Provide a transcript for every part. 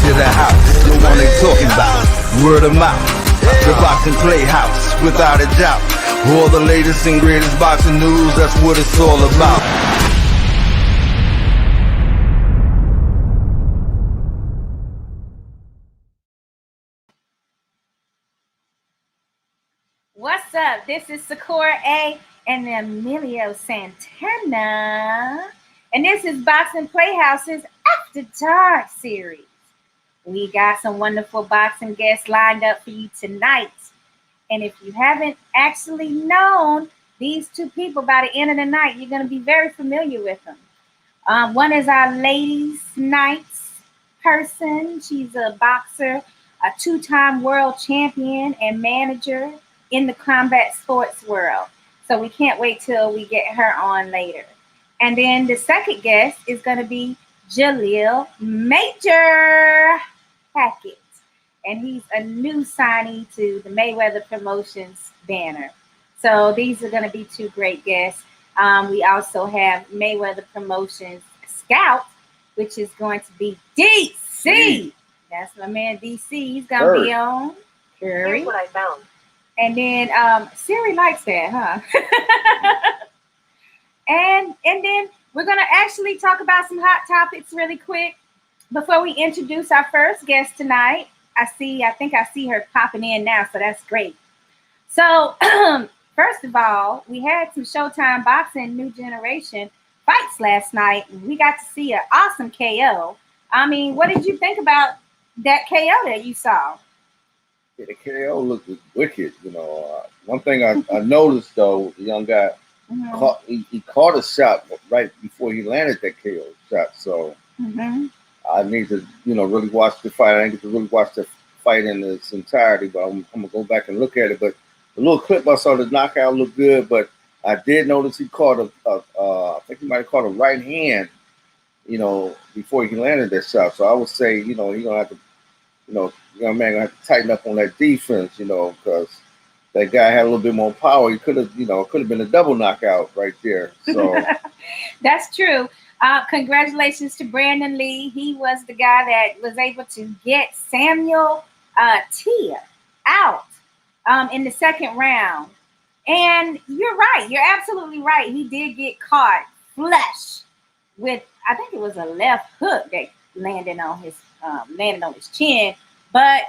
to the house. The one they talking about, word of mouth. The boxing Playhouse, without a doubt. All the latest and greatest boxing news, that's what it's all about. What's up? This is Sakura A and Emelio Santana. And this is Boxing Playhouse's After Dark series. We got some wonderful boxing guests lined up for you tonight. And if you haven't actually known these two people by the end of the night, you're going to be very familiar with them. One is our ladies' nights person. She's a boxer, a two-time world champion and manager in the combat sports world. So we can't wait till we get her on later. And then the second guest is going to be Jalil Major Hackett. And he's a new signee to the Mayweather Promotions banner. So these are going to be two great guests. We also have Mayweather Promotions Scout, which is going to be DC. That's my man DC. He's going to be on. Curry. Here's what I found. And then Siri likes that, huh? and then we're going to actually talk about some hot topics really quick before we introduce our first guest tonight. I think I see her popping in now, so that's great. So first of all, we had some Showtime Boxing New Generation fights last night. We got to see an awesome KO. I mean, what did you think about that KO that you saw? Yeah, the KO looked wicked. One thing I noticed though, the young guy he caught a shot right before he landed that KO shot. So I need to, really watch the fight. I didn't get to really watch the fight in its entirety, but I'm gonna go back and look at it. But the little clip I saw, the knockout looked good. But I did notice he caught I think he might have caught a right hand, before he landed that shot. So I would say, he's gonna have to. Young man gonna have to tighten up on that defense, because that guy had a little bit more power. He could have been a double knockout right there. So that's true. Congratulations to Brandon Lee. He was the guy that was able to get Samuel Tia out in the second round. And you're right. You're absolutely right. He did get caught flush with, I think it was a left hook that landed on his chin. But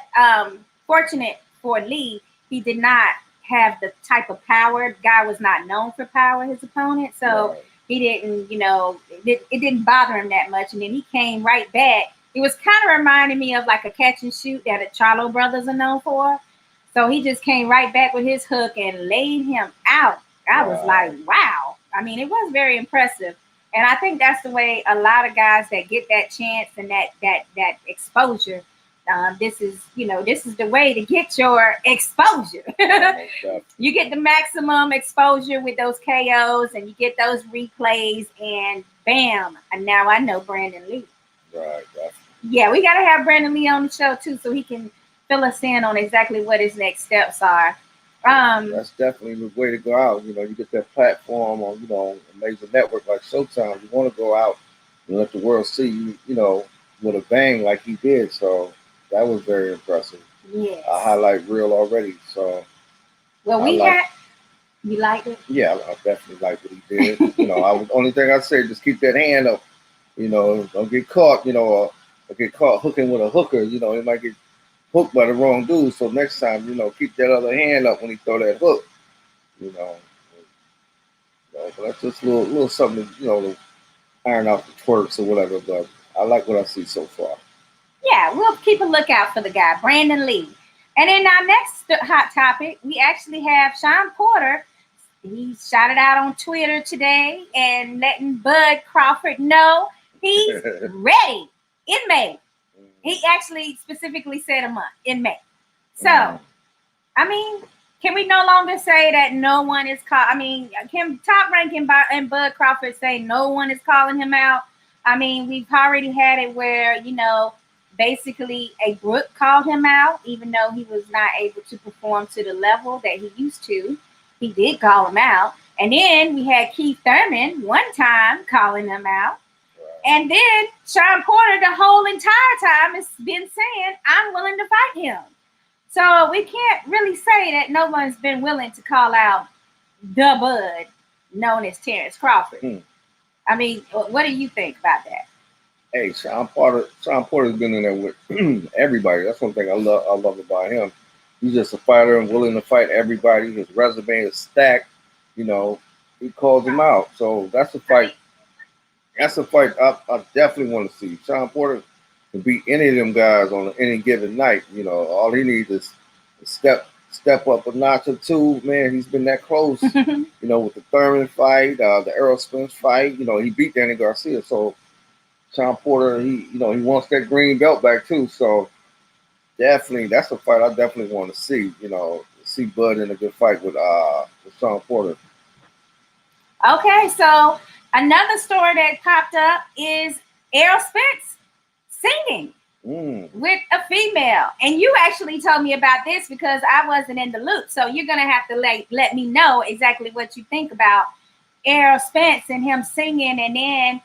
fortunate for Lee, he did not have the type of power. The guy was not known for power, his opponent. So right. He didn't, it didn't bother him that much. And then he came right back. It was kind of reminding me of like a catch and shoot that the Charlo brothers are known for. So he just came right back with his hook and laid him out. I was like, wow. I mean, it was very impressive. And I think that's the way a lot of guys that get that chance and that exposure. This is the way to get your exposure. You get the maximum exposure with those KOs and you get those replays and bam. And now I know Brandon Lee. Right. Yeah, we got to have Brandon Lee on the show too so he can fill us in on exactly what his next steps are. That's definitely the way to go out. You get that platform on, a major network like Showtime. You want to go out and let the world see you, with a bang like he did. So that was very impressive. Yes. A highlight reel already. So well, you liked it? Yeah, I definitely liked what he did. Only thing I'd say, just keep that hand up. Don't get caught, or get caught hooking with a hooker. He might get hooked by the wrong dude. So next time, keep that other hand up when he throw that hook. But that's just a little something, to iron out the twerks or whatever. But I like what I see so far. Yeah, we'll keep a lookout for the guy, Brandon Lee. And in our next hot topic, we actually have Sean Porter. He shot it out on Twitter today and letting Bud Crawford know he's ready in May. He actually specifically said a month, in May. So, I mean, can we no longer say that no one is called? I mean, can Top Rank and Bud Crawford say no one is calling him out? I mean, we've already had it where, basically a Brook called him out, even though he was not able to perform to the level that he used to. He did call him out. And then we had Keith Thurman one time calling him out. And then Sean Porter, the whole entire time, has been saying, I'm willing to fight him. So we can't really say that no one's been willing to call out the Bud known as Terrence Crawford. I mean, what do you think about that? Hey, Sean Porter's been in there with everybody. That's one thing I love about him. He's just a fighter and willing to fight everybody. His resume is stacked. You know, he calls them out. So that's a fight. That's a fight I definitely want to see. Sean Porter can beat any of them guys on any given night. You know, all he needs is step up a notch or two. Man, he's been that close. You know, with the Thurman fight, the Errol Spence fight. You know, he beat Danny Garcia. So Sean Porter, he wants that green belt back too. So definitely, that's a fight I definitely want to see. You know, see Bud in a good fight with Sean Porter. Okay, so another story that popped up is Errol Spence singing with a female. And you actually told me about this because I wasn't in the loop. So you're going to have to let me know exactly what you think about Errol Spence and him singing. And then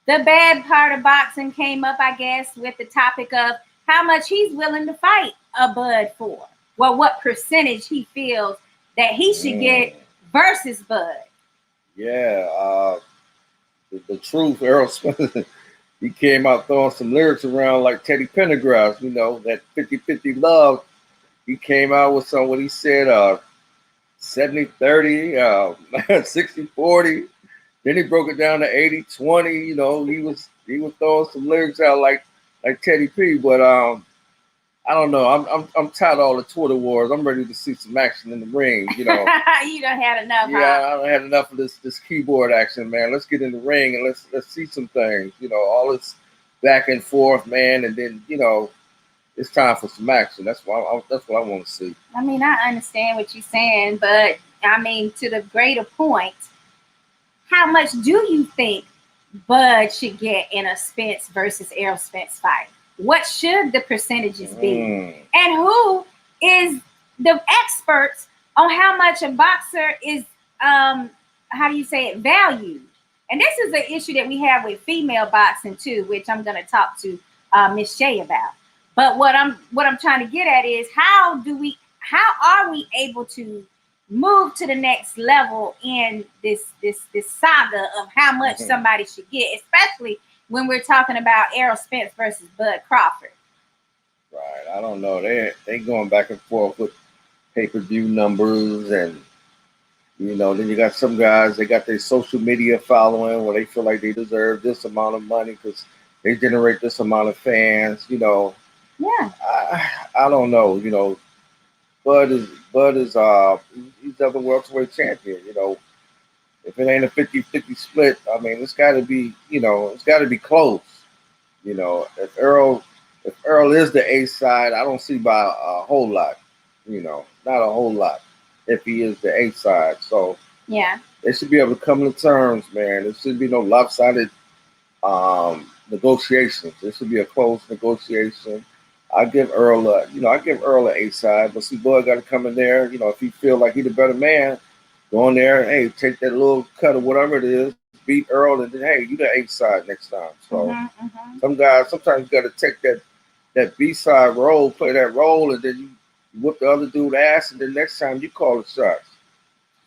the bad part of boxing came up, I guess, with the topic of how much he's willing to fight a Bud for. Well, what percentage he feels that he should get versus Bud. Yeah, the truth, Errol Spence, he came out throwing some lyrics around like Teddy Pendergrass, you know, that 50-50 love. He came out with what he said, 70-30, 60-40. Then he broke it down to 80-20. You know, he was throwing some lyrics out like Teddy P. But I don't know. I'm tired of all the Twitter wars. I'm ready to see some action in the ring. You know, you done had enough. Yeah, I done had enough of this keyboard action, man. Let's get in the ring and let's see some things. You know, all this back and forth, man, and then it's time for some action. That's what I want to see. I mean, I understand what you're saying, but I mean, to the greater point, how much do you think Bud should get in a Spence versus Errol Spence fight? What should the percentages be? And who is the experts on how much a boxer is, valued? And this is an issue that we have with female boxing too, which I'm going to talk to Miss Shea about. But what I'm trying to get at is how are we able to move to the next level in this saga of how much somebody should get, especially when we're talking about Errol Spence versus Bud Crawford? Right. I don't know. They going back and forth with pay-per-view numbers, and then you got some guys, they got their social media following where they feel like they deserve this amount of money because they generate this amount of fans. Yeah. I don't know. Bud is he's the welterweight champion. If it ain't a 50-50 split, I mean, it's got to be, it's got to be close. If Earl is the A side, I don't see by a whole lot. Not a whole lot. If he is the A side, so yeah, they should be able to come to terms, man. There should be no lopsided negotiations. There should be a close negotiation. I give Earl an A side, but see, Bud got to come in there. If he feel like he's the better man, go in there, hey, take that little cut or whatever it is, beat Earl, and then hey, you the A side next time. So some guys, sometimes you got to take that B side role, play that role, and then you whip the other dude ass, and then next time you call the shots.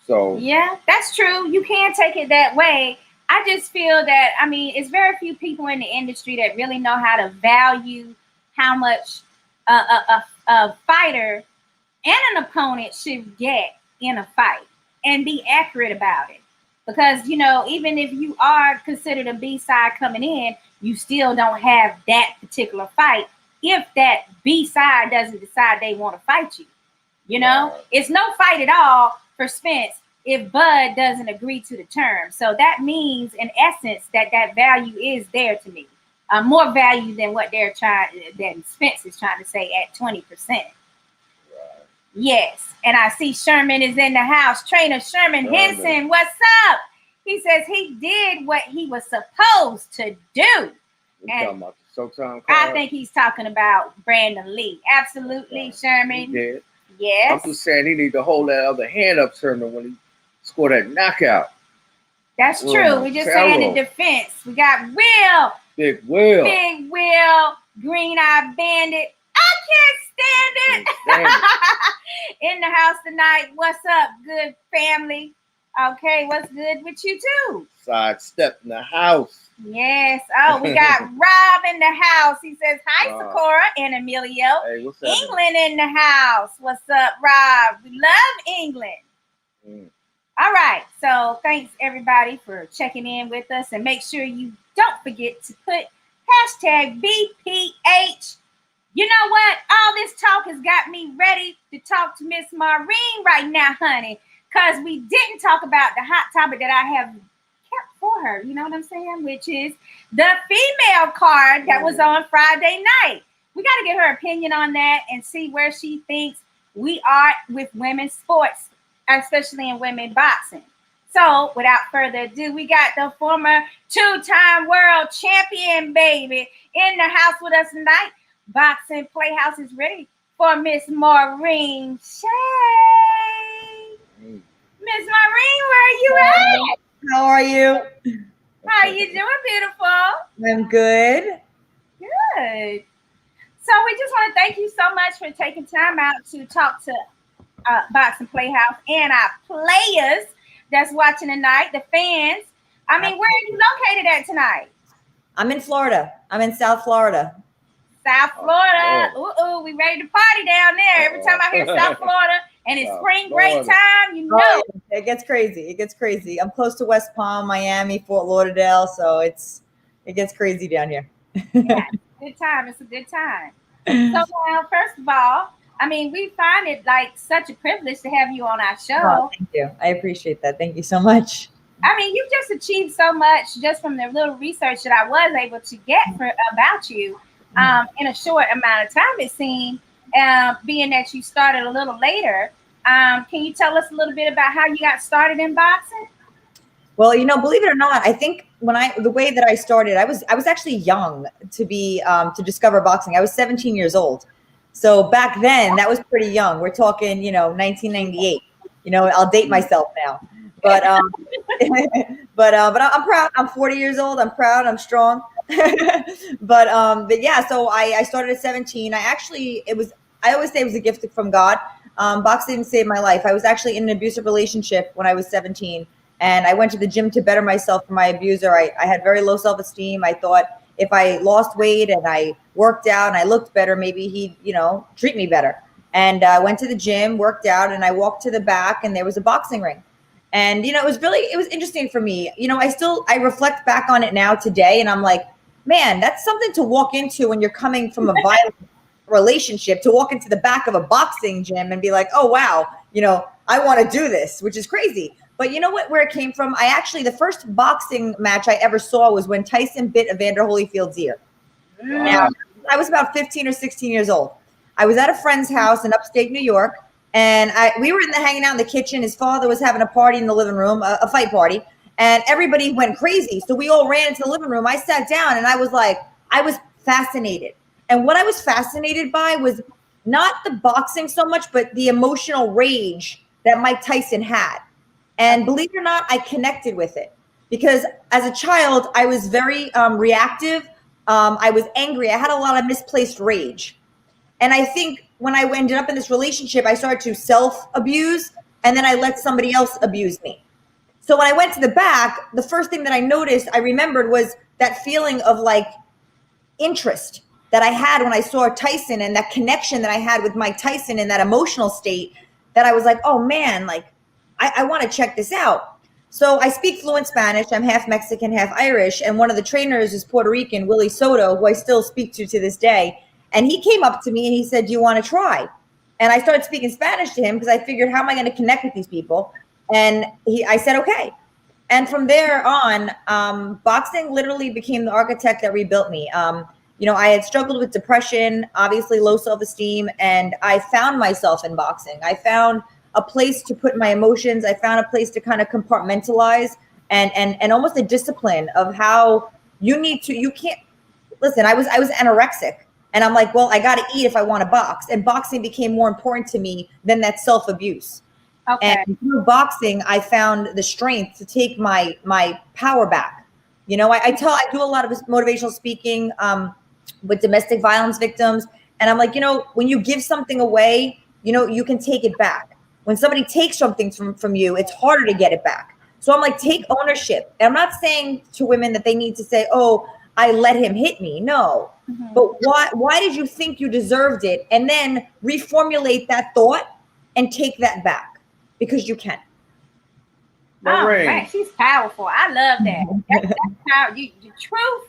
So yeah, that's true. You can take it that way. I just feel that, I mean, it's very few people in the industry that really know how to value how much a fighter and an opponent should get in a fight and be accurate about it. Because, even if you are considered a B-side coming in, you still don't have that particular fight if that B-side doesn't decide they want to fight you. It's no fight at all for Spence if Bud doesn't agree to the terms. So that means, in essence, that value is there to me. More value than what than Spence is trying to say at 20%. Right. Yes. And I see Sherman is in the house. Trainer Sherman Henson, what's up? He says he did what he was supposed to do. Talking about the Showtime card? I think he's talking about Brandon Lee. Absolutely, Sherman. He did. Yes. I'm just saying he need to hold that other hand up, Sherman, when he scored that knockout. That's Will true. We just saying in Montero. defense. We got Will, Big Will. Big Will, Green Eye Bandit. I can't stand it. In the house tonight. What's up, good family? Okay, what's good with you too? Sidestep in the house. Yes. Oh, we got Rob in the house. He says, hi, Sakura and Emelio. Hey, what's up? England in the house. What's up, Rob? We love England. All right. So thanks, everybody, for checking in with us. And make sure you don't forget to put hashtag BPH. You know what? All this talk has got me ready to talk to Miss Maureen right now, honey, because we didn't talk about the hot topic that I have kept for her. You know what I'm saying? Which is the female card that was on Friday night. We got to get her opinion on that and see where she thinks we are with women's sports, especially in women boxing. So without further ado, we got the former two-time world champion, baby, in the house with us tonight. Boxing Playhouse is ready for Miss Maureen Shea. Miss Maureen, where are you at? How are you? How you doing, beautiful? I'm good. Good. So we just want to thank you so much for taking time out to talk to Boxing Playhouse and our players that's watching tonight, the fans. I mean, where are you located at tonight? I'm in Florida. I'm in South Florida. South Florida. Ooh, we ready to party down there. Every time I hear South Florida and it's spring break time, you know. It gets crazy. It gets crazy. I'm close to West Palm, Miami, Fort Lauderdale, so it gets crazy down here. Yeah, good time. It's a good time. So, well, first of all, I mean, we find it like such a privilege to have you on our show. Oh, thank you. I appreciate that. Thank you so much. I mean, you've just achieved so much just from the little research that I was able to get about you in a short amount of time, it seemed, being that you started a little later. Can you tell us a little bit about how you got started in boxing? Well, you know, believe it or not, I think the way that I started, I was actually young to discover boxing. I was 17 years old. So back then, that was pretty young. We're talking, 1998. I'll date myself now. But but I'm proud. I'm 40 years old. I'm proud. I'm strong. but yeah, so I started at 17. I always say it was a gift from God. Boxing didn't save my life. I was actually in an abusive relationship when I was 17. And I went to the gym to better myself from my abuser. I had very low self-esteem. I thought if I lost weight and I worked out and I looked better, maybe he'd, treat me better. And I went to the gym, worked out, and I walked to the back and there was a boxing ring. And, it was interesting for me. I reflect back on it now today and I'm like, man, that's something to walk into when you're coming from a violent relationship, to walk into the back of a boxing gym and be like, oh, wow, I want to do this, which is crazy. But you know what, where it came from? The first boxing match I ever saw was when Tyson bit Evander Holyfield's ear. Now, I was about 15 or 16 years old. I was at a friend's house in upstate New York, and we were hanging out in the kitchen. His father was having a party in the living room, a fight party, and everybody went crazy. So we all ran into the living room. I sat down, and I was fascinated. And what I was fascinated by was not the boxing so much, but the emotional rage that Mike Tyson had. And believe it or not, I connected with it because as a child, I was very reactive. I was angry. I had a lot of misplaced rage. And I think when I ended up in this relationship, I started to self-abuse, and then I let somebody else abuse me. So when I went to the back, the first thing that I remembered was that feeling of like interest that I had when I saw Tyson, and that connection that I had with Mike Tyson in that emotional state, that I was like, oh man, like, I want to check this out. So I speak fluent Spanish. I'm half Mexican, half Irish. And one of the trainers is Puerto Rican, Willie Soto, who I still speak to this day. And he came up to me and he said, do you want to try? And I started speaking Spanish to him because I figured, how am I going to connect with these people? And I said, okay. And from there on, boxing literally became the architect that rebuilt me. I had struggled with depression, obviously low self-esteem, and I found myself in boxing. I found a place to put my emotions. I found a place to kind of compartmentalize and almost a discipline of how you can't listen. I was anorexic, and I'm like, well, I got to eat if I want to box. And boxing became more important to me than that self-abuse. Okay. And through boxing, I found the strength to take my power back. You know, I do a lot of motivational speaking with domestic violence victims. And I'm like, you know, when you give something away, you know, you can take it back. When somebody takes something from you, it's harder to get it back. So I'm like, take ownership. And I'm not saying to women that they need to say, oh, I let him hit me. No. But why did you think you deserved it? And then reformulate that thought and take that back, because you can. Maureen. Right. She's powerful. I love that. That's power. The truth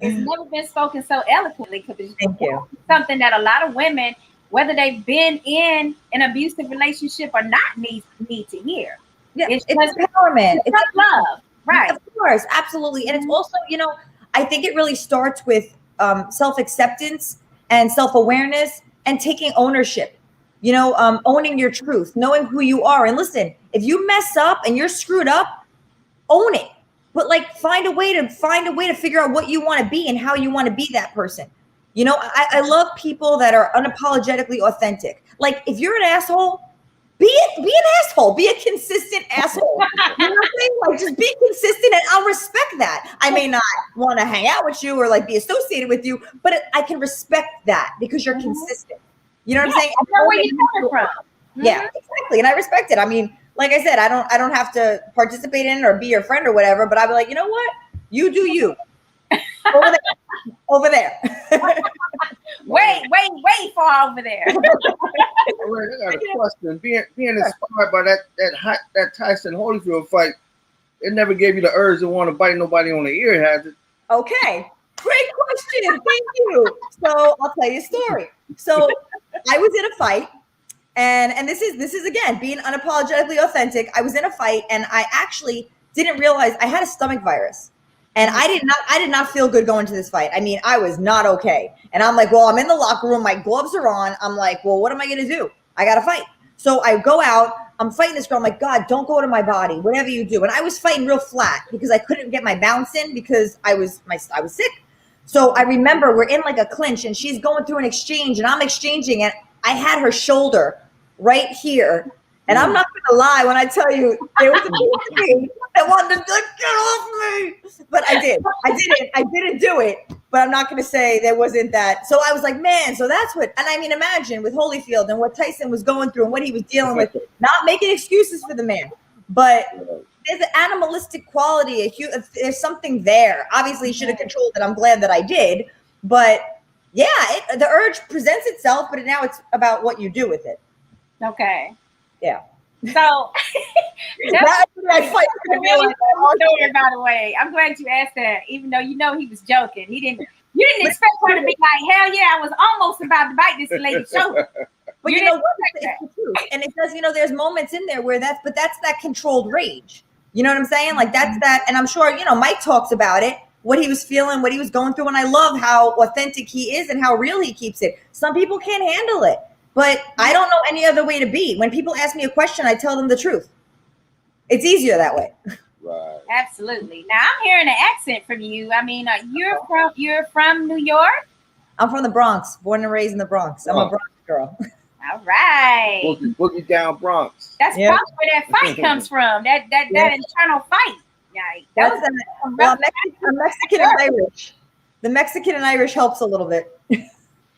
has never been spoken so eloquently, because it's something that a lot of women, whether they've been in an abusive relationship or not, need to hear. Yeah, it's empowerment. It's love. Right. Of course, absolutely. And it's also, you know, I think it really starts with self-acceptance and self-awareness and taking ownership. You know, owning your truth, knowing who you are. And listen, if you mess up and you're screwed up, own it. But like, find a way to figure out what you want to be and how you want to be that person. You know, I love people that are unapologetically authentic. Like, if you're an asshole, be an asshole. Be a consistent asshole. You know what I'm saying? Like, just be consistent, and I'll respect that. I may not want to hang out with you or like be associated with you, but I can respect that because you're consistent. You know what I'm saying? I know where you're coming from. Yeah, exactly. And I respect it. I mean, like I said, I don't have to participate in it or be your friend or whatever, but I'll be like, you know what? You do you. Over there. way far over there. I got a question. Being inspired by that Tyson Holyfield fight, it never gave you the urge to want to bite nobody on the ear, has it? Okay. Great question. Thank you. So I'll tell you a story. So I was in a fight, and this is again being unapologetically authentic. I was in a fight, and I actually didn't realize I had a stomach virus, and I did not feel good going to this fight. I mean, I was not okay, and I'm like, well, I'm in the locker room, my gloves are on. I'm like, well, what am I gonna do? I gotta fight. So I go out. I'm fighting this girl. I'm like, God, don't go to my body. Whatever you do. And I was fighting real flat because I couldn't get my bounce in because I was sick. So I remember we're in like a clinch, and she's going through an exchange, and I'm exchanging, and I had her shoulder right here. And I'm not going to lie when I tell you there was a piece of me that wanted to get off me. But I did. I didn't do it. But I'm not going to say there wasn't that. So I was like, man, so that's what. And I mean, imagine with Holyfield and what Tyson was going through and what he was dealing with, not making excuses for the man. But there's an animalistic quality. There's something there. Obviously, should have controlled it. I'm glad that I did. But yeah, the urge presents itself, but now it's about what you do with it. Okay. Yeah. So that's by the way. I'm glad you asked that, even though you know he was joking. You didn't expect her to be like, hell yeah, I was almost about to bite this lady's shoulder. But you know what? It's the truth. And it does, you know, there's moments in there where that's that controlled rage. You know what I'm saying? Like that's that. And I'm sure, you know, Mike talks about it, what he was feeling, what he was going through. And I love how authentic he is and how real he keeps it. Some people can't handle it. But I don't know any other way to be. When people ask me a question, I tell them the truth. It's easier that way. Right. Absolutely. Now I'm hearing an accent from you. I mean, you're from New York? I'm from the Bronx, born and raised in the Bronx. I'm a Bronx girl. All right. Boogie down Bronx. That's probably where that fight comes from. That internal fight. Right. I'm Mexican and Irish. The Mexican and Irish helps a little bit.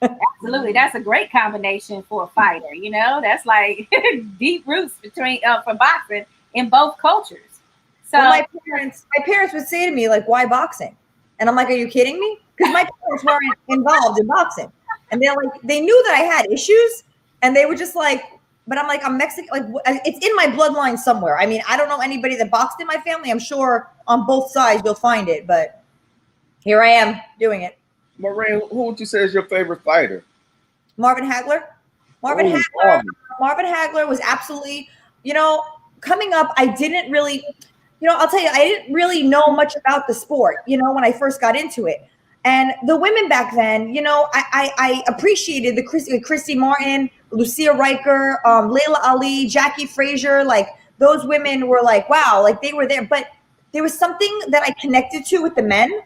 Absolutely, that's a great combination for a fighter. You know, that's like deep roots for boxing in both cultures. So my parents would say to me, like, "Why boxing?" And I'm like, "Are you kidding me?" Because my parents weren't involved in boxing, and they're like, they knew that I had issues, and they were just like, "But I'm like, I'm Mexican. Like, it's in my bloodline somewhere. I mean, I don't know anybody that boxed in my family. I'm sure on both sides you'll find it, but here I am doing it." Maureen, who would you say is your favorite fighter? Marvin Hagler. Marvin Hagler was absolutely, you know, coming up, I didn't really, you know, I'll tell you, I didn't really know much about the sport, you know, when I first got into it. And the women back then, you know, I appreciated the Christy Martin, Lucia Riker, Layla Ali, Jackie Frazier. Like those women were like, wow, like they were there. But there was something that I connected to with the men.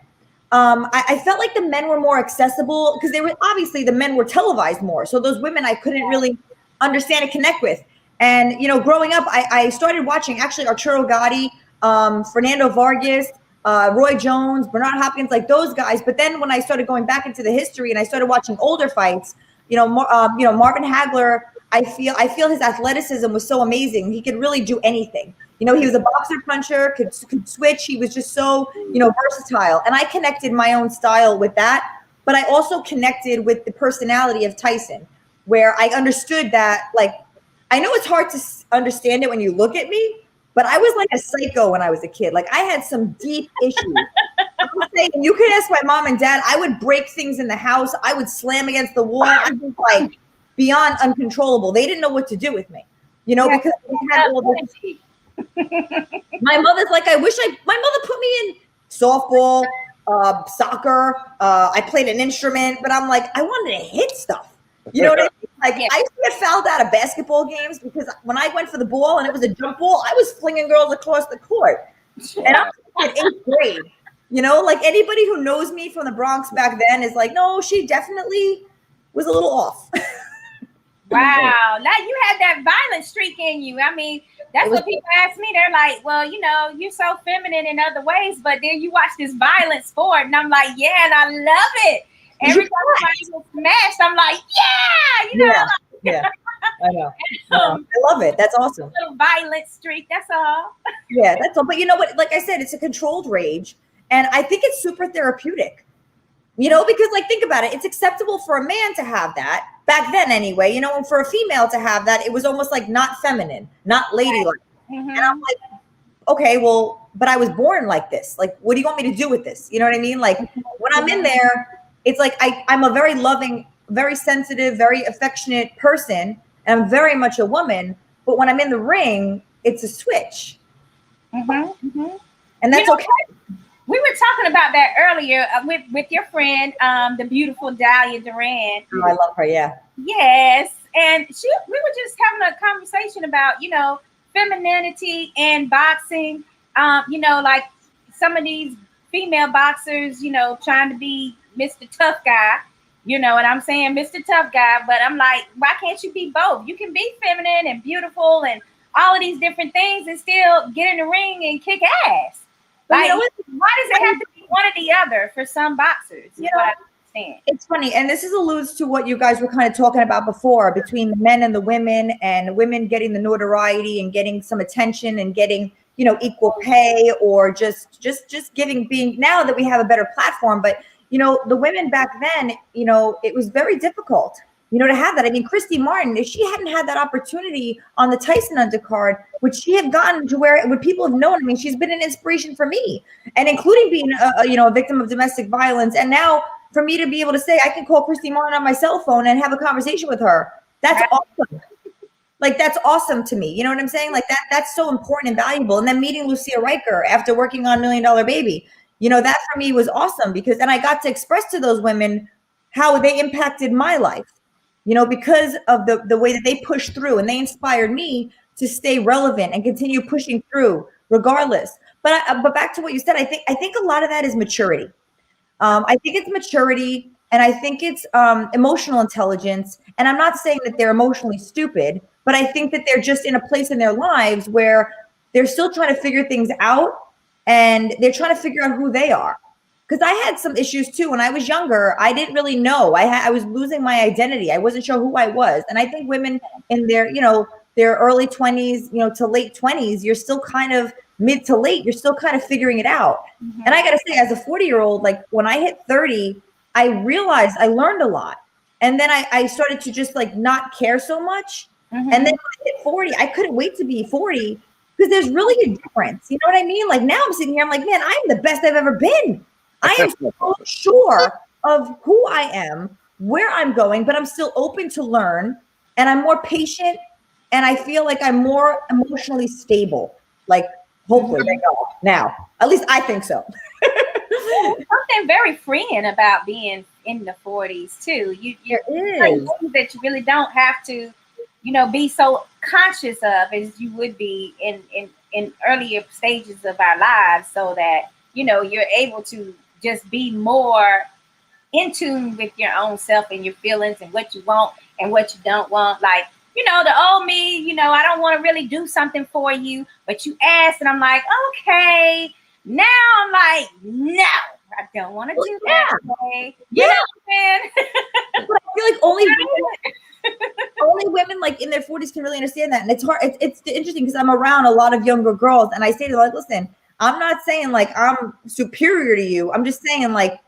I felt like the men were more accessible because the men were televised more. So those women I couldn't really understand and connect with. And, you know, growing up, I started watching actually Arturo Gatti, Fernando Vargas, Roy Jones, Bernard Hopkins, like those guys. But then when I started going back into the history and I started watching older fights, you know, Marvin Hagler, I feel his athleticism was so amazing. He could really do anything. You know, he was a boxer puncher, could switch. He was just so, you know, versatile. And I connected my own style with that. But I also connected with the personality of Tyson, where I understood that, like, I know it's hard to understand it when you look at me, but I was like a psycho when I was a kid. Like, I had some deep issues. I'm saying, you could ask my mom and dad. I would break things in the house. I would slam against the wall. I was like beyond uncontrollable. They didn't know what to do with me, you know, because they had all this. My mother's like, my mother put me in softball, soccer. I played an instrument, but I'm like, I wanted to hit stuff. You know what I mean? Like, I used to get fouled out of basketball games because when I went for the ball and it was a jump ball, I was flinging girls across the court. And I was in 8th grade. You know, like anybody who knows me from the Bronx back then is like, no, she definitely was a little off. Wow. Now you had that violent streak in you. I mean, that's what people ask me. They're like, well, you know, you're so feminine in other ways, but then you watch this violent sport. And I'm like, yeah, and I love it. Every time somebody gets smashed, I'm like, yeah, you know. Yeah. I know. I love it. That's awesome. A little violent streak. That's all. Yeah, that's all. But you know what? Like I said, it's a controlled rage. And I think it's super therapeutic. You know, because like, think about it. It's acceptable for a man to have that back then anyway, you know, and for a female to have that, it was almost like not feminine, not ladylike. Mm-hmm. And I'm like, okay, well, but I was born like this. Like, what do you want me to do with this? You know what I mean? Like when I'm in there, it's like, I'm a very loving, very sensitive, very affectionate person. And I'm very much a woman, but when I'm in the ring, it's a switch. Mm-hmm. Mm-hmm. And that's okay. We were talking about that earlier with your friend, the beautiful Dahlia Duran. Oh, I love her, yeah. Yes. And we were just having a conversation about, you know, femininity and boxing. You know, like some of these female boxers, you know, trying to be Mr. Tough Guy, you know, and I'm saying Mr. Tough Guy, but I'm like, why can't you be both? You can be feminine and beautiful and all of these different things and still get in the ring and kick ass. Like, you know, why does it have to be one or the other for some boxers? You know, it's funny, and this alludes to what you guys were kind of talking about before, between the men and the women getting the notoriety and getting some attention and getting, you know, equal pay, or just being, now that we have a better platform. But you know, the women back then, you know, it was very difficult, you know, to have that. I mean, Christy Martin, if she hadn't had that opportunity on the Tyson undercard, would she have gotten to where would people have known? I mean, she's been an inspiration for me, and including being a victim of domestic violence. And now for me to be able to say, I can call Christy Martin on my cell phone and have a conversation with her. That's awesome. Like, that's awesome to me. You know what I'm saying? Like that's so important and valuable. And then meeting Lucia Riker after working on $1 Million Baby, you know, that for me was awesome, because then I got to express to those women how they impacted my life, you know, because of the way that they pushed through, and they inspired me to stay relevant and continue pushing through regardless. But back to what you said, I think a lot of that is maturity. I think it's maturity, and I think it's emotional intelligence. And I'm not saying that they're emotionally stupid, but I think that they're just in a place in their lives where they're still trying to figure things out, and they're trying to figure out who they are. Because I had some issues too. When I was younger, I didn't really know. I was losing my identity. I wasn't sure who I was. And I think women in their, you know, their early 20s, you know, to late 20s, you're still kind of mid to late, you're still kind of figuring it out. Mm-hmm. And I got to say, as a 40-year-old, like when I hit 30, I realized I learned a lot. And then I started to just like not care so much. Mm-hmm. And then when I hit 40, I couldn't wait to be 40, because there's really a difference. You know what I mean? Like now I'm sitting here, I'm like, man, I'm the best I've ever been. I am so sure of who I am, where I'm going, but I'm still open to learn, and I'm more patient, and I feel like I'm more emotionally stable. Like, hopefully they go now. At least I think so. Something very freeing about being in the 40s too. There is things that you really don't have to, you know, be so conscious of as you would be in earlier stages of our lives, so that, you know, you're able to just be more in tune with your own self and your feelings and what you want and what you don't want. Like, you know, the old me, you know, I don't want to really do something for you, but you asked, and I'm like, okay. Now I'm like, no, I don't want to do that. Okay. You know what I'm saying? But I feel like only women like in their 40s can really understand that. And it's hard. It's interesting because I'm around a lot of younger girls, and I say to them, like, listen, I'm not saying like I'm superior to you. I'm just saying like,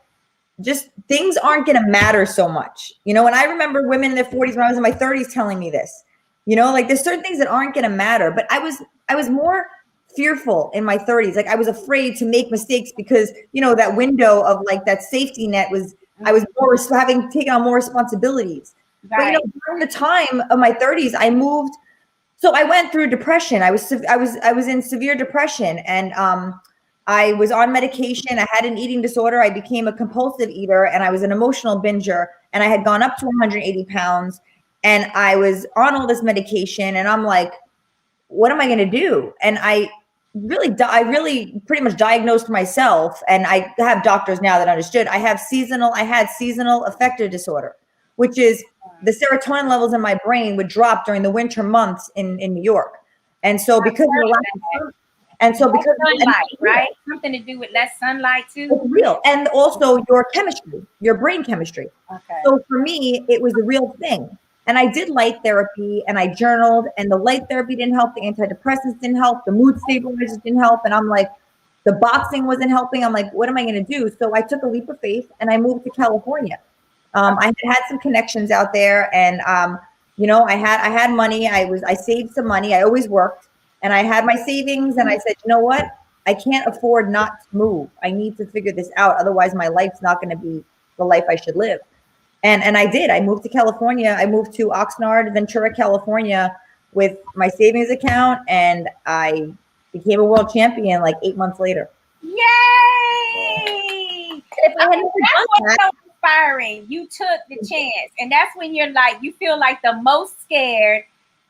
just things aren't going to matter so much, you know. And I remember women in their 40s when I was in my 30s telling me this, you know, like there's certain things that aren't going to matter. But I was more fearful in my 30s. Like I was afraid to make mistakes because, you know, that window of like that safety net was, I was more having taken on more responsibilities. Right. But you know, during the time of my 30s, I moved. So I went through depression. I was in severe depression, and I was on medication. I had an eating disorder. I became a compulsive eater, and I was an emotional binger, and I had gone up to 180 pounds, and I was on all this medication, and I'm like, what am I going to do? And I really pretty much diagnosed myself, and I have doctors now that understood. I had seasonal affective disorder, which is the serotonin levels in my brain would drop during the winter months in New York. And so because of the lack of sunlight, right? Something to do with less sunlight too. It's real. And also your chemistry, your brain chemistry. Okay. So for me, it was a real thing. And I did light therapy, and I journaled, and the light therapy didn't help. The antidepressants didn't help. The mood stabilizers didn't help. And I'm like, the boxing wasn't helping. I'm like, what am I going to do? So I took a leap of faith, and I moved to California. I had some connections out there, and you know, I had money. I saved some money. I always worked, and I had my savings. And I said, you know what? I can't afford not to move. I need to figure this out. Otherwise, my life's not going to be the life I should live. And I did. I moved to California. I moved to Oxnard, Ventura, California, with my savings account, and I became a world champion like 8 months later. Yay! If I had that's so inspiring. You took the chance, and that's when you're like, you feel like the most scared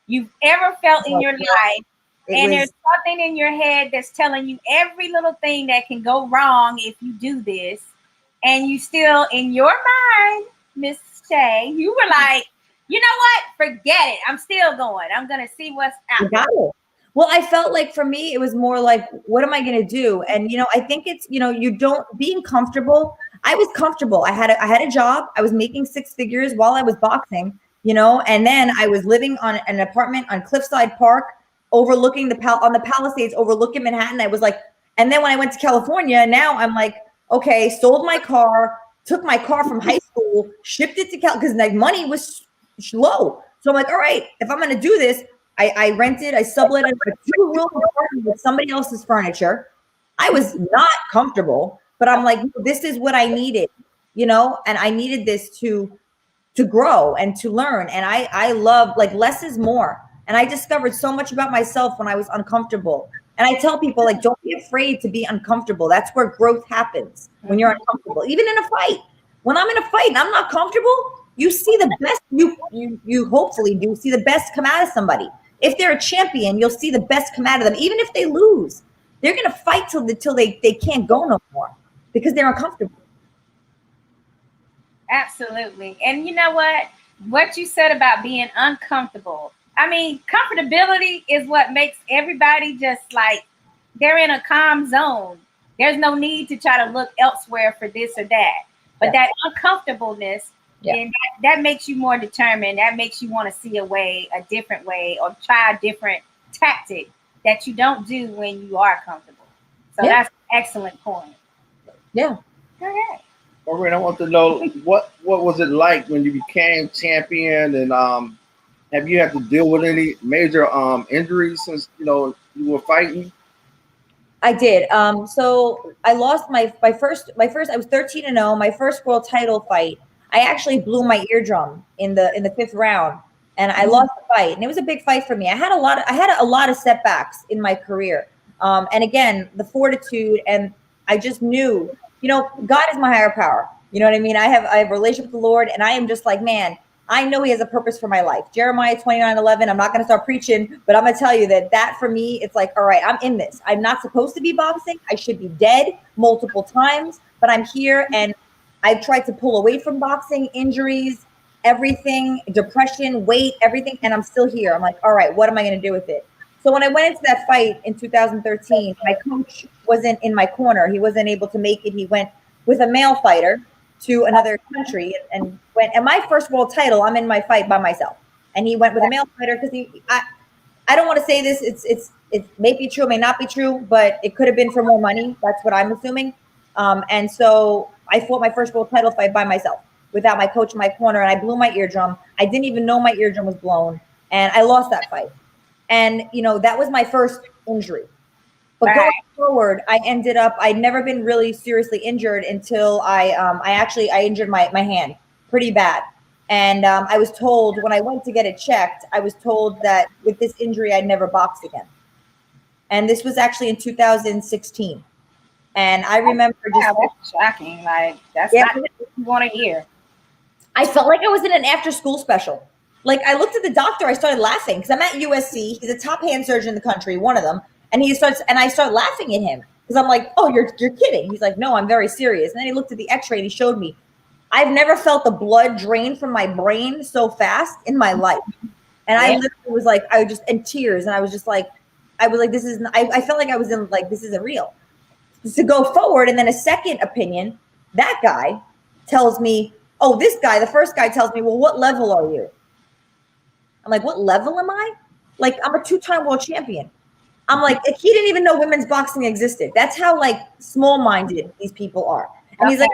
you've ever felt in your life. And there's something in your head that's telling you every little thing that can go wrong if you do this. And you still, in your mind, Miss Shea, you were like, you know what? Forget it. I'm still going. I'm going to see what's out there. Well, I felt like for me, it was more like, what am I going to do? And, you know, I think it's, you know, being comfortable. I was comfortable. I had a job. I was making 6 figures while I was boxing, you know, and then I was living on an apartment on Cliffside Park, overlooking on the Palisades, overlooking Manhattan. I was like, and then when I went to California, now I'm like, okay, sold my car, took my car from high school, shipped it to because like money was low. So I'm like, all right, if I'm going to do this, I rented, I subletted a 2-room apartment with somebody else's furniture. I was not comfortable, but I'm like, this is what I needed, you know, and I needed this to grow and to learn. And I love, like, less is more. And I discovered so much about myself when I was uncomfortable. And I tell people, like, don't be afraid to be uncomfortable. That's where growth happens, when you're uncomfortable. Even in a fight. When I'm in a fight and I'm not comfortable, you see the best, you hopefully do see the best come out of somebody. If they're a champion, you'll see the best come out of them. Even if they lose, they're going to fight till they can't go no more because they're uncomfortable. Absolutely. And you know what you said about being uncomfortable. I mean, comfortability is what makes everybody just like they're in a calm zone. There's no need to try to look elsewhere for this or that. But that uncomfortableness, and that makes you more determined. That makes you want to see a different way, or try a different tactic that you don't do when you are comfortable. So that's an excellent point. Yeah. Okay. Maureen, I want to know what was it like when you became champion, and have you had to deal with any major injuries since you were fighting? I did. So I lost my first. I was 13-0. My first world title fight, I actually blew my eardrum in the 5th round, and I lost the fight. And it was a big fight for me. I had a lot of setbacks in my career. And again, the fortitude, and I just knew, God is my higher power. You know what I mean? I have a relationship with the Lord, and I am just like, man, I know He has a purpose for my life. Jeremiah 29:11. I'm not going to start preaching, but I'm going to tell you that for me, it's like, all right, I'm in this. I'm not supposed to be boxing. I should be dead multiple times, but I'm here, and I've tried to pull away from boxing, injuries, everything, depression, weight, everything. And I'm still here. I'm like, all right, what am I going to do with it? So when I went into that fight in 2013, my coach wasn't in my corner. He wasn't able to make it. He went with a male fighter to another country and went. And my first world title, I'm in my fight by myself. And he went with a male fighter because I don't want to say this. It may be true, may not be true, but it could have been for more money. That's what I'm assuming. And so I fought my first world title fight by myself without my coach in my corner, and I blew my eardrum. I didn't even know my eardrum was blown, and I lost that fight. And that was my first injury. But going forward, I'd never been really seriously injured until I injured my hand pretty bad. And I was told when I went to get it checked, I was told that with this injury, I'd never box again. And this was actually in 2016. And I remember that's shocking. Like, that's not what you want to hear. I felt like I was in an after school special. Like, I looked at the doctor, I started laughing because I'm at USC. He's a top hand surgeon in the country, one of them. And I start laughing at him because I'm like, oh, you're kidding. He's like, no, I'm very serious. And then he looked at the x-ray and he showed me. I've never felt the blood drain from my brain so fast in my life. And I literally was like, I was just in tears. And I was like, this isn't, I felt like I was in like, this isn't real. To go forward. And then a second opinion, that guy tells me, oh, this guy, the first guy tells me, well, what level are you? I'm like, what level am I? Like, I'm a 2-time world champion. I'm like, he didn't even know women's boxing existed. That's how like small-minded these people are. And he's like,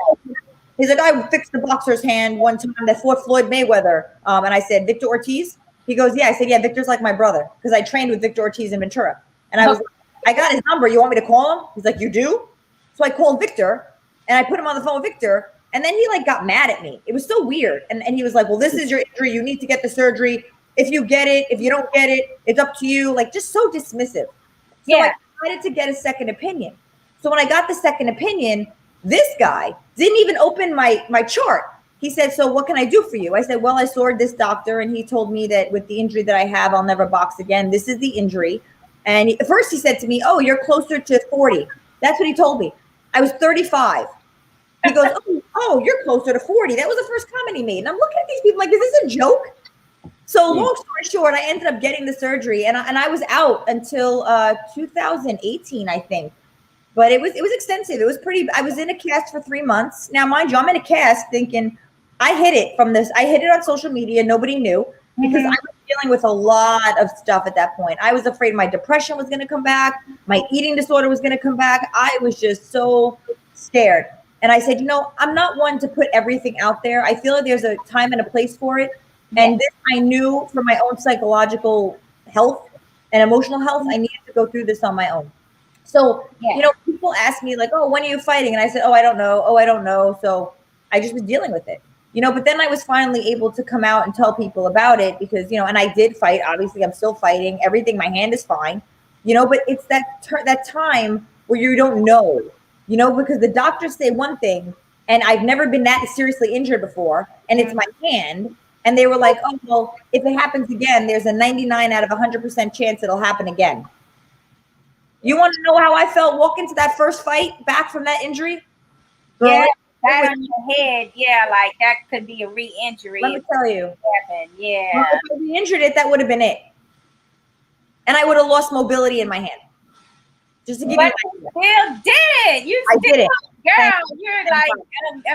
I fixed the boxer's hand one time that fought Floyd Mayweather. And I said, Victor Ortiz? He goes, yeah. I said, yeah, Victor's like my brother because I trained with Victor Ortiz in Ventura. And I was like, I got his number. You want me to call him? He's like, you do? So I called Victor and I put him on the phone with Victor. And then he like got mad at me. It was so weird. And he was like, well, this is your injury. You need to get the surgery. If you get it, if you don't get it, it's up to you. Like, just so dismissive. So I decided to get a second opinion. So when I got the second opinion, this guy didn't even open my chart. He said, so what can I do for you? I said, well, I saw this doctor and he told me that with the injury that I have, I'll never box again. This is the injury. And first he said to me, oh, you're closer to 40. That's what he told me. I was 35. He goes, oh, you're closer to 40. That was the first comment he made. And I'm looking at these people like, is this a joke? So long story short, I ended up getting the surgery and I was out until 2018, I think. But it was extensive. It was I was in a cast for 3 months. Now, mind you, I'm in a cast thinking I hid it from this. I hid it on social media. Nobody knew because I was dealing with a lot of stuff at that point. I was afraid my depression was going to come back. My eating disorder was going to come back. I was just so scared. And I said, I'm not one to put everything out there. I feel like there's a time and a place for it. And this I knew for my own psychological health and emotional health, I needed to go through this on my own. So, people ask me like, oh, when are you fighting? And I said, oh, I don't know. So I just was dealing with it, but then I was finally able to come out and tell people about it because, and I did fight. Obviously, I'm still fighting. Everything, my hand is fine, but it's that time where you don't know, because the doctors say one thing and I've never been that seriously injured before. And it's my hand. And they were like, oh, well, if it happens again, there's a 99 out of 100% chance it'll happen again. You want to know how I felt walking to that first fight back from that injury? Girl, yeah, that on your head. Yeah, like that could be a re-injury. Let me tell you. Yeah. Well, if I re-injured it, that would have been it. And I would have lost mobility in my hand. Just to give you still did it. I did it. Girl, you're like,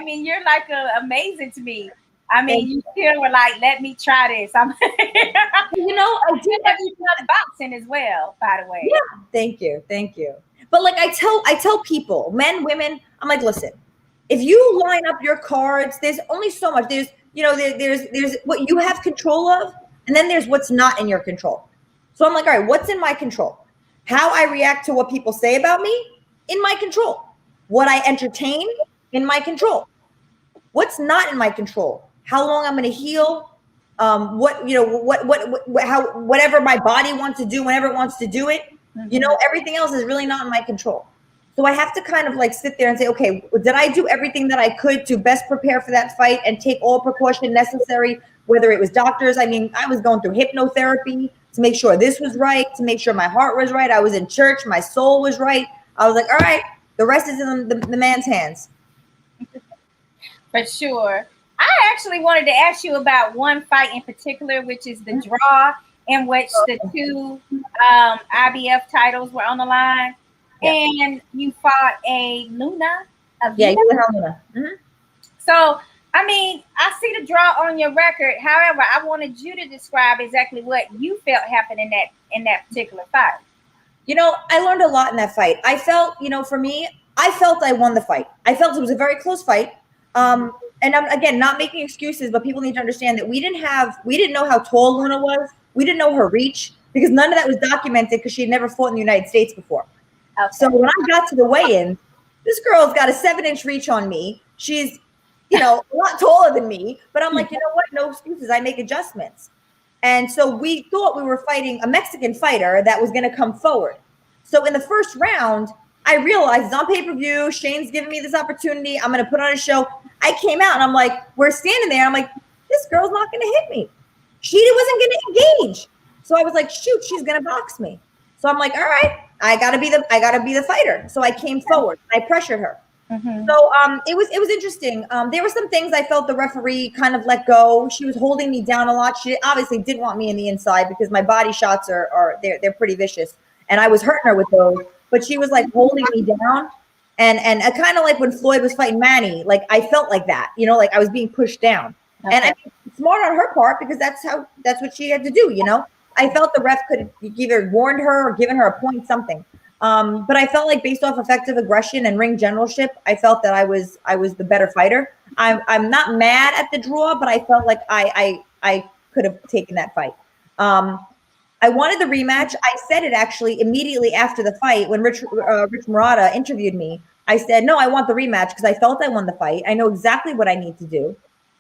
you're like amazing to me. You still were like, let me try this. I did have you done boxing as well, by the way. Yeah, thank you. But like I tell people, men, women, I'm like, listen, if you line up your cards, there's only so much. There's what you have control of, and then there's what's not in your control. So I'm like, all right, what's in my control? How I react to what people say about me, in my control. What I entertain, in my control. What's not in my control? How long I'm going to heal, whatever my body wants to do, whenever it wants to do it, everything else is really not in my control. So I have to kind of like sit there and say, okay, did I do everything that I could to best prepare for that fight and take all precaution necessary, whether it was doctors? I was going through hypnotherapy to make sure this was right, to make sure my heart was right. I was in church. My soul was right. I was like, all right, the rest is in the man's hands. For sure. I actually wanted to ask you about one fight in particular, which is the draw in which the two IBF titles were on the line, and you fought a Luna. Yeah, Luna. Mm-hmm. So, I mean, I see the draw on your record. However, I wanted you to describe exactly what you felt happened in that particular fight. You know, I learned a lot in that fight. I felt, you know, for me, I felt I won the fight. I felt it was a very close fight. And I'm, again, not making excuses, but people need to understand that we didn't know how tall Luna was. We didn't know her reach because none of that was documented because she had never fought in the United States before. Okay. So when I got to the weigh-in, this girl's got a 7-inch reach on me. She's, you know, a lot taller than me, but I'm like, you know what? No excuses. I make adjustments. And so we thought we were fighting a Mexican fighter that was going to come forward. So in the first round, I realized it's on pay-per-view. Shane's giving me this opportunity. I'm going to put on a show. I came out and I'm like, we're standing there. I'm like, this girl's not going to hit me. She wasn't going to engage. So I was like, shoot, she's going to box me. So I'm like, all right, I gotta be the fighter. So I came forward. I pressured her. Mm-hmm. So it was interesting. There were some things I felt the referee kind of let go. She was holding me down a lot. She obviously didn't want me in the inside because my body shots they're pretty vicious. And I was hurting her with those. But she was like holding me down. And kind of like when Floyd was fighting Manny, like I felt like that, you know, like I was being pushed down. Okay. And I mean, smart on her part because that's what she had to do, you know. I felt the ref could either warned her or given her a point, something. But I felt like based off effective aggression and ring generalship, I felt that I was the better fighter. I'm not mad at the draw, but I felt like I could have taken that fight. I wanted the rematch. I said it actually immediately after the fight when Rich Murata interviewed me. I said, no, I want the rematch because I felt I won the fight. I know exactly what I need to do.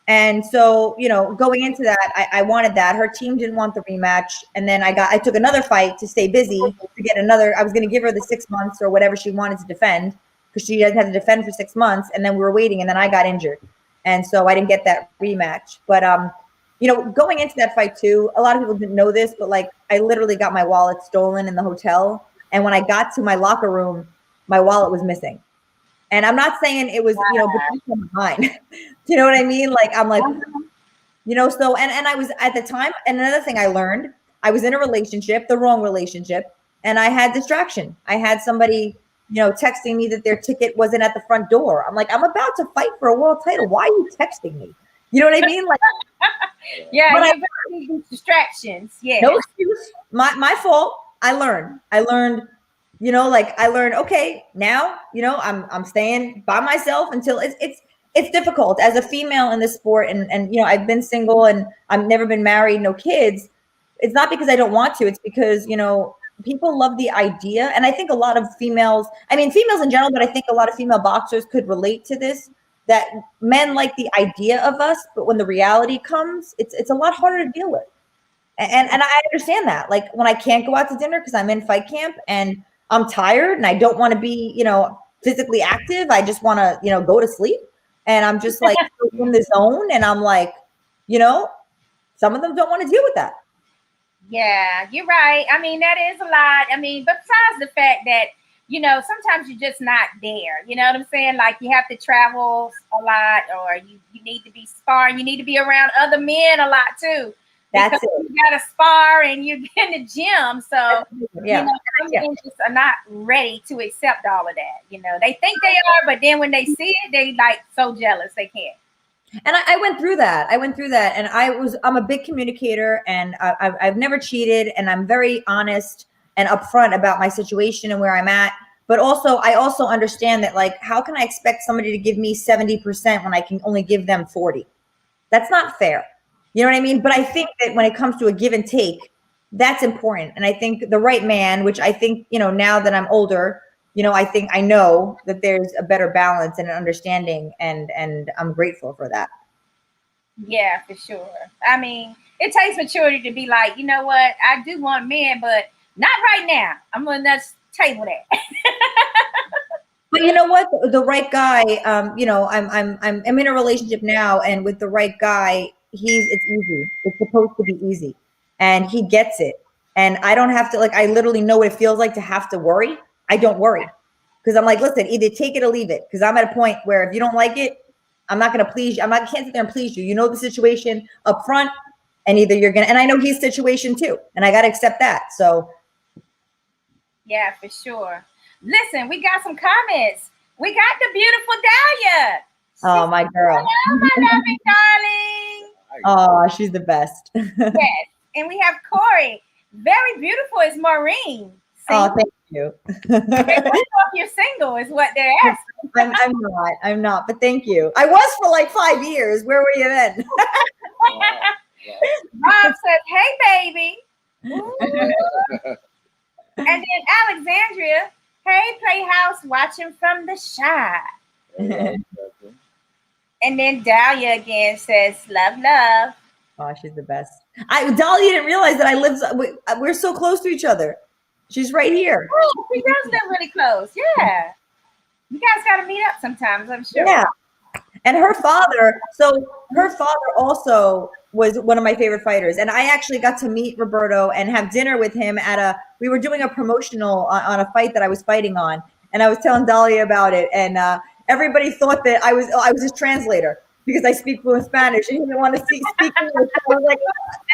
And so, you know, going into that, I wanted that. Her team didn't want the rematch. And then I took another fight to stay busy to get another. I was going to give her the 6 months or whatever she wanted to defend because she had to defend for 6 months. And then we were waiting and then I got injured. And so I didn't get that rematch. But, you know, going into that fight too, a lot of people didn't know this, but like I literally got my wallet stolen in the hotel. And when I got to my locker room, my wallet was missing. And I'm not saying it was, you know, between mine. You know what I mean? Like, I'm like, you know, so, and I was at the time, and another thing I learned, I was in a relationship, the wrong relationship, and I had distraction. I had somebody, you know, texting me that their ticket wasn't at the front door. I'm like, I'm about to fight for a world title. Why are you texting me? You know what I mean? Like, yeah, but distractions. Yeah. No excuse. My fault. I learned, you know, like I learned, okay, now, you know, I'm staying by myself until it's difficult as a female in this sport. And, you know, I've been single and I've never been married, no kids. It's not because I don't want to, it's because, you know, people love the idea. And I think a lot of females in general, but I think a lot of female boxers could relate to this, that men like the idea of us, but when the reality comes, it's a lot harder to deal with. And I understand that. Like when I can't go out to dinner because I'm in fight camp and I'm tired and I don't want to be, you know, physically active. I just want to, you know, go to sleep. And I'm just like in the zone. And I'm like, you know, some of them don't want to deal with that. Yeah, you're right. I mean, that is a lot. I mean, besides the fact that, you know, sometimes you're just not there. You know what I'm saying? Like you have to travel a lot or you need to be sparring. You need to be around other men a lot too. That's it. You got to spar and you're in the gym. So, yeah. You know, some men just are not ready to accept all of that. You know, they think they are, but then when they see it, they like so jealous they can't. And I went through that. And I'm a big communicator and I've never cheated and I'm very honest and upfront about my situation and where I'm at. But also, I also understand that, like, how can I expect somebody to give me 70% when I can only give them 40? That's not fair. You know what I mean? But I think that when it comes to a give and take, that's important. And I think the right man, which I think, you know, now that I'm older, you know, I think I know that there's a better balance and an understanding, and I'm grateful for that. Yeah, for sure. I mean, it takes maturity to be like, you know what, I do want men, but not right now. I'm gonna just table that. But you know what, the right guy, you know, I'm in a relationship now, and with the right guy, it's easy. It's supposed to be easy, and he gets it. And I don't have to, like, I literally know what it feels like to have to worry. I don't worry because I'm like, listen, either take it or leave it. Because I'm at a point where if you don't like it, I'm not going to please you. Can't sit there and please you. You know the situation up front, and either you're going to, and I know his situation too, and I got to accept that. So. Yeah, for sure. Listen, we got some comments. We got the beautiful Dahlia. Oh, my girl. Hello, my loving darling. Oh, she's the best. Yes. And we have Corey. Very beautiful is Maureen. Oh, thank you. If you're single is what they're asking. I'm not, but thank you. I was for like 5 years. Where were you then? Rob says, hey, baby. And then Alexandria, hey, Playhouse, watching from the shot. And then Dahlia again says, love. Oh, she's the best. Dahlia didn't realize that we're so close to each other. She's right here. Oh, we does live really close. Yeah. You guys got to meet up sometimes, I'm sure. Yeah. And her father also was one of my favorite fighters. And I actually got to meet Roberto and have dinner with him we were doing a promotional on a fight that I was fighting on. And I was telling Dahlia about it. And everybody thought that I was his translator because I speak fluent Spanish and he didn't want to speak English. So I was like,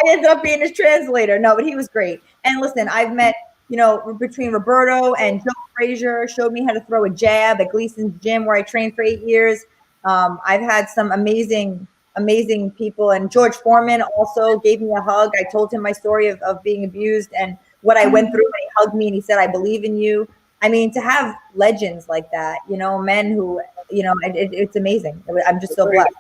I ended up being his translator. No, but he was great. And listen, I've met, between Roberto and Joe Frazier showed me how to throw a jab at Gleason's gym where I trained for 8 years. I've had some amazing people, and George Foreman also gave me a hug. I told him my story of being abused and what I went through, and he hugged me and he said, I believe in you. I mean, to have legends like that, men who, it's amazing. I'm just so blessed.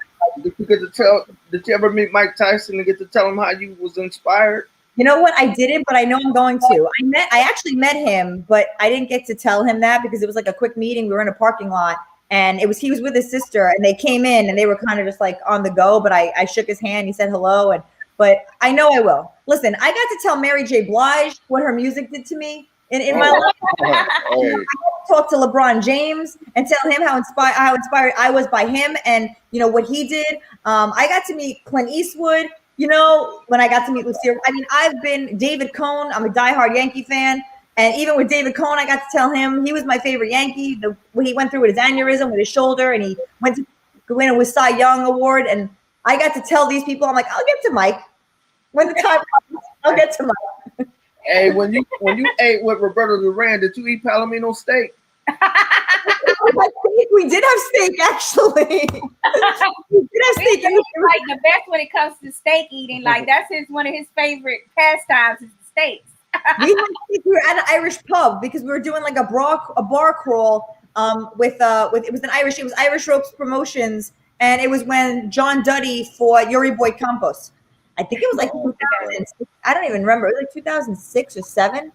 Did you ever meet Mike Tyson and get to tell him how you was inspired? You know what? I didn't, but I know I'm going to. I actually met him, but I didn't get to tell him that because it was like a quick meeting. We were in a parking lot and he was with his sister and they came in and they were kind of just like on the go, but I shook his hand. He said hello. But I know I will. Listen, I got to tell Mary J. Blige what her music did to me in my life. I got to talk to LeBron James and tell him how inspired I was by him and, what he did. I got to meet Clint Eastwood. When I got to meet Lucille, I've been David Cohn. I'm a diehard Yankee fan. And even with David Cohn, I got to tell him he was my favorite Yankee. When he went through with his aneurysm, with his shoulder, and he went to win a Cy Young Award. And I got to tell these people, I'm like, I'll get to Mike. When the time comes, I'll get to Mike. Hey, when you ate with Roberto Duran, did you eat Palomino steak? We did have steak, actually. We did have steak. Like the best when it comes to steak eating. Like that's one of his favorite pastimes is the steaks. we were at an Irish pub because we were doing like a bar crawl with it was Irish Ropes Promotions, and it was when John Duddy fought Yuri Boy Campos. I think it was like 2006. I don't even remember. It was like 2006 or 2007.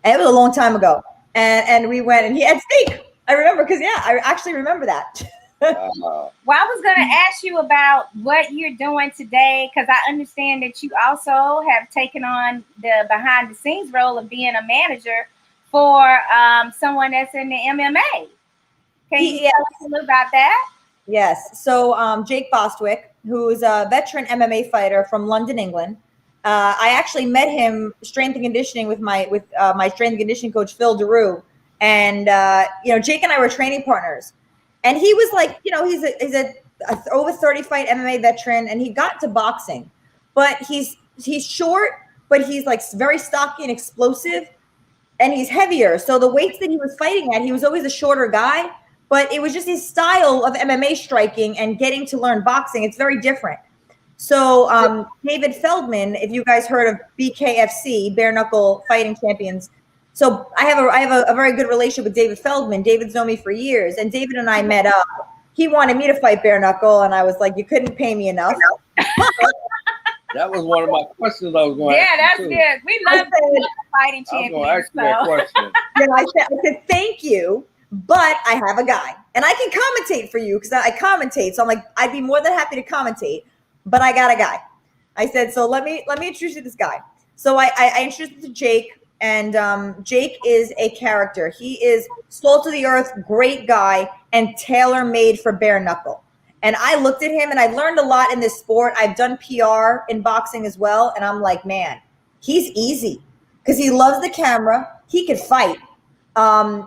And it was a long time ago. And we went and he had steak. I remember because I actually remember that. Well, I was going to ask you about what you're doing today because I understand that you also have taken on the behind the scenes role of being a manager for someone that's in the MMA. Can you tell us a little about that? Yes. So Jake Bostwick, who's a veteran MMA fighter from London, England. I actually met him strength and conditioning with my strength and conditioning coach, Phil Daru. And, Jake and I were training partners. And he was like, he's a over 30 fight MMA veteran, and he got to boxing. But he's short, but he's like very stocky and explosive, and he's heavier. So the weights that he was fighting at, he was always a shorter guy. But it was just his style of MMA striking and getting to learn boxing. It's very different. So David Feldman, if you guys heard of BKFC, bare knuckle fighting champions. So I have a very good relationship with David Feldman. David's known me for years, and David and I met up. He wanted me to fight bare knuckle, and I was like, you couldn't pay me enough. That was one of my questions I was going to ask. Yeah, that's good. We love fighting champions. I was going to ask you that question. Then I said, thank you, but I have a guy, and I can commentate for you because I commentate. So I'm like, I'd be more than happy to commentate, but I got a guy. I said, so let me introduce you to this guy. So I introduced him to Jake. And Jake is a character. He is salt of the earth, great guy, and tailor-made for bare knuckle. And I looked at him, and I learned a lot in this sport. I've done PR in boxing as well, and I'm like, man, he's easy because he loves the camera. He could fight.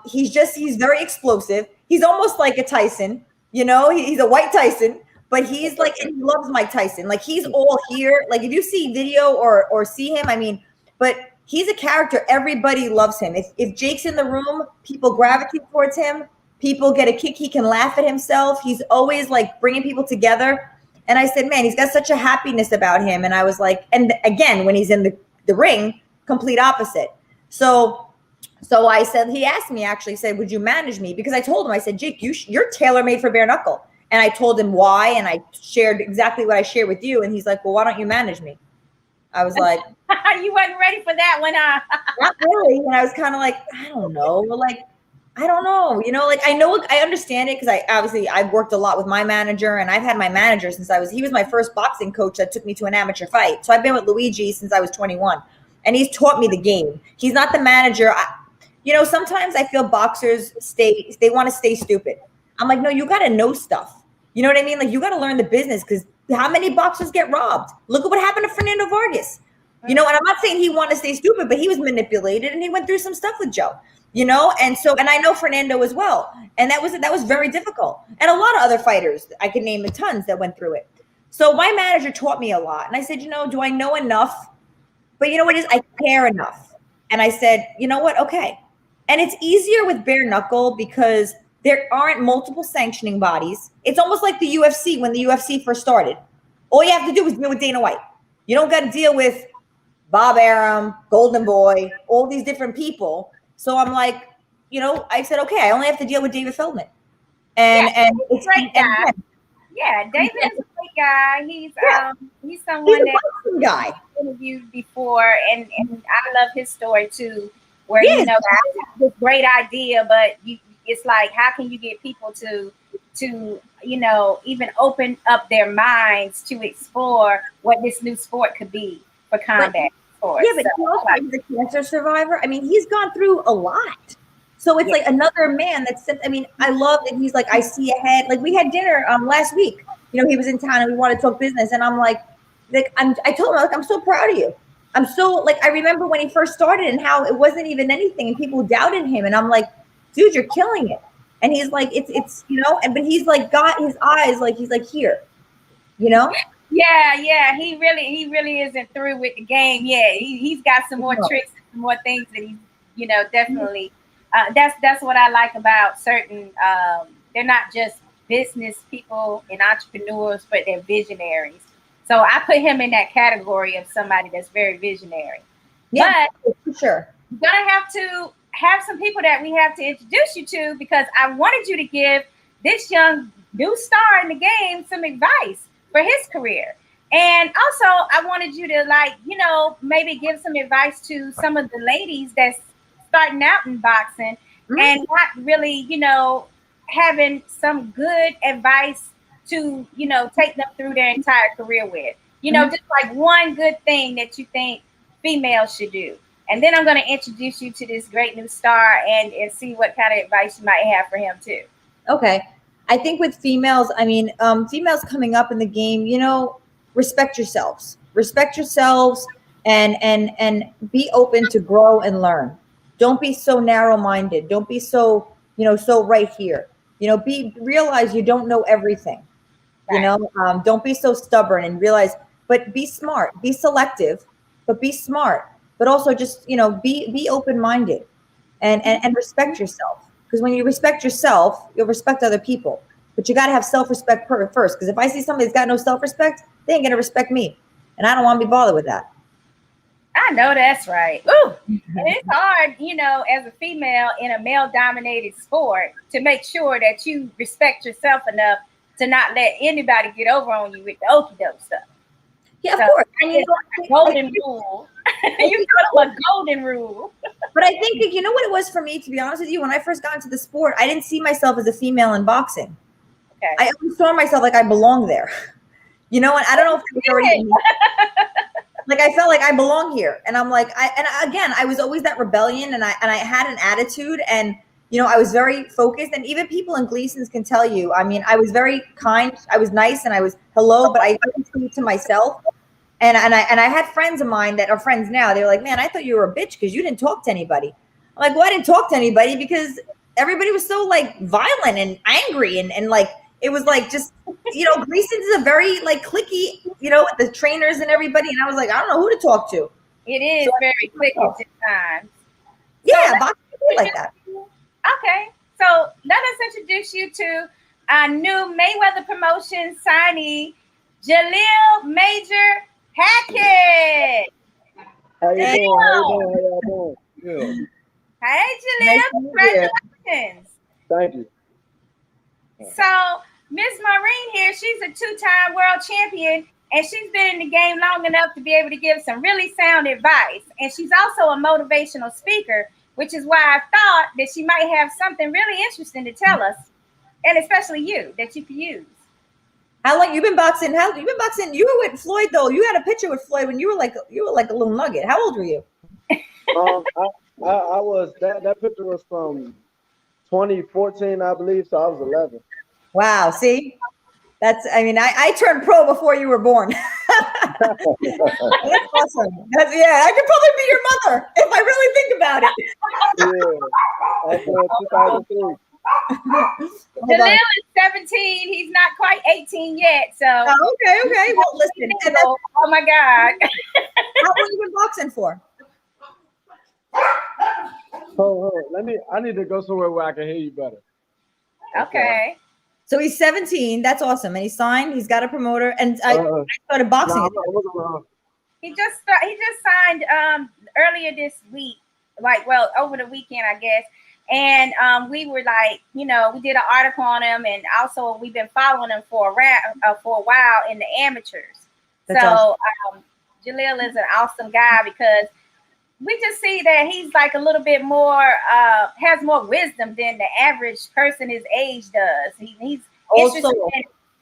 He's very explosive. He's almost like a Tyson, he's a white Tyson, but he's like, and he loves Mike Tyson. Like he's all here. Like if you see video or see him, I mean, but he's a character. Everybody loves him. If Jake's in the room, people gravitate towards him. People get a kick. He can laugh at himself. He's always like bringing people together. And I said, man, he's got such a happiness about him. And I was like, and again, when he's in the ring, complete opposite. So I said, he asked me, actually said, would you manage me? Because I told him, I said, Jake, you're tailor-made for bare knuckle. And I told him why. And I shared exactly what I shared with you. And he's like, well, why don't you manage me? I was like, you wasn't ready for that one, huh? not really. And I was kind of like, I don't know. Like, I don't know. You know, like I understand it because I've worked a lot with my manager, and I've had my manager since he was my first boxing coach that took me to an amateur fight. So I've been with Luigi since I was 21, and he's taught me the game. He's not the manager. Sometimes I feel boxers they want to stay stupid. I'm like, no, you got to know stuff. You know what I mean? Like you got to learn the business, because how many boxers get robbed? Look at what happened to Fernando Vargas. And I'm not saying he wanted to stay stupid, but he was manipulated and he went through some stuff with Joe, and I know Fernando as well. And that was very difficult. And a lot of other fighters, I could name tons that went through it. So my manager taught me a lot. And I said, do I know enough? But you know what it is? I care enough. And I said, you know what? Okay. And it's easier with bare knuckle because there aren't multiple sanctioning bodies. It's almost like the UFC when the UFC first started. All you have to do is deal with Dana White. You don't got to deal with Bob Arum, Golden Boy, all these different people. So I'm like, I said, okay, I only have to deal with David Feldman. And it's a great guy. Yeah, David is a great guy. He's someone that guy interviewed before, and I love his story too. Where this great idea, but it's like, how can you get people to even open up their minds to explore what this new sport could be for combat sports? Yeah, but he also is a cancer survivor. I mean, he's gone through a lot. So it's like another man I love that he's like, I see ahead. Like we had dinner last week. He was in town and we wanted to talk business. And I'm like I told him, I'm so proud of you. I'm so I remember when he first started and how it wasn't even anything and people doubted him. And I'm like, dude, you're killing it. And he's like, it's but he's like got his eyes, like he's like here, Yeah. He really isn't through with the game. Yeah. He's got some more tricks and some more things that he's, definitely. That's what I like about certain, they're not just business people and entrepreneurs, but they're visionaries. So I put him in that category of somebody that's very visionary. Yeah, but for sure. You're going to have to have some people that we have to introduce you to, because I wanted you to give this young new star in the game some advice for his career. And also I wanted you to maybe give some advice to some of the ladies that's starting out in boxing and not really, having some good advice to, take them through their entire career with, just like one good thing that you think females should do. And then I'm going to introduce you to this great new star and see what kind of advice you might have for him too. Okay. I think with females, females coming up in the game, respect yourselves and be open to grow and learn. Don't be so narrow-minded. Don't be so, so right here, realize you don't know everything. Right. Don't be so stubborn and realize, but be smart, be selective, but be smart, but also just, be open-minded and respect yourself. Because when you respect yourself, you'll respect other people, but you got to have self-respect first. Because if I see somebody that's got no self-respect, they ain't going to respect me. And I don't want to be bothered with that. I know that's right. Ooh, and it's hard, as a female in a male-dominated sport to make sure that you respect yourself enough to not let anybody get over on you with the okie doke stuff. Yeah, of course. And golden rule. You got a golden rule. But I think what it was for me, to be honest with you, when I first got into the sport, I didn't see myself as a female in boxing. Okay. I always saw myself like I belong there. And I don't know if it's already like I felt like I belong here. And I'm like, I was always that rebellion and I had an attitude and I was very focused, and even people in Gleason's can tell you, I was very kind, I was nice, and I was hello, but I didn't speak to myself. And I had friends of mine that are friends now. They were like, man, I thought you were a bitch because you didn't talk to anybody. I'm like, well, I didn't talk to anybody because everybody was so violent and angry and it was like just, Grayson's is a very like cliquey, with the trainers and everybody. And I was like, I don't know who to talk to. It is very quick at times. Yeah, boxing is like that. Okay, so let us introduce you to our new Mayweather promotion signee, Jalil Major Hackett. How you doing? How y'all doing? Yeah. Hey, Jalil, congratulations. Thank you. So, Miss Maureen here, she's a two-time world champion, and she's been in the game long enough to be able to give some really sound advice. And she's also a motivational speaker, which is why I thought that she might have something really interesting to tell us, and especially you, that you could use. How long you been boxing? You been boxing? You were with Floyd though. You had a picture with Floyd when you were like a little nugget. How old were you? I was that picture was from 2014, I believe. So I was 11. Wow. See, I turned pro before you were born. That's awesome. I could probably be your mother if I really think about it. Yeah, that's 2003. Jalil is 17. He's not quite 18 yet. So okay. Well, listen. Oh my God. How long have you been boxing for? Hold. I need to go somewhere where I can hear you better. Okay. So he's 17. That's awesome. And he signed. He's got a promoter. And I started boxing. He just signed earlier this week, over the weekend, I guess. And we were like, we did an article on him, and also we've been following him for a while in the amateurs. That's awesome. Jalil is an awesome guy because we just see that he's like a little bit more, has more wisdom than the average person his age does. He's interested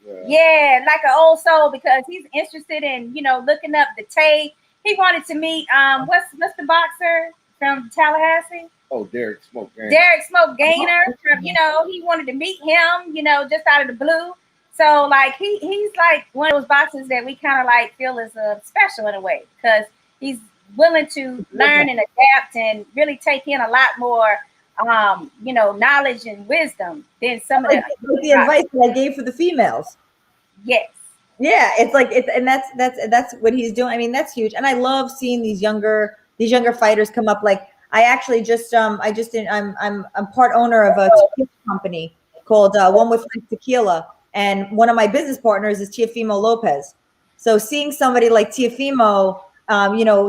in, like an old soul, because he's interested in, looking up the tape. He wanted to meet, what's the boxer from Tallahassee? Oh, Derrick Smoke Gainer. Derrick Smoke Gainer. He wanted to meet him, just out of the blue. So like he's like one of those boxers that we kind of like feel is special in a way, because he's willing to learn and adapt and really take in a lot more knowledge and wisdom than some of the advice that I gave for the females. Yes. Yeah, it's like and that's what he's doing. I mean, that's huge. And I love seeing these younger fighters come up. Like I actually I'm part owner of a tequila company called One with Tequila, and one of my business partners is Teofimo Lopez. So seeing somebody like Teofimo,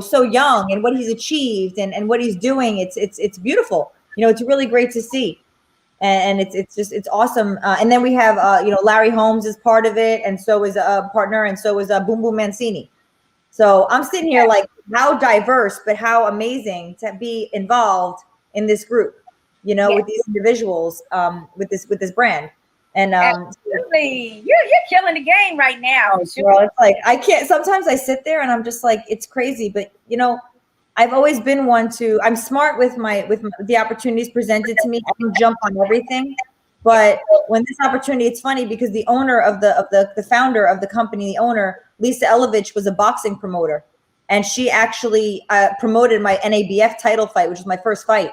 so young, and what he's achieved and what he's doing, it's beautiful. It's really great to see, and it's awesome. And then we have Larry Holmes is part of it, and so is a partner, and so is Boom Boom Mancini. So I'm sitting here like, how diverse, but how amazing to be involved in this group, with these individuals, with this brand. And absolutely, you're killing the game right now. Well, it's like I can't. Sometimes I sit there and I'm just like, it's crazy. But I've always been one to. I'm smart with the opportunities presented to me. I can jump on everything. But when this opportunity, it's funny because the owner of the founder of the company, the owner, Lisa Elovich, was a boxing promoter, and she actually promoted my NABF title fight, which was my first fight.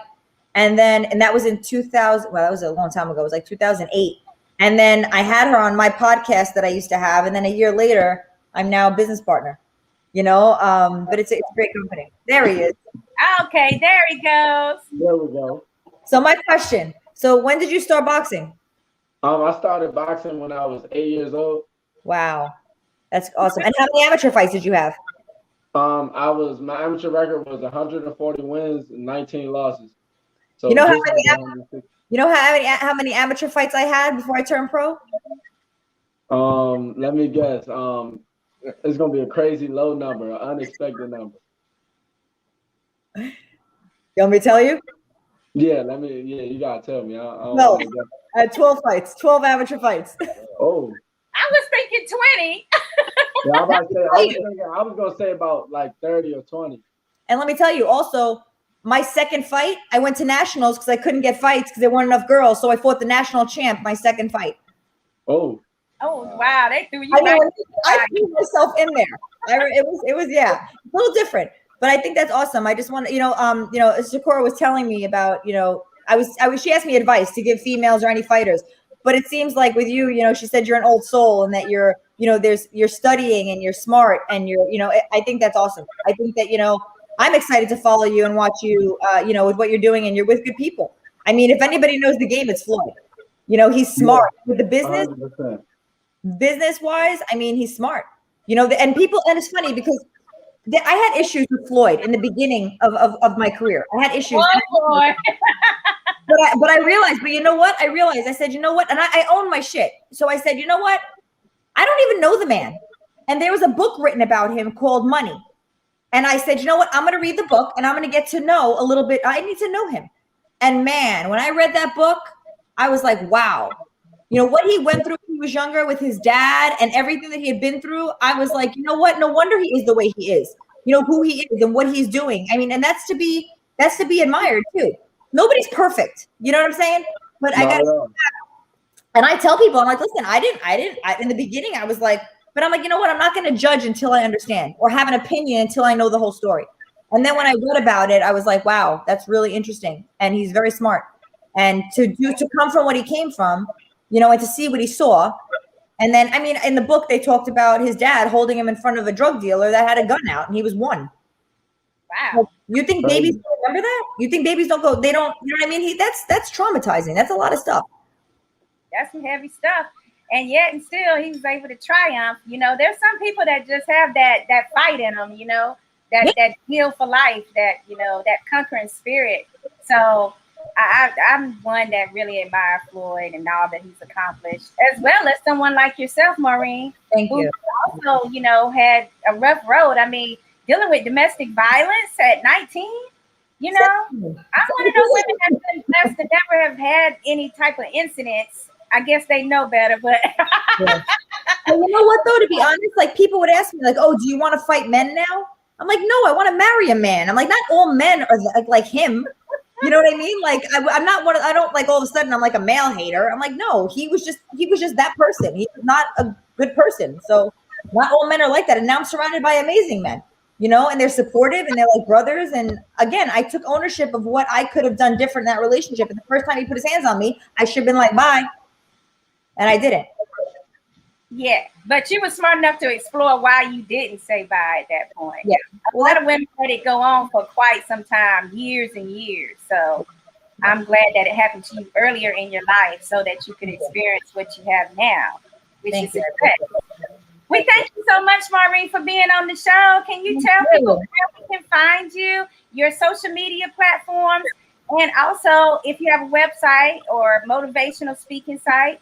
And that was in 2000. Well, that was a long time ago. It was like 2008. And then I had her on my podcast that I used to have. And then a year later, I'm now a business partner, but it's a great company. There he is. Okay, there he goes. There we go. So my question. So when did you start boxing? I started boxing when I was 8 years old. Wow. That's awesome. And how many amateur fights did you have? My amateur record was 140 wins and 19 losses. So how many amateur fights I had before I turned pro? Let me guess. It's gonna be a crazy low number, an unexpected number. You want me to tell you? Yeah, you gotta tell me. I had 12 fights, 12 amateur fights. Oh. I was thinking 20. Yeah, I was gonna say about like 30 or 20. And let me tell you, also, my second fight, I went to nationals because I couldn't get fights because there weren't enough girls. So I fought the national champ my second fight. Oh. Oh wow, they threw you. I threw myself in there. It was a little different, but I think that's awesome. I just want to, Shakura was telling me about, she asked me advice to give females or any fighters. But it seems like with you, you know, she said you're an old soul and that you're, you know, you're studying and you're smart and you're, you know, I think that's awesome. I think that, you know, I'm excited to follow you and watch you, you know, with what you're doing, and you're with good people. I mean, if anybody knows the game, it's Floyd. You know, he's smart with the business. 100%. Business wise, I mean, he's smart. You know, and people, and it's funny because I had issues with Floyd in the beginning of my career. I had issues. Oh, boy. But I realized, but you know what? I said, you know what? And I own my shit. So I said, you know what? I don't even know the man. And there was a book written about him called Money. And I said, you know what? I'm going to read the book and I'm going to get to know a little bit. I need to know him. And man, when I read that book, I was like, wow. You know, what he went through when he was younger with his dad and everything that he had been through, I was like, you know what? No wonder he is the way he is. You know, who he is and what he's doing. I mean, and that's to be admired too. Nobody's perfect. You know what I'm saying? But I got, and I tell people, I'm like, listen, I didn't, in the beginning, I was like, but I'm like, you know what? I'm not going to judge until I understand or have an opinion until I know the whole story. And then when I read about it, I was like, wow, that's really interesting. And he's very smart. And to come from what he came from, you know, and to see what he saw. And then, I mean, in the book, they talked about his dad holding him in front of a drug dealer that had a gun out and he was 1. Wow. You think babies don't remember that? You think babies don't go, they don't, you know what I mean? That's traumatizing. That's a lot of stuff. That's some heavy stuff. And yet and still he was able to triumph. You know, there's some people that just have that fight in them, you know, that heal for life, that, you know, that conquering spirit. So I'm one that really admire Floyd and all that he's accomplished, as well as someone like yourself, Maureen. Thank you. Also, you know, had a rough road. I mean, dealing with domestic violence at 19, you know, I'm one of those women that's been blessed to never have had any type of incidents. I guess they know better, but yeah. And you know what though, to be honest, like people would ask me like, oh, do you want to fight men now? I'm like, no, I want to marry a man. I'm like, not all men are like him. You know what I mean? Like I'm not one of, I don't like all of a sudden I'm like a male hater. I'm like, no, he was just that person. He's not a good person. So not all men are like that. And now I'm surrounded by amazing men, you know, and they're supportive and they're like brothers. And again, I took ownership of what I could have done different in that relationship. And the first time he put his hands on me, I should have been like, bye. And I didn't. Yeah, but you were smart enough to explore why you didn't say bye at that point. Yeah. A lot of women let it go on for quite some time, years and years. So I'm glad that it happened to you earlier in your life so that you could experience what you have now, which is good. We thank you so much, Maureen, for being on the show. Can you tell people where we can find you, your social media platforms, and also if you have a website or motivational speaking site?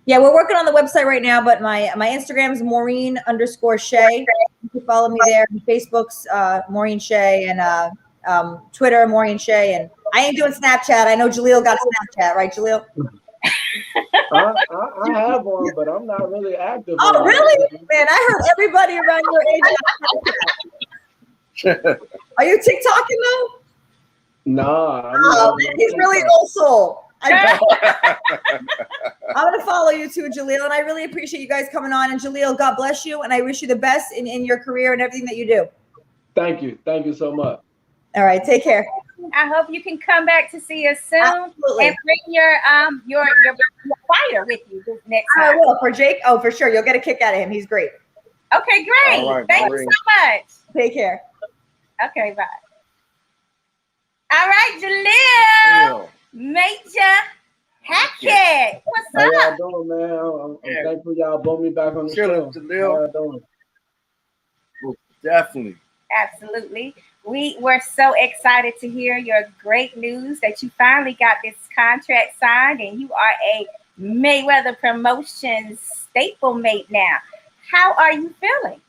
Yeah, we're working on the website right now, but my Instagram is Maureen_Shea. You can follow me there. Facebook's Maureen Shea, and Twitter Maureen Shea. And I ain't doing Snapchat. I know Jalil got Snapchat, right, Jalil? I have one, but I'm not really active. Oh, really? Man, I heard everybody around your age. Are you TikToking though? No. He's really an old soul. I'm going to follow you too, Jalil, and I really appreciate you guys coming on. And Jalil, God bless you, and I wish you the best in your career and everything that you do. Thank you. Thank you so much. All right, take care. I hope you can come back to see us soon. Absolutely. And bring your fighter with you this next time. I will. For Jake? Oh, for sure. You'll get a kick out of him. He's great. Okay, great. All right, Thank Maureen. you so much. Take care. Okay, bye. All right, Jalil. Major Hackett. What's How up? y'all doing, man? I'm thankful y'all brought me back on the show. Jalil. How y'all doing? Well, definitely. Absolutely. We were so excited to hear your great news that you finally got this contract signed and you are a Mayweather Promotions staple mate now. How are you feeling?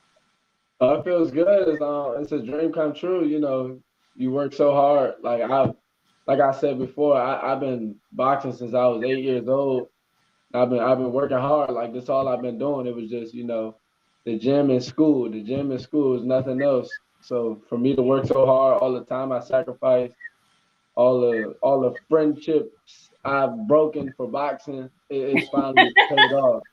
It feels good. It's a dream come true. You know, you work so hard. Like I said before, I've been boxing since I was 8 years old. I've been working hard. Like that's all I've been doing. It was just, you know, the gym and school. The gym and school is nothing else. So for me to work so hard all the time, I sacrificed all the friendships I've broken for boxing. It's finally paid off.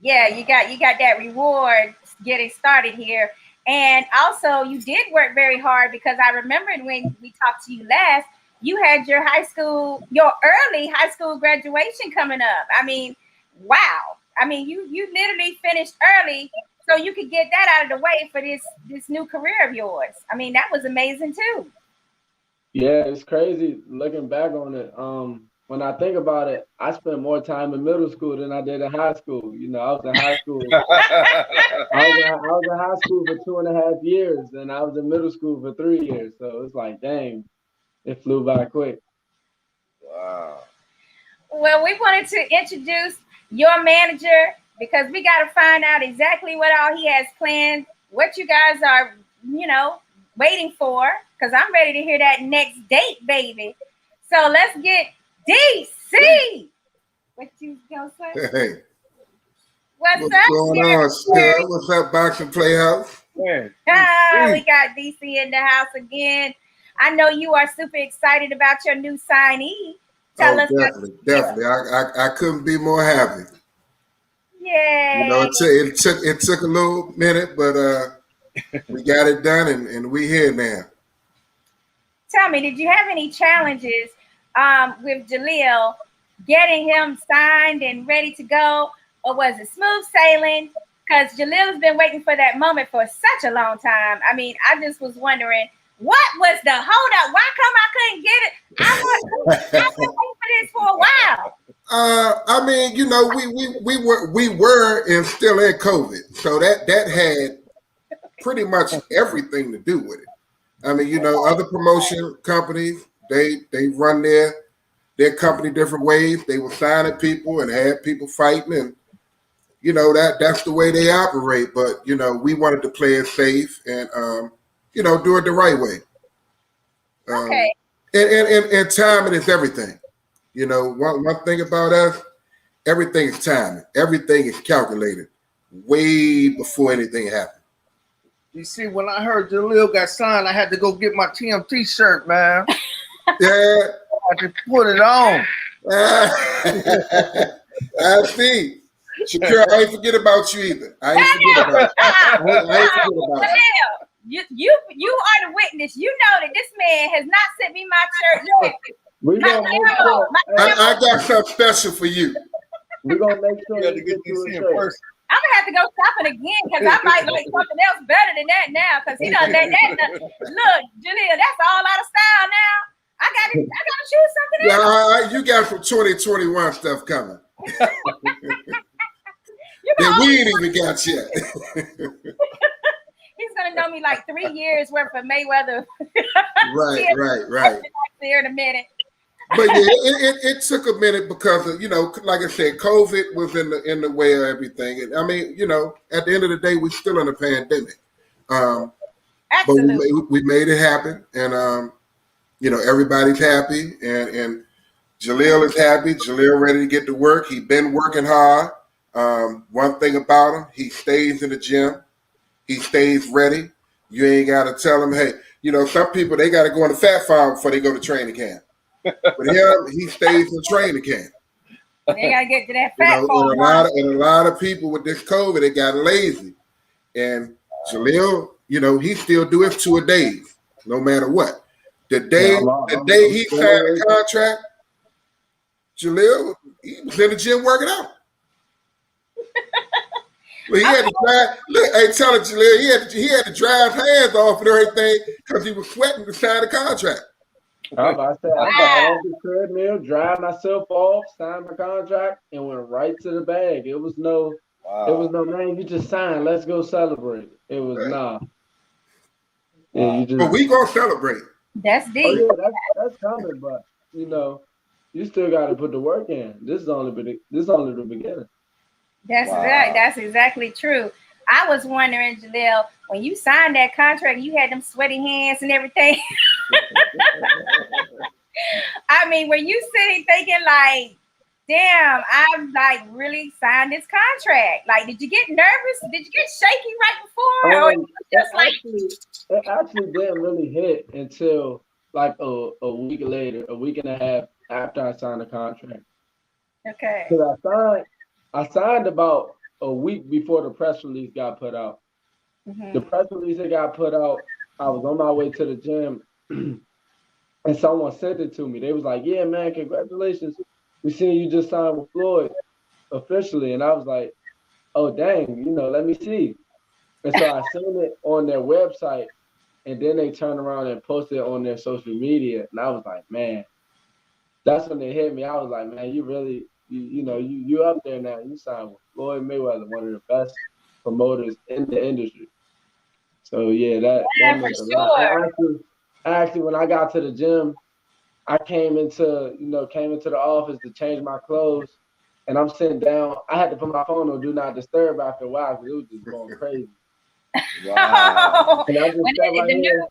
Yeah, you got that reward getting started here. And also you did work very hard because I remembered when we talked to you last, you had your early high school graduation coming up. I mean, wow. I mean, you literally finished early so you could get that out of the way for this new career of yours. I mean, that was amazing too. Yeah, it's crazy looking back on it. When I think about it, I spent more time in middle school than I did in high school. You know, I was in high school. I was in high school for 2.5 years, and I was in middle school for 3 years. So it's like, dang, it flew by quick. Wow. Well, we wanted to introduce your manager because we got to find out exactly what all he has planned, what you guys are, waiting for, because I'm ready to hear that next date, baby. So let's get DC. What you gonna say? Hey, What's what's up? going on, Steph? What's up, Boxing Playhouse? We got DC in the house again. I know you are super excited about your new signee. Tell us. Definitely. I couldn't be more happy. Yeah. You know, it took a little minute, but we got it done, and we here now. Tell me, did you have any challenges with Jalil getting him signed and ready to go, or was it smooth sailing? Because Jalil's been waiting for that moment for such a long time. I mean, I just was wondering, what was the holdup? Why come I couldn't get it? I've been waiting for this for a while. I mean, you know, we were and still in COVID, so that had pretty much everything to do with it. I mean, you know, other promotion companies, they run their company different ways. They were signing people and had people fighting, and you know that's the way they operate. But you know, we wanted to play it safe and you know, do it the right way. Okay. And timing is everything. You know, one thing about us, everything is timing. Everything is calculated way before anything happens. You see, when I heard Jalil got signed, I had to go get my TMT shirt, man. Yeah. I had to put it on. I see. Shakira, I ain't forget about you either. I ain't forget about you. You are the witness. You know that this man has not sent me my shirt yet. I got something special for you. We're gonna make sure you have to get this in first. I'm gonna have to go shopping again because I might like something else better than that now. Because he done that. Look, Jalil, that's all out of style now. I gotta choose something else. Yeah, you got some 2021 stuff coming. That we ain't even got yet. He's gonna know me like 3 years worth of Mayweather. Right. Here in a minute. But yeah, it took a minute because of, you know, like I said, COVID was in the way of everything. And I mean, you know, at the end of the day, we're still in a pandemic. Absolutely. But we made it happen, and you know, everybody's happy, and Jalil is happy. Jalil ready to get to work. He's been working hard. One thing about him, he stays in the gym. He stays ready. You ain't got to tell him, hey, you know, some people, they got to go on the fat farm before they go to training camp. But him, he stays in training camp. They got to get to that fat farm. And a lot of people with this COVID, they got lazy. And Jalil, you know, he still do it 2 days, no matter what. The day he signed the contract, Jalil, he was in the gym working out. Well, he had to dry. Look, hey, tell it, Jalil, he had to dry his hands off and everything because he was sweating to sign the contract. I got off the treadmill, drive myself off, signed my contract, and went right to the bag. It was no, man, you just signed. Let's go celebrate. It was nah. Yeah, But we gonna celebrate. That's deep. Oh, yeah, that's coming, but you know, you still got to put the work in. This is only the beginning. That's right. That's exactly true. I was wondering, Jalil, when you signed that contract, you had them sweaty hands and everything. I mean, were you sitting thinking like, damn, I'm like really signed this contract? Like, did you get nervous? Did you get shaky right before? Or just like it actually didn't really hit until like a week later, a week and a half after I signed the contract. Okay. Because I signed about a week before the press release got put out. Mm-hmm. The press release that got put out, I was on my way to the gym and someone sent it to me. They was like, "Yeah, man, congratulations. We seen you just signed with Floyd officially." And I was like, "Oh, dang, let me see." And so I seen it on their website, and then they turned around and posted it on their social media. And I was like, man, that's when they hit me. I was like, man, you really, you up there now. You signed with Floyd Mayweather, one of the best promoters in the industry. So yeah, that Yeah, for meant a lot. sure. Actually, when I got to the gym, I came into the office to change my clothes, and I'm sitting down. I had to put my phone on do not disturb after a while because it was just going crazy. Wow. And I just When sat right the here. news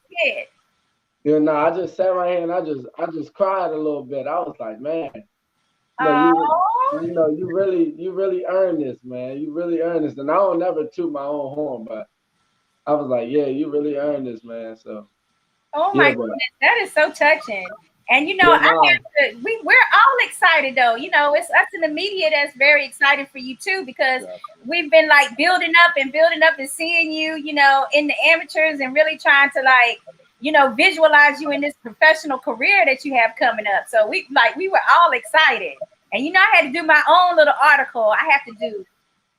hit. I just sat right here and I just cried a little bit. I was like, man, Oh, you really earned this, man. You really earned this. And I don't never toot my own horn, but I was like, yeah, you really earned this, man. So oh yeah, my but goodness, that is so touching. And yeah, I have to. We're all excited though. It's us in the media that's very excited for you too, because we've been like building up and seeing you, in the amateurs and really trying to visualize you in this professional career that you have coming up. So we were all excited. And I had to do my own little article. I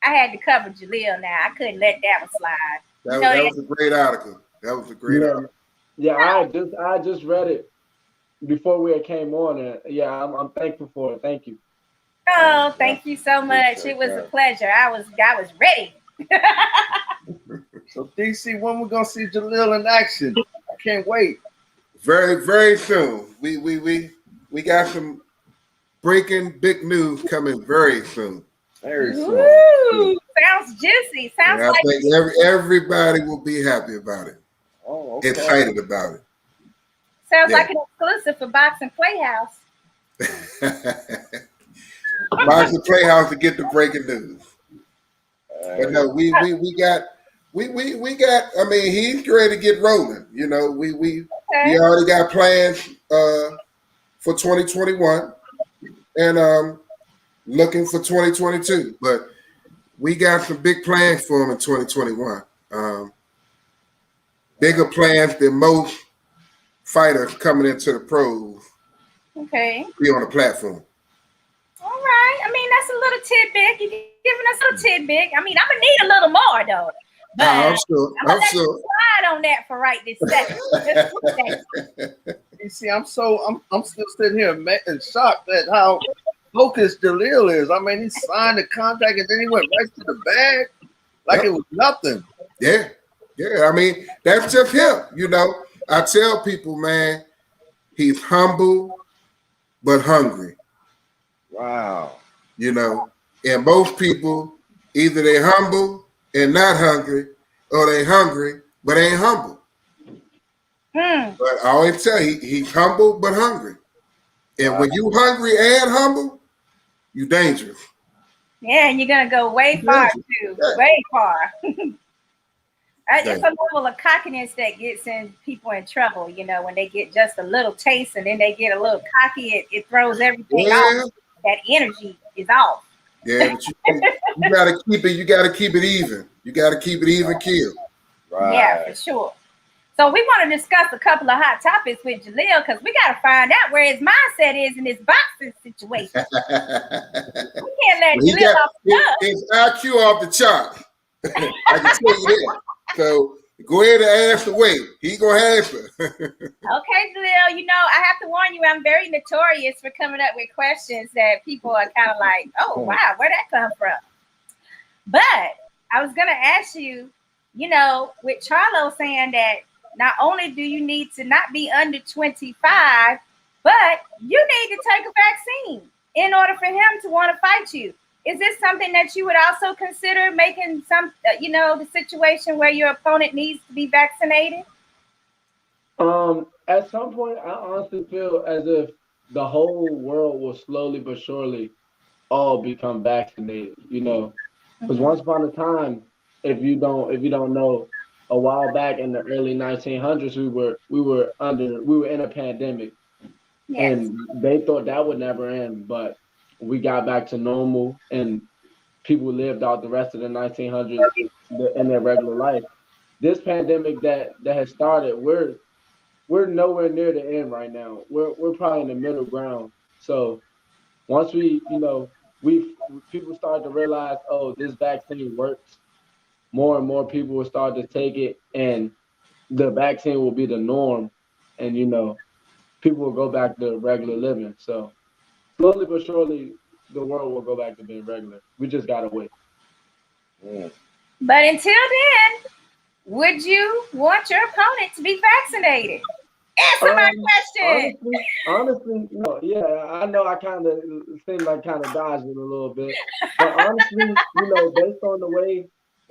had to cover Jalil now. I couldn't let that one slide. That was a great article. That was a great article. Yeah, I just read it before we came on, and yeah, I'm thankful for it. Thank you. Oh, thank you so much. It was a pleasure. I was ready. So DC, when we gonna see Jalil in action? I can't wait. Very, very soon. We got some breaking big news coming very soon. Very soon. Ooh, sounds juicy. Sounds I like think everybody will be happy about it. Oh, okay. Excited about it. sounds like an exclusive for Boxing Playhouse. Boxing Playhouse to get the breaking news. But no, we got. I mean, he's ready to get rolling. We already got plans for 2021 and looking for 2022. But we got some big plans for him in 2021. Bigger plans than most fighters coming into the pros. Okay. Be on the platform. All right. I mean, that's a little tidbit. You're giving us a little tidbit. I mean, I'm gonna need a little more though. But I'm sure. I'm gonna slide on that for right this second. You see, I'm still sitting here and shocked at how focused Jalil is. I mean, he signed the contract and then he went right to the bag like it was nothing. Yeah. I mean, that's just him. I tell people, man, he's humble but hungry. Wow. And most people, either they humble and not hungry, or they hungry but ain't humble. But I always tell you, he's humble but hungry. And when you hungry and humble, you dangerous. Yeah, and you're gonna go way far too. Yeah. Way far. It's a level of cockiness that gets in people in trouble, when they get just a little taste and then they get a little cocky, it throws everything off. That energy is off. Yeah, but you gotta keep it even. You gotta keep it even keel. Right. Yeah, for sure. So we want to discuss a couple of hot topics with Jalil because we got to find out where his mindset is in this boxing situation. We can't let Jalil off the hook. His IQ off the chart. I can tell you that. So go ahead and ask away. He gonna answer. Okay, Jalil. I have to warn you, I'm very notorious for coming up with questions that people are kind of like, oh, wow, where'd that come from? But I was gonna ask you, with Charlo saying that not only do you need to not be under 25, but you need to take a vaccine in order for him to want to fight you. Is this something that you would also consider making the situation where your opponent needs to be vaccinated? At some point, I honestly feel as if the whole world will slowly but surely all become vaccinated. Because once upon a time, if you don't know, a while back in the early 1900s, we were in a pandemic, and they thought that would never end, but we got back to normal, and people lived out the rest of the 1900s in their regular life. This pandemic that has started, we're we're nowhere near the end right now. We're probably in the middle ground. So once we, people start to realize, oh, this vaccine works, more and more people will start to take it, and the vaccine will be the norm, and people will go back to regular living. So slowly but surely, the world will go back to being regular. We just gotta wait. But until then, would you want your opponent to be vaccinated? Answer my question. Honestly, no. Yeah, I know I kind of seem like kind of dodging a little bit, but honestly, based on the way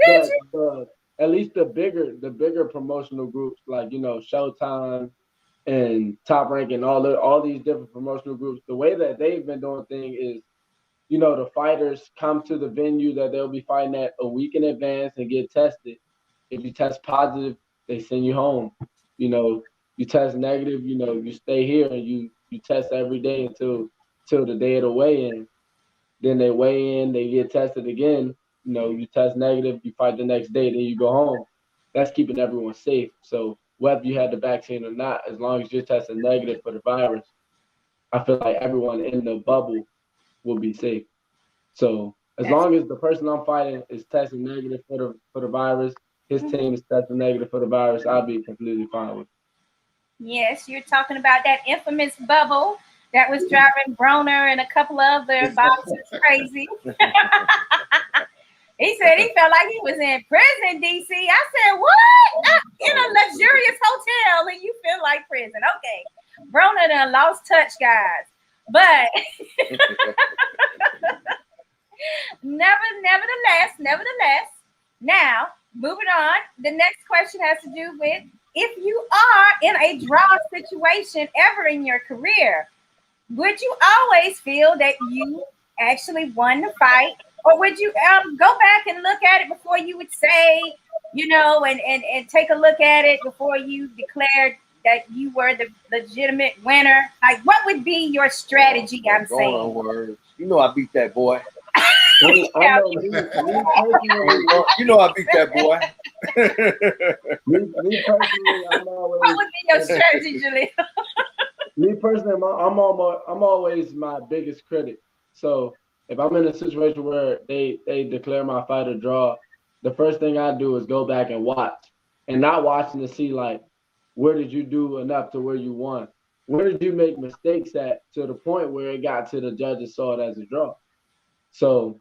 that at least the bigger promotional groups like Showtime and Top Rank and all these different promotional groups, the way that they've been doing things is, the fighters come to the venue that they'll be fighting at a week in advance and get tested. If you test positive, they send you home. You test negative, you stay here and you test every day until the day of the weigh-in. Then they weigh in, they get tested again. You test negative, you fight the next day, then you go home. That's keeping everyone safe. So whether you had the vaccine or not, as long as you're testing negative for the virus, I feel like everyone in the bubble will be safe. So as long as the person I'm fighting is testing negative for the virus, his team is testing negative for the virus, I'll be completely fine with it. Yes, you're talking about that infamous bubble that was driving Broner and a couple of other boxers crazy. He said he felt like he was in prison, DC. I said, what? In a luxurious hotel and you feel like prison. Okay. Broner done lost touch, guys. But nevertheless, now moving on, the next question has to do with if you are in a draw situation ever in your career, would you always feel that you actually won the fight, or would you go back and look at it before you would say, and take a look at it before you declared that you were the legitimate winner? Like, what would be your strategy? I'm saying. Words. I beat that boy. I know, I beat that boy. me personally, I'm always. What would be your strategy, Jalil? Me personally, I'm always my biggest critic. So if I'm in a situation where they declare my fight a draw, the first thing I do is go back and watch, and not watching to see like, where did you do enough to where you won? Where did you make mistakes at to the point where it got to the judges saw it as a draw? So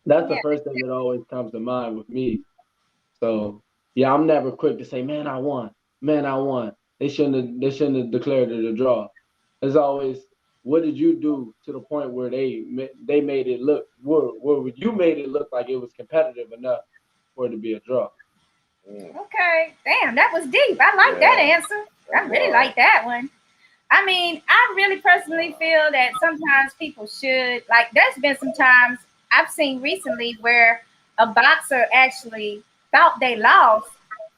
that's the first thing that always comes to mind with me. So yeah, I'm never quick to say, man, I won. They shouldn't have declared it a draw. It's always, what did you do to the point where they made it look, where you made it look like it was competitive enough for it to be a draw? Okay, damn, that was deep. I like that answer. I really like that one. I mean, I really personally feel that sometimes people should, like, there's been some times I've seen recently where a boxer actually thought they lost,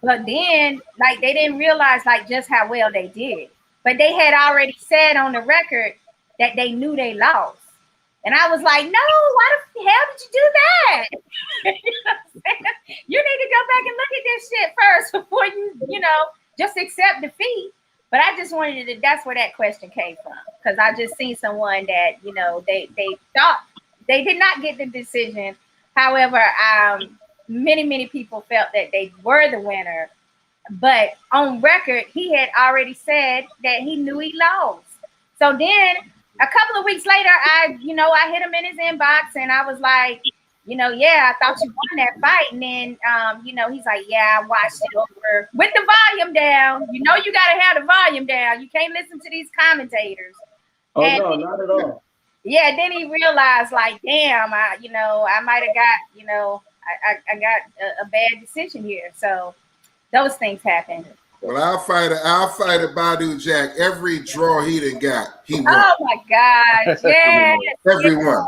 but then, like, they didn't realize, like, just how well they did. But they had already said on the record that they knew they lost. And I was like, no, why the hell did you do that? You need to go back and look at this shit first before you just accept defeat. But I just wanted to, that's where that question came from. Because I just seen someone that, they thought they did not get the decision. However, many people felt that they were the winner. But on record, he had already said that he knew he lost. So then a couple of weeks later, I hit him in his inbox and I was like, I thought you won that fight. And then, he's like, yeah, I watched it over with the volume down. You got to have the volume down. You can't listen to these commentators. Oh, and no, not at all. Yeah, then he realized, like, damn, I might have got, I got a bad decision here. So those things happen. Well, I'll fight Badu Jack. Every draw he done got, he won. Oh my gosh, yes. Everyone.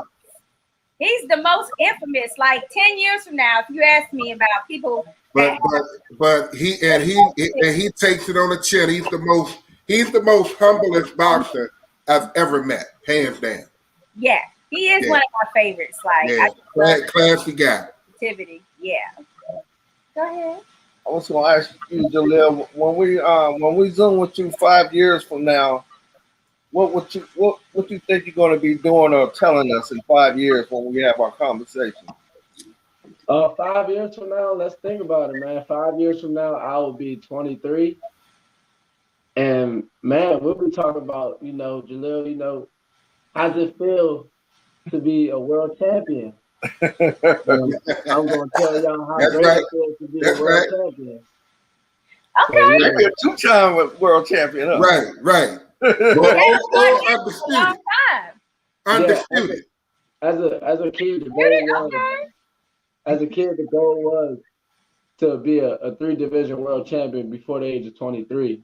He's the most infamous. Like 10 years from now, if you ask me about people, but he takes it on the chin. He's the most humblest boxer I've ever met, hands down. Yeah, he is one of my favorites. Like, classy guy. Activity. Yeah. Go ahead. I was going to ask you, Jalil, when we Zoom with you 5 years from now, what you think you're going to be doing or telling us in 5 years when we have our conversation? 5 years from now, let's think about it, man. 5 years from now, I will be 23. And man, we'll be talking about, Jalil, how does it feel to be a world champion? I'm going to tell y'all how great it feels to be a world champion. Okay. Maybe a 2-time world champion. Huh? Right. Undisputed. As a kid, the goal was to be a 3-division world champion before the age of 23.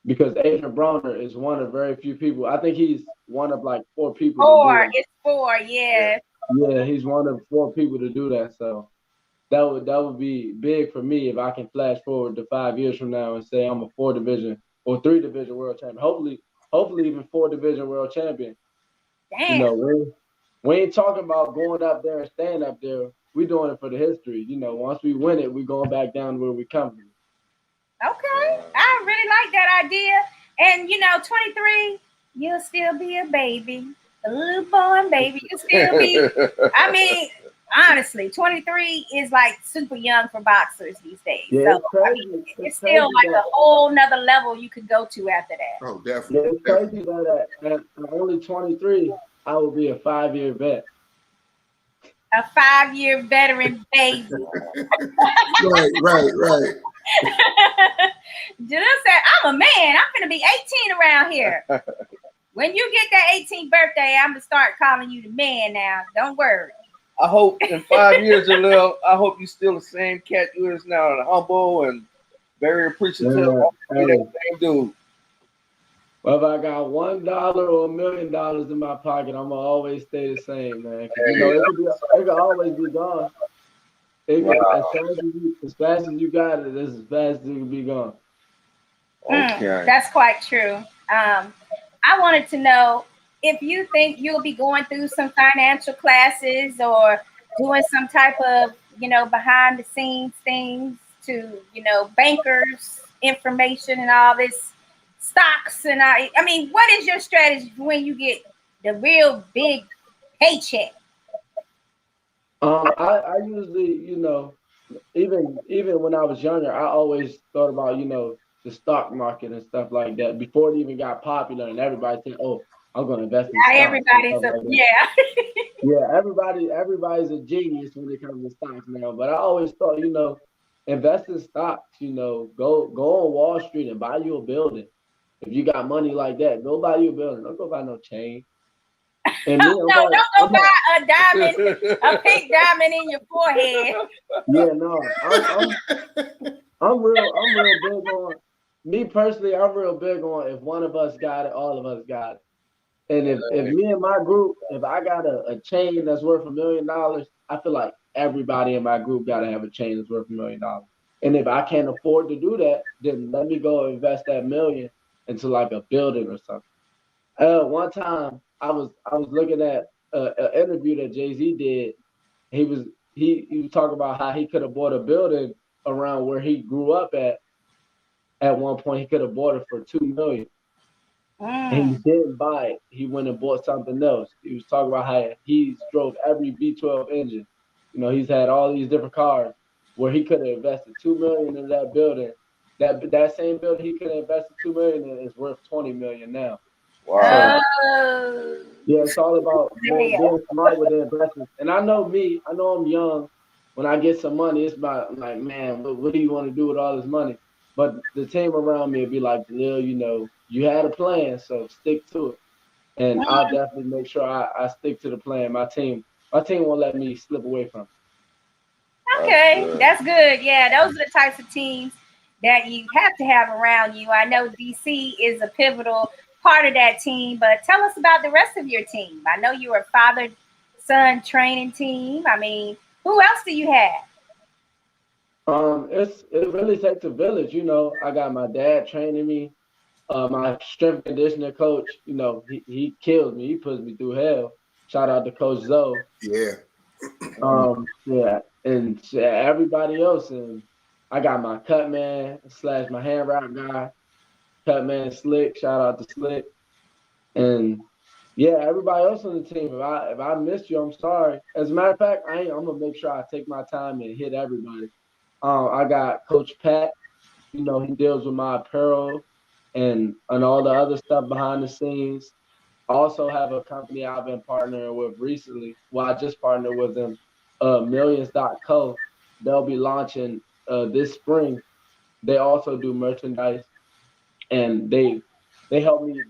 Because Adrian Broner is one of very few people. I think he's one of like 4 people. 4. It's 4. Yeah. Yeah, he's one of 4 people to do that. So that would be big for me if I can flash forward to 5 years from now and say I'm a 4-division or 3-division world champion. Hopefully even 4-division world champion. Damn. We ain't talking about going up there and staying up there. We're doing it for the history. Once we win it, we're going back down where we come from. Okay. I really like that idea. And 23, you'll still be a baby. A little born baby. You'll still be. I mean, honestly, 23 is like super young for boxers these days. Yeah, so it's still like a whole nother level you could go to after that. Oh, definitely. It's crazy that at only 23, I will be a 5-year vet. A 5-year veteran baby. Right. Jalil said, I'm a man. I'm going to be 18 around here. When you get that 18th birthday, I'm going to start calling you the man now. Don't worry. I hope in 5 years, Jalil, I hope you still the same cat you is now, and humble and very appreciative. That same dude. Well, if I got $1 or $1 million in my pocket, I'm gonna always stay the same, man. It could always be gone. As fast as you got it, it's as fast as it can be gone. Okay. That's quite true. I wanted to know if you think you'll be going through some financial classes or doing some type of, behind the scenes things to, bankers information and all this stocks. And I mean, what is your strategy when you get the real big paycheck? I usually, even when I was younger, I always thought about, the stock market and stuff like that before it even got popular and everybody said, oh, I'm going to invest in stocks. Everybody's a genius when it comes to stocks now. But I always thought, invest in stocks, go on Wall Street and buy you a building. If you got money like that, go buy you a building. Don't go buy no chain. And don't go buy a diamond, a pink diamond in your forehead. Yeah, no, I'm real big on. Me personally, I'm real big on if one of us got it, all of us got it. And if me and my group, if I got a chain that's worth $1 million, I feel like everybody in my group got to have a chain that's worth $1 million. And if I can't afford to do that, then let me go invest that $1 million into like a building or something. One time I was looking at an interview that Jay-Z did. He was talking about how he could have bought a building around where he grew up at. At one point, he could have bought it for $2 million. And he didn't buy it. He went and bought something else. He was talking about how he's drove every V12 engine. He's had all these different cars where he could have invested $2 million in that building. That same building he could have invested $2 million in is worth $20 million now. Wow. Yeah, it's all about being smart with the investments. And I know I'm young. When I get some money, it's about like, man, what do you want to do with all this money? But the team around me would be like, Jalil, you had a plan, so stick to it. And I'll definitely make sure I stick to the plan. My team won't let me slip away from it. Okay, that's good. Yeah, those are the types of teams that you have to have around you. I know DC is a pivotal part of that team, but tell us about the rest of your team. I know you're a father-son training team. I mean, who else do you have? It really takes a village. I got my dad training me. My strength and conditioning coach, he kills me. He puts me through hell. Shout out to Coach Zoe. Yeah. Yeah, and everybody else, and I got my cut man / my hand wrap guy, cut man Slick. Shout out to Slick. And yeah, everybody else on the team. If I missed you, I'm sorry. As a matter of fact, I'm gonna make sure I take my time and hit everybody. I got Coach Pat. You know, he deals with my apparel and all the other stuff behind the scenes. I also have a company I've been partnering with recently. Well, I just partnered with them, Millions.co. They'll be launching this spring. They also do merchandise, and they help me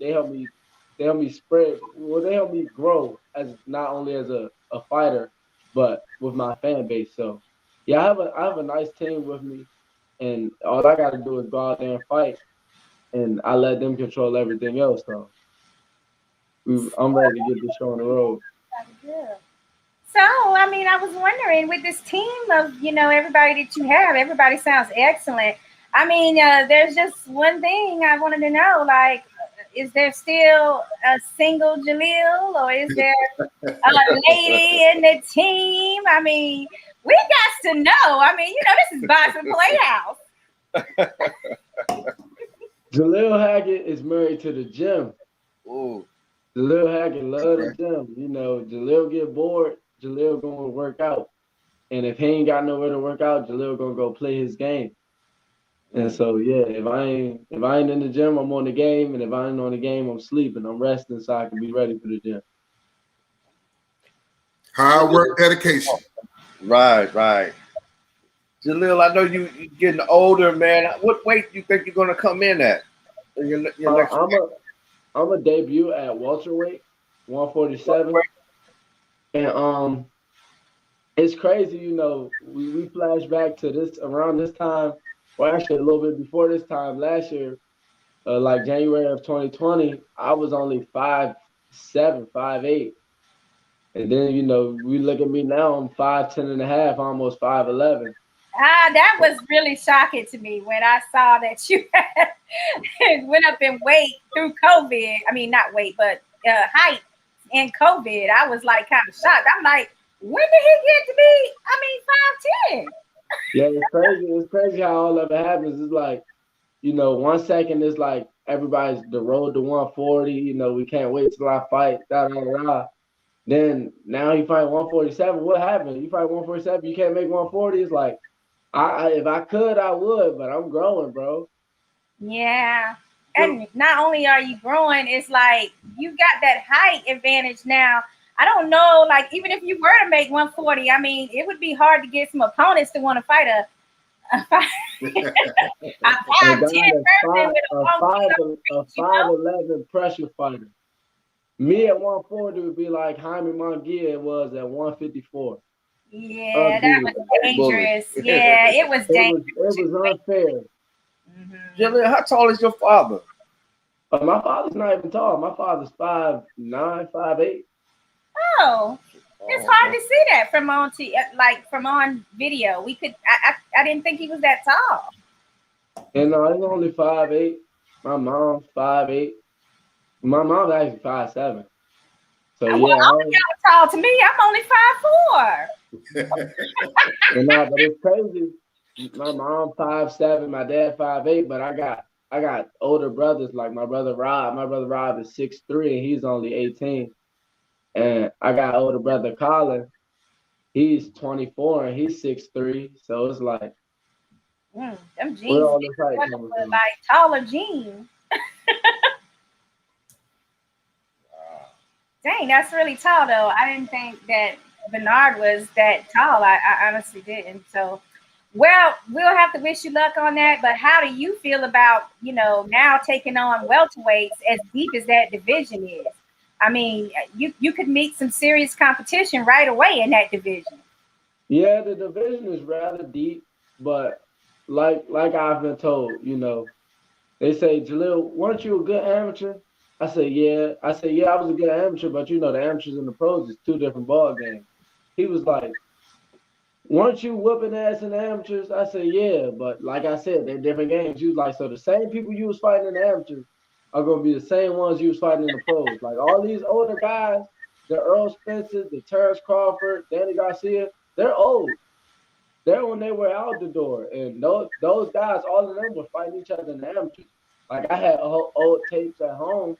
spread. Well, they help me grow as not only as a fighter, but with my fan base. So yeah, I have a nice team with me, and all I got to do is go out there and fight, and I let them control everything else. So I'm ready to get this show on the road. So, I mean, I was wondering with this team of, everybody that you have, everybody sounds excellent. I mean, there's just one thing I wanted to know, like, is there still a single Jalil, or is there a lady in the team? I mean, we got to know. I mean, this is Boxing Playhouse. Jalil Hackett is married to the gym. Ooh. Jalil Hackett love the gym. Jalil get bored, Jalil gonna work out. And if he ain't got nowhere to work out, Jalil gonna go play his game. And so yeah, if I ain't in the gym, I'm on the game, and if I ain't on the game, I'm sleeping. I'm resting so I can be ready for the gym. Hard work, dedication. Right. Jalil, I know you getting older, man. What weight do you think you're gonna come in at? Your next I'm a debut at Welterweight, 147. And it's crazy, we flash back to this around this time, or actually a little bit before this time last year, like January of 2020, I was only 5'7", 5'8". And then, we look at me now, I'm 5'10" and a half, almost 5'11". That was really shocking to me when I saw that you went up in weight through COVID. I mean, not weight, but height in COVID. I was like kind of shocked. I'm like, when did he get to be, 5'10"? Yeah, it's crazy. It's crazy how all of it happens. It's like, 1 second it's like everybody's the road to 140. We can't wait till I fight. Then now you fight 147. What happened? You fight 147. You can't make 140. It's like, if I could, I would, but I'm growing, bro. Yeah. And not only are you growing, it's like you got that height advantage now. I don't know, like, even if you were to make 140, I mean, it would be hard to get some opponents to want to fight a 5'10" person with a 5'11" pressure fighter. Me at 140 would be like Jaime Munguia was at 154. Yeah, that was dangerous. Yeah, it was dangerous. It was unfair. Jalil, how tall is your father? My father's not even tall. My father's 5'9", 5'8". Oh, it's hard to see that from on video. I didn't think he was that tall. And no, he's only 5'8". My mom's 5'8". My mom's actually 5'7". So yeah, y'all tall to me. I'm only 5'4". But it's crazy. My mom 5'7", my dad 5'8", but I got older brothers like my brother Rob. My brother Rob is 6'3" and he's only 18. And I got older brother Colin. He's 24 and he's 6'3". So it's like them jeans like taller jeans. Dang, that's really tall though. I didn't think that Bernard was that tall. I honestly didn't. So, well, we'll have to wish you luck on that. But how do you feel about, now taking on welterweights as deep as that division is? I mean, you could meet some serious competition right away in that division. Yeah, the division is rather deep, but like I've been told, they say, Jalil, weren't you a good amateur? I said, yeah. I was a good amateur, but the amateurs and the pros is two different ball games. He was like, weren't you whooping ass in the amateurs? I said, yeah, but like I said, they're different games. He was like, so the same people you was fighting in the amateurs are going to be the same ones you was fighting in the pros. Like all these older guys, the Earl Spencer, the Terrence Crawford, Danny Garcia, they're old. They're when they were out the door, and those guys, all of them were fighting each other in the amateurs. Like I had old tapes at home.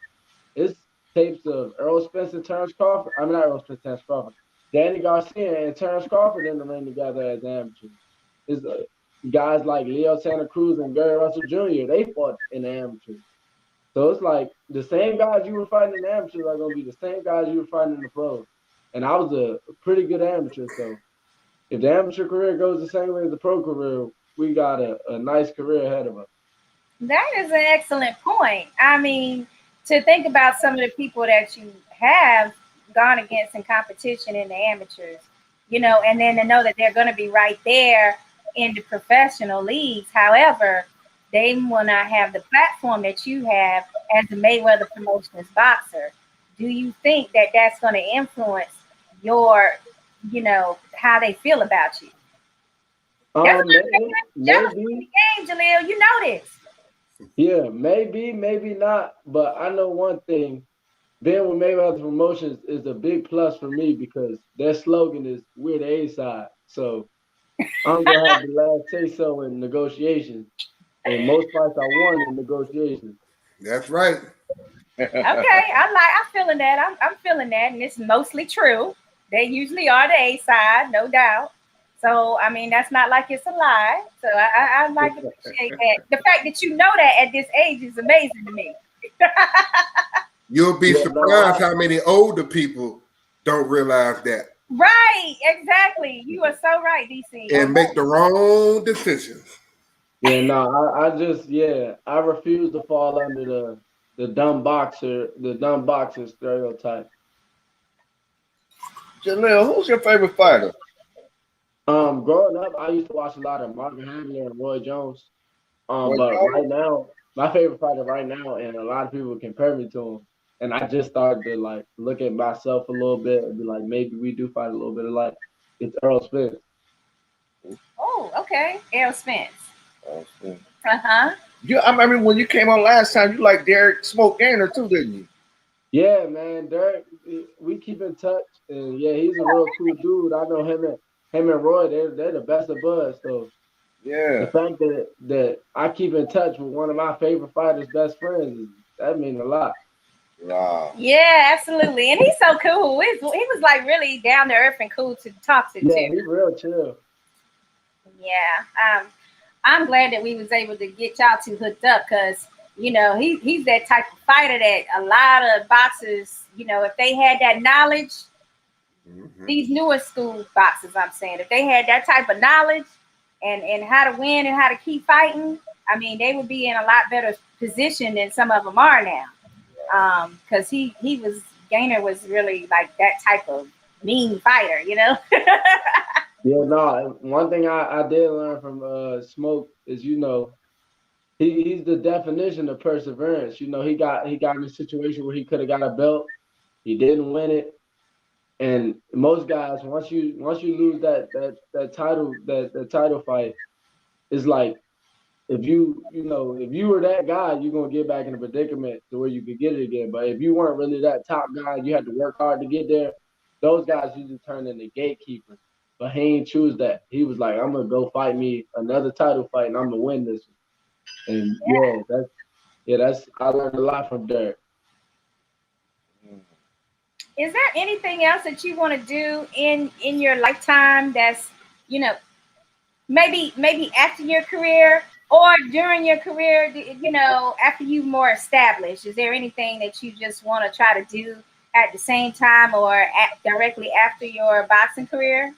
It's tapes of Earl Spence and Terrence Crawford. I mean, not Earl Spence, Terrence Crawford. Danny Garcia and Terrence Crawford in the ring together as amateurs. It's guys like Leo Santa Cruz and Gary Russell Jr. They fought in the amateurs. So it's like the same guys you were fighting in the amateurs are going to be the same guys you were fighting in the pros. And I was a pretty good amateur, so if the amateur career goes the same way as the pro career, we got a nice career ahead of us. That is an excellent point. I mean, to think about some of the people that you have gone against in competition in the amateurs, you know, and then to know that they're going to be right there in the professional leagues. However, they will not have the platform that you have as a Mayweather Promotions boxer. Do you think that that's going to influence your, you know, how they feel about you? Maybe. Game, Jalil, you know this. Yeah, maybe not. But I know one thing. Being with Mayweather Promotions is a big plus for me because their slogan is "We're the A side." So I'm gonna have the last say so in negotiations. And most fights I won in negotiations. That's right. Okay, I'm feeling that. I'm feeling that, and it's mostly true. They usually are the A side, no doubt. So I mean, that's not like it's a lie. So I like to appreciate that. The fact that you know that at this age is amazing to me. You'll be surprised how many older people don't realize that. Right, exactly. You are so right, DC. And make the wrong decisions. Yeah, no, I refuse to fall under the dumb boxer stereotype. Jalil, who's your favorite fighter? Growing up, I used to watch a lot of Marvin Hagler and Roy Jones. Right now, my favorite fighter right now, and a lot of people compare me to him, and I just started to like look at myself a little bit and be like, maybe we do fight a little bit alike. It's Earl Spence. Oh, okay, Earl Spence. I remember when you came on last time, you like Derrick Smoke Gainer too, didn't you? Yeah, man, Derrick, we keep in touch, and yeah, he's a real cool dude. I know him and Roy, they're the best of buds. So yeah, the fact that I keep in touch with one of my favorite fighters' best friends, that means a lot. Wow. Yeah, absolutely, and he's so cool. He was like really down to earth and cool to talk to too. Yeah, he's real chill. Yeah, I'm glad that we was able to get y'all two hooked up because you know he's that type of fighter that a lot of boxers, you know, if they had that knowledge, these newer school boxers, I'm saying, if they had that type of knowledge and how to win and how to keep fighting, I mean, they would be in a lot better position than some of them are now. Because Gainer was really like that type of mean fighter, you know. Yeah, no. One thing I did learn from Smoke is, you know, he's the definition of perseverance. You know, he got in a situation where he could have got a belt, he didn't win it, and most guys once you lose that title fight, it's like if you were that guy, you're gonna get back in a predicament to where you could get it again. But if you weren't really that top guy, you had to work hard to get there. Those guys usually turn into gatekeepers. But he ain't choose that. He was like, I'm gonna go fight me another title fight and I'm gonna win this one. And that's I learned a lot from Derrick. Is there anything else that you want to do in your lifetime that's, you know, maybe after your career or during your career, you know, after you more established? Is there anything that you just want to try to do at the same time or directly after your boxing career?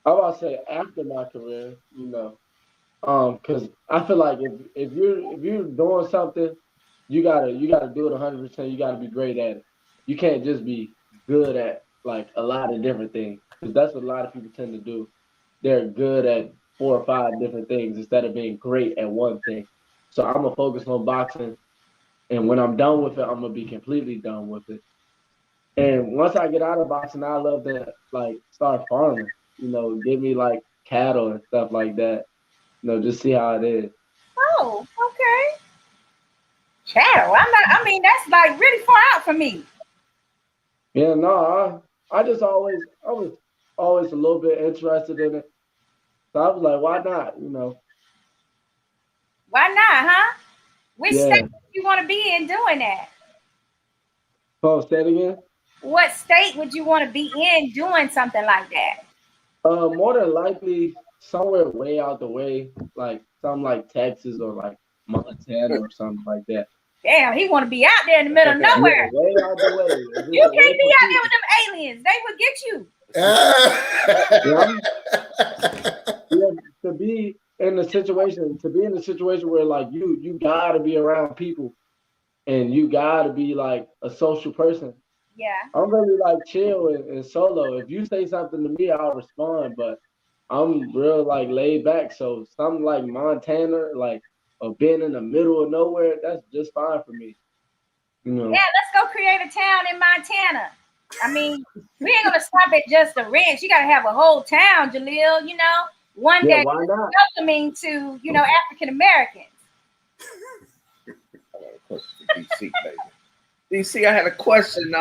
I would say after my career, you know, because I feel like if you're doing something, you gotta do it 100%. You gotta be great at it. You can't just be good at like a lot of different things, because that's what a lot of people tend to do. They're good at 4 or 5 different things instead of being great at one thing. So I'm gonna focus on boxing, and when I'm done with it, I'm gonna be completely done with it. And once I get out of boxing, I love to like start farming. You know, give me like cattle and stuff like that. You know, just see how it is. Oh, okay. Cattle. I mean, that's like really far out for me. Yeah, no, I was always a little bit interested in it. So I was like, why not? You know. Why not, huh? Which Yeah. state do you want to be in doing that? Oh, say it again. What state would you want to be in doing something like that? More than likely somewhere way out the way, like something like Texas or like Montana or something like that. Damn, he want to be out there in the middle of Yeah, nowhere. way out the way. You can't be out there with them aliens. They would get you. To be in the situation where like you gotta be around people and you gotta be like a social person. Yeah. I'm really like chill and solo. If you say something to me, I'll respond, but I'm real like laid back. So something like Montana, like or being in the middle of nowhere, that's just fine for me. You know? Yeah, let's go create a town in Montana. I mean, we ain't gonna stop at just the ranch. You gotta have a whole town, Jalil. You know, one that why not? welcoming to African Americans. I got a question for DC, baby. DC, I had a question.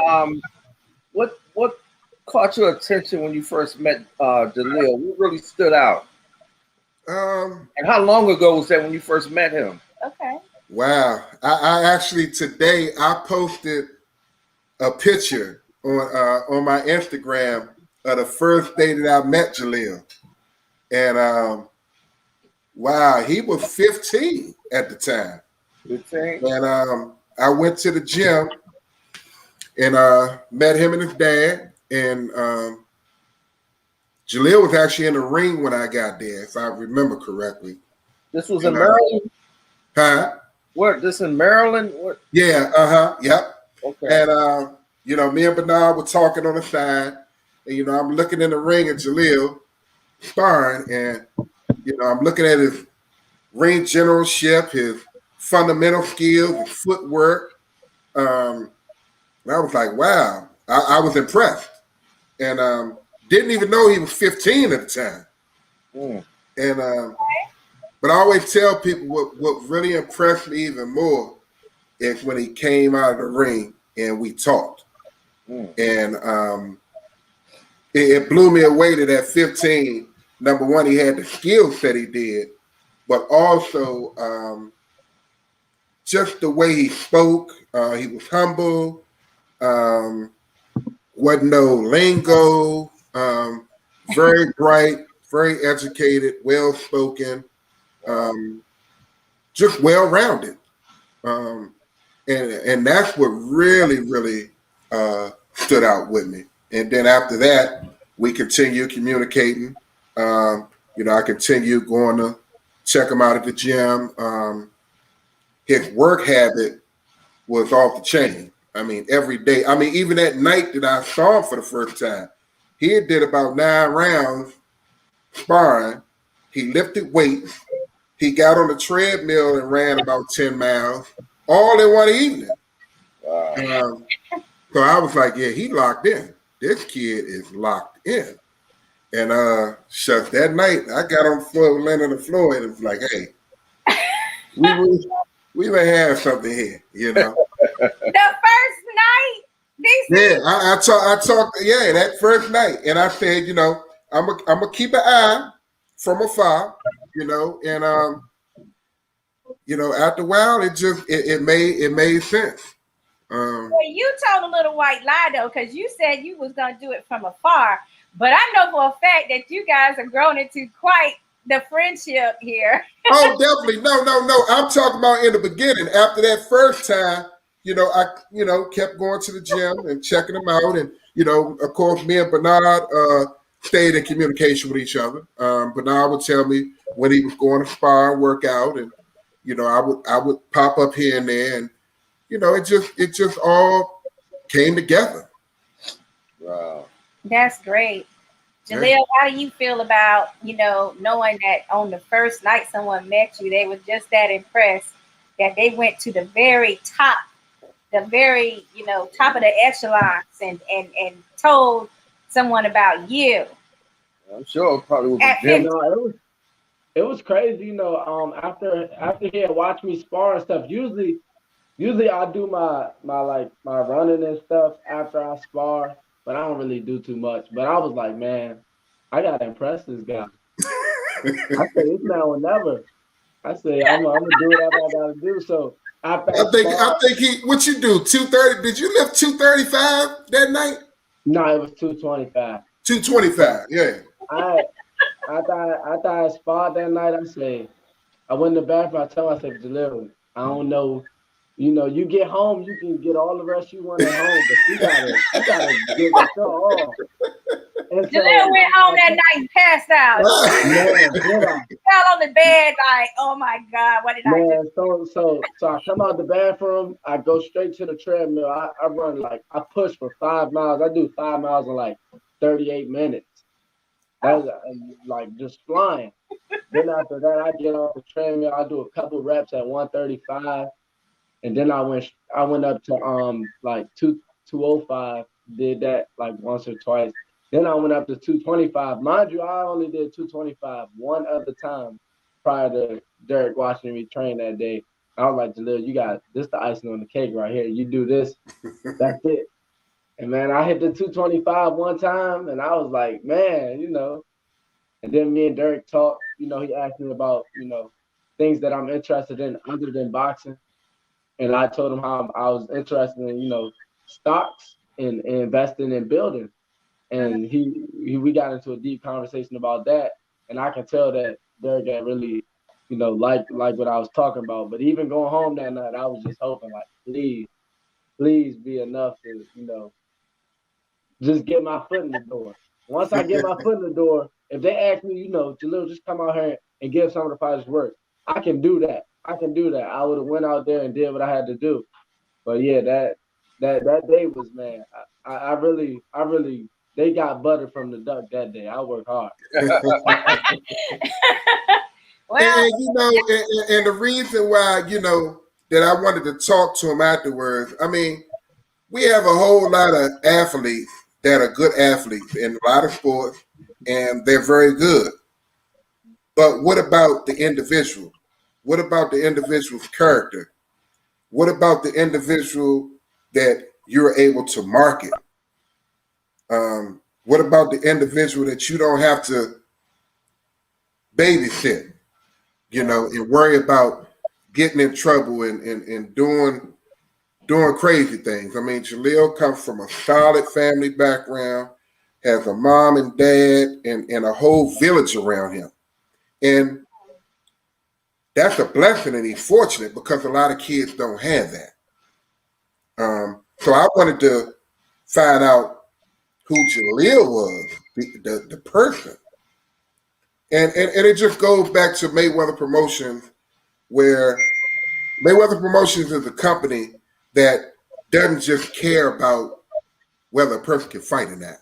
What caught your attention when you first met Jalil? What really stood out? And how long ago was that when you first met him? Okay. Wow. I actually today I posted a picture on my Instagram of the first day that I met Jalil. And wow, he was 15 at the time. 15? And I went to the gym and met him and his dad. And Jalil was actually in the ring when I got there, if I remember correctly. This was in Maryland? Huh? Where? This in Maryland? What? Yeah, yep. Okay. And me and Bernard were talking on the side, and I'm looking in the ring at Jalil sparring, and I'm looking at his ring generalship, his fundamental skills, his footwork. And I was like, wow, I was impressed, and didn't even know he was 15 at the time. And but I always tell people what really impressed me even more is when he came out of the ring and we talked. And it blew me away that at 15, number one, he had the skills that he did, but also just the way he spoke. He was humble, wasn't no lingo, very bright, very educated, well-spoken, just well-rounded. And that's what really, really stood out with me. And then after that, we continued communicating. I continued going to check him out at the gym. His work habit was off the chain. I mean, every day. I mean, even that night that I saw him for the first time, he did about 9 rounds sparring. He lifted weights. He got on the treadmill and ran about 10 miles, all in one evening. Wow. So I was like, yeah, he locked in. This kid is locked in. And shucks, that night I got on the floor, landed on the floor, and it was like, hey, we may have something here, The first night, yeah, I talked, yeah, that first night, and I said, I'm gonna keep an eye from afar, and after a while, it made sense. Well, you told a little white lie though, because you said you was gonna do it from afar. But I know for a fact that you guys have grown into quite the friendship here. Oh, definitely. No. I'm talking about in the beginning. After that first time, I kept going to the gym and checking them out, and of course, me and Bernard stayed in communication with each other. Bernard would tell me when he was going to spar and work out, and I would pop up here and there, and it just all came together. Wow. That's great. Jalil, how do you feel about, knowing that on the first night someone met you, they were just that impressed that they went to the very top, top of the echelons and told someone about you? I'm sure it probably was a gym. It was crazy, after he had watched me spar and stuff, usually I do my running and stuff after I spar, but I don't really do too much. But I was like, man, I gotta impress this guy. I say it's now or never. I say I'm gonna do whatever I gotta do. So after I think he. What you do? 230. Did you lift 235 that night? no, it was 225. 225. Yeah. I after I sparred that night, I went in the bathroom. I tell myself, Jalil, I don't know. You know, you get home, you can get all the rest you want at home, but you gotta give it all. And so Jalil went home that night and passed out. man, Fell on the bed like, oh my God, what did I do? so I come out the bathroom, I go straight to the treadmill. I run I push for 5 miles. I do 5 miles in like 38 minutes. That's like just flying. Then after that, I get off the treadmill. I do a couple reps at 135, and then I went up to like 205. Did that like once or twice. Then I went up to 225. Mind you, I only did 225 one other time prior to Derrick watching me train that day. I was like, Jalil, you got this the icing on the cake right here. You do this, that's it. And man, I hit the 225 one time, and I was like, man, you know. And then me and Derrick talked. You know, he asked me about things that I'm interested in other than boxing, and I told him how I was interested in stocks and investing in building. And we got into a deep conversation about that, and I can tell that Derrick had really, like what I was talking about. But even going home that night, I was just hoping, like, please be enough to, just get my foot in the door. Once I get my foot in the door, if they ask me, Jalil, just come out here and give some of the fighters work, I can do that. I would have went out there and did what I had to do. But yeah, that day was, man, I really they got butter from the duck that day. I worked hard. Well, and the reason why, that I wanted to talk to him afterwards, I mean, we have a whole lot of athletes that are good athletes in a lot of sports, and they're very good. But what about the individual? What about the individual's character? What about the individual that you're able to market? What about the individual that you don't have to babysit, and worry about getting in trouble and doing crazy things? I mean, Jalil comes from a solid family background, has a mom and dad and a whole village around him. And that's a blessing, and he's fortunate because a lot of kids don't have that. So I wanted to find out who Jalil was, the person. And it just goes back to Mayweather Promotions, where Mayweather Promotions is a company that doesn't just care about whether a person can fight or not.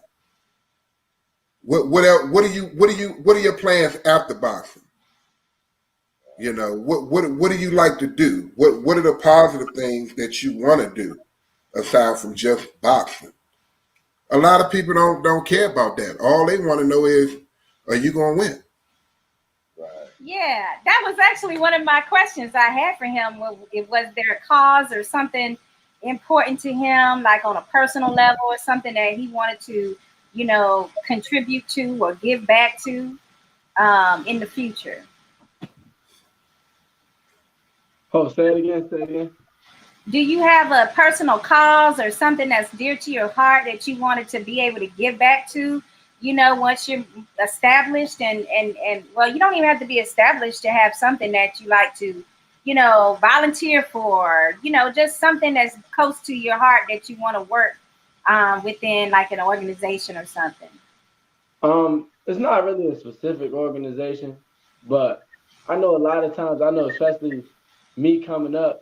What are your plans after boxing? What do you like to do? What are the positive things that you want to do aside from just boxing? A lot of people don't care about that. All they want to know is, are you going to win? Right. Yeah, that was actually one of my questions I had for him. Was there a cause or something important to him, like on a personal level, or something that he wanted to, contribute to or give back to in the future? Oh, say it again. Do you have a personal cause or something that's dear to your heart that you wanted to be able to give back to, once you're established and well, you don't even have to be established to have something that you like to, volunteer for, just something that's close to your heart that you want to work within, like an organization or something? It's not really a specific organization, but I know a lot of times, especially me coming up,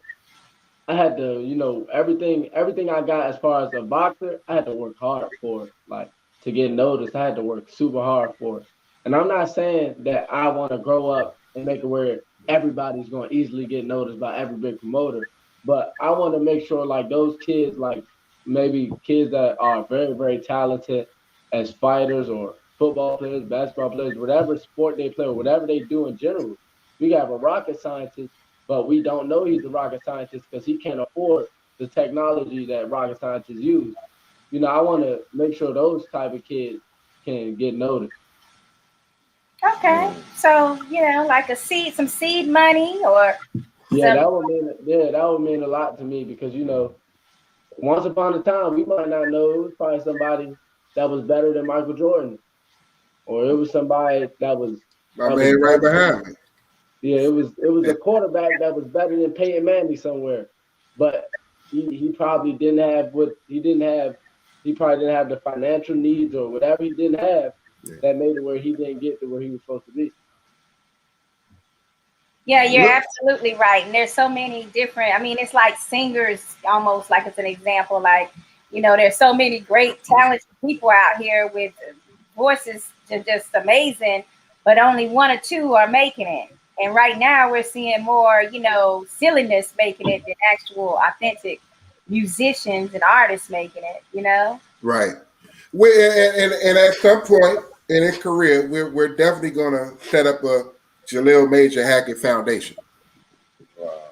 I had to, everything I got as far as a boxer, I had to work hard for it. Like, to get noticed, I had to work super hard for it. And I'm not saying that I want to grow up and make it where everybody's going to easily get noticed by every big promoter, but I want to make sure, like, those kids, like maybe kids that are very, very talented as fighters or football players, basketball players, whatever sport they play or whatever they do in general. We have a rocket scientist, but we don't know he's a rocket scientist because he can't afford the technology that rocket scientists use. I want to make sure those type of kids can get noticed. Okay, so like some seed money, or Yeah, that would mean a lot to me because once upon a time we might not know it was probably somebody that was better than Michael Jordan, or it was somebody that was My of man right explosive. behind me. Yeah, it was a quarterback that was better than Peyton Manning somewhere, but he probably didn't have what he didn't have. He probably didn't have the financial needs or whatever he didn't have that made it where he didn't get to where he was supposed to be. Yeah, you're absolutely right. And there's so many different, I mean, it's like singers, almost like it's an example. Like, there's so many great, talented people out here with voices just amazing, but only one or two are making it. And right now we're seeing more, silliness making it than actual authentic musicians and artists making it. Right. And at some point in his career, we're definitely going to set up a Jalil Major Hackett Foundation. Wow.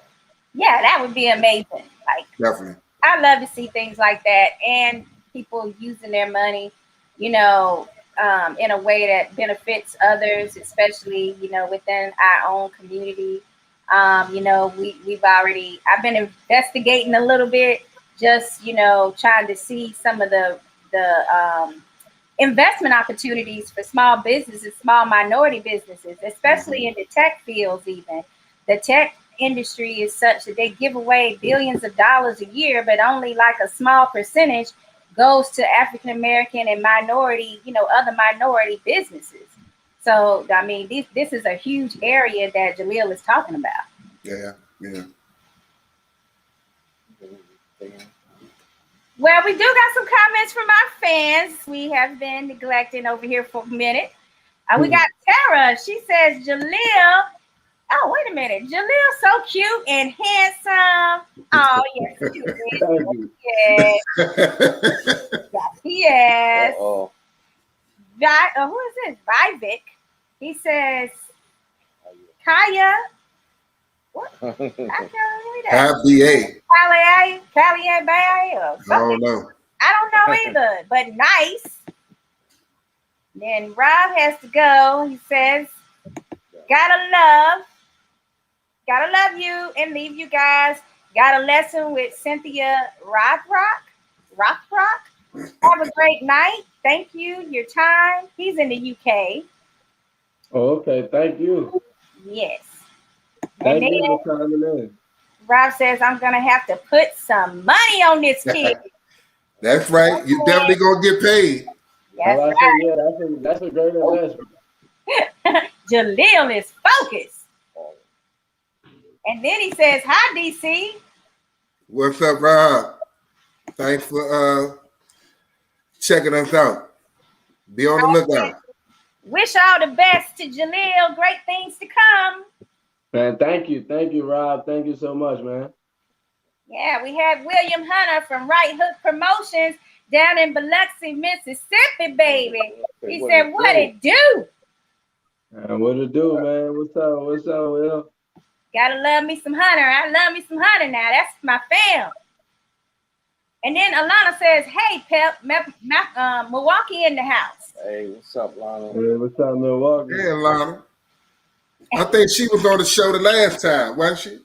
Yeah, that would be amazing. Like, definitely. I love to see things like that and people using their money, in a way that benefits others, especially, within our own community. I've been investigating a little bit, just, trying to see some of the investment opportunities for small businesses, small minority businesses, especially in the tech fields. Even the tech industry is such that they give away billions of dollars a year, but only like a small percentage goes to African American and minority, other minority businesses. So I mean, this is a huge area that Jalil is talking about. Yeah. Well, we do got some comments from our fans. We have been neglecting over here for a minute. We got Tara. She says, Jalil. Oh, wait a minute. Jalil's so cute and handsome. Oh, yes, he is. Yes, he is. Uh-oh. Who is this? Vivek. He says, Kaya. What? I can't read that. Callie Bay or something. I don't know. I don't know either, but nice. Then Rob has to go. He says, gotta love you and leave you guys. Got a lesson with Cynthia Rothrock. Have a great night. Thank you. Your time. He's in the UK. Oh, okay. Thank you. Yes. Thank you for coming in. Rob says, I'm going to have to put some money on this kid. That's right. You definitely going to get paid. That's right. Yeah, that's a great investment. Jalil is focused. And then he says, hi, DC. What's up, Rob? Thanks for checking us out. Be on the lookout. Wish all the best to Jalil. Great things to come. Man, thank you, Rob. Thank you so much, man. Yeah, we have William Hunter from Right Hook Promotions down in Biloxi, Mississippi, baby. He said, what it do? What it do, man? What's up, Will? Gotta love me some Hunter. I love me some Hunter now. That's my fam. And then Alana says, hey, Pep, Milwaukee in the house. Hey, what's up, Lana? Hey, what's up, Milwaukee? Hey, Alana. I think she was on the show the last time, wasn't she? She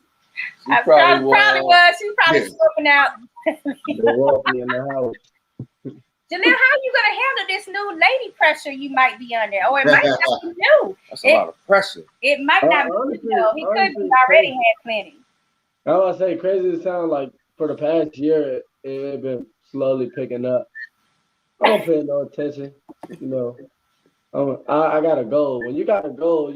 probably was. She probably scoping out. Milwaukee in the house. Jalil, how are you going to handle this new lady pressure you might be under? Or it might not be new. That's a lot of pressure. It might not be new. He could be already had plenty. I was say, crazy to sound like for the past year, it had been slowly picking up. I don't pay no attention, I got a goal. When you got a goal,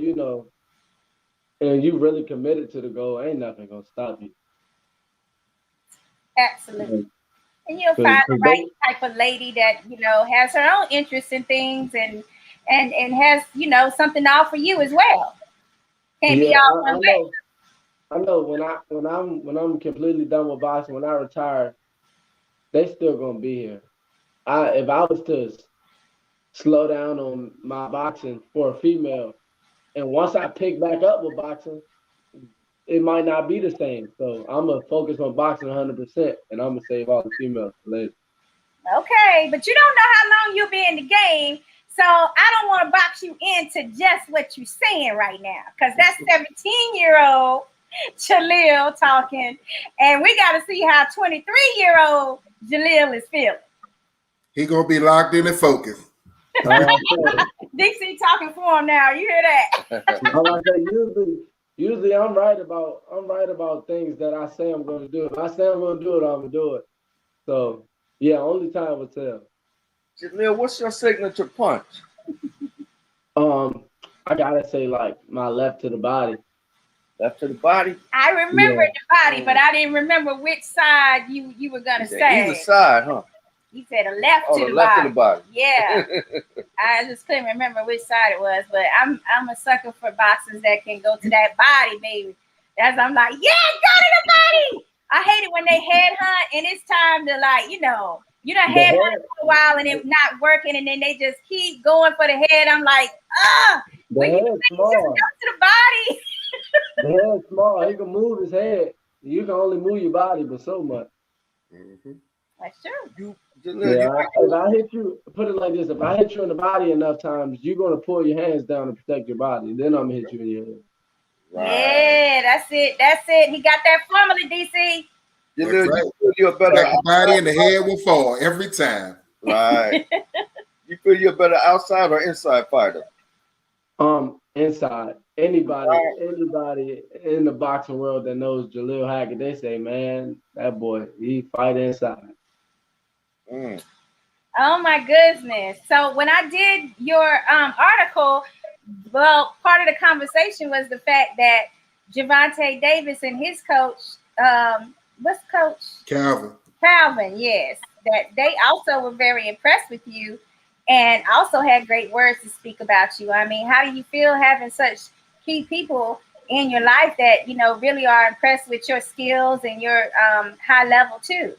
and you really committed to the goal, ain't nothing gonna stop you. Absolutely. And you'll find the right type of lady that, has her own interests in things and has, something to offer you as well. Can't be all one way. I know when I'm completely done with boxing, when I retire, they still gonna be here. If I was to slow down on my boxing for a female, and once I pick back up with boxing, it might not be the same. So I'm gonna focus on boxing 100%, and I'm gonna save all the females for later. Okay, but you don't know how long you'll be in the game. So I don't want to box you into just what you're saying right now, because that's 17-year-old Jalil talking, and we got to see how 23-year-old Jalil is feeling. He gonna be locked in and focused. DC talking for him now. You hear that? Like I said, usually I'm right about things that I say I'm going to do. If I say I'm going to do it, I'm going to do it. So yeah, only time will tell. Jalil, what's your signature punch? I gotta say, like, my left to the body. Left to the body? I remember the body, but I didn't remember which side you were gonna say. Either side, huh? He said a left to the left body. to the body. Yeah. I just couldn't remember which side it was, but I'm a sucker for boxers that can go to that body, baby. I'm like, yeah, go to the body. I hate it when they headhunt and it's time to, like, you done headhunt for a while and it not working, and then they just keep going for the head. I'm like, the head's small. Just go to the body. The head's small. He can move his head. You can only move your body, but so much. Mm-hmm. That's true. If I hit you, put it like this: if I hit you in the body enough times, you're gonna pull your hands down to protect your body. Then I'm gonna hit you in your head. Right. Yeah, that's it. He got that formula, DC. You're a better the body and the head will fall every time. Right. You feel you're a better outside or inside fighter? Inside. Anybody in the boxing world that knows Jalil Hackett, they say, man, that boy, he fight inside. Oh my goodness. So when I did your article, well, part of the conversation was the fact that Gervonta Davis and his coach, what's coach? Calvin, yes. That they also were very impressed with you and also had great words to speak about you. I mean, how do you feel having such key people in your life that, really are impressed with your skills and your high level too?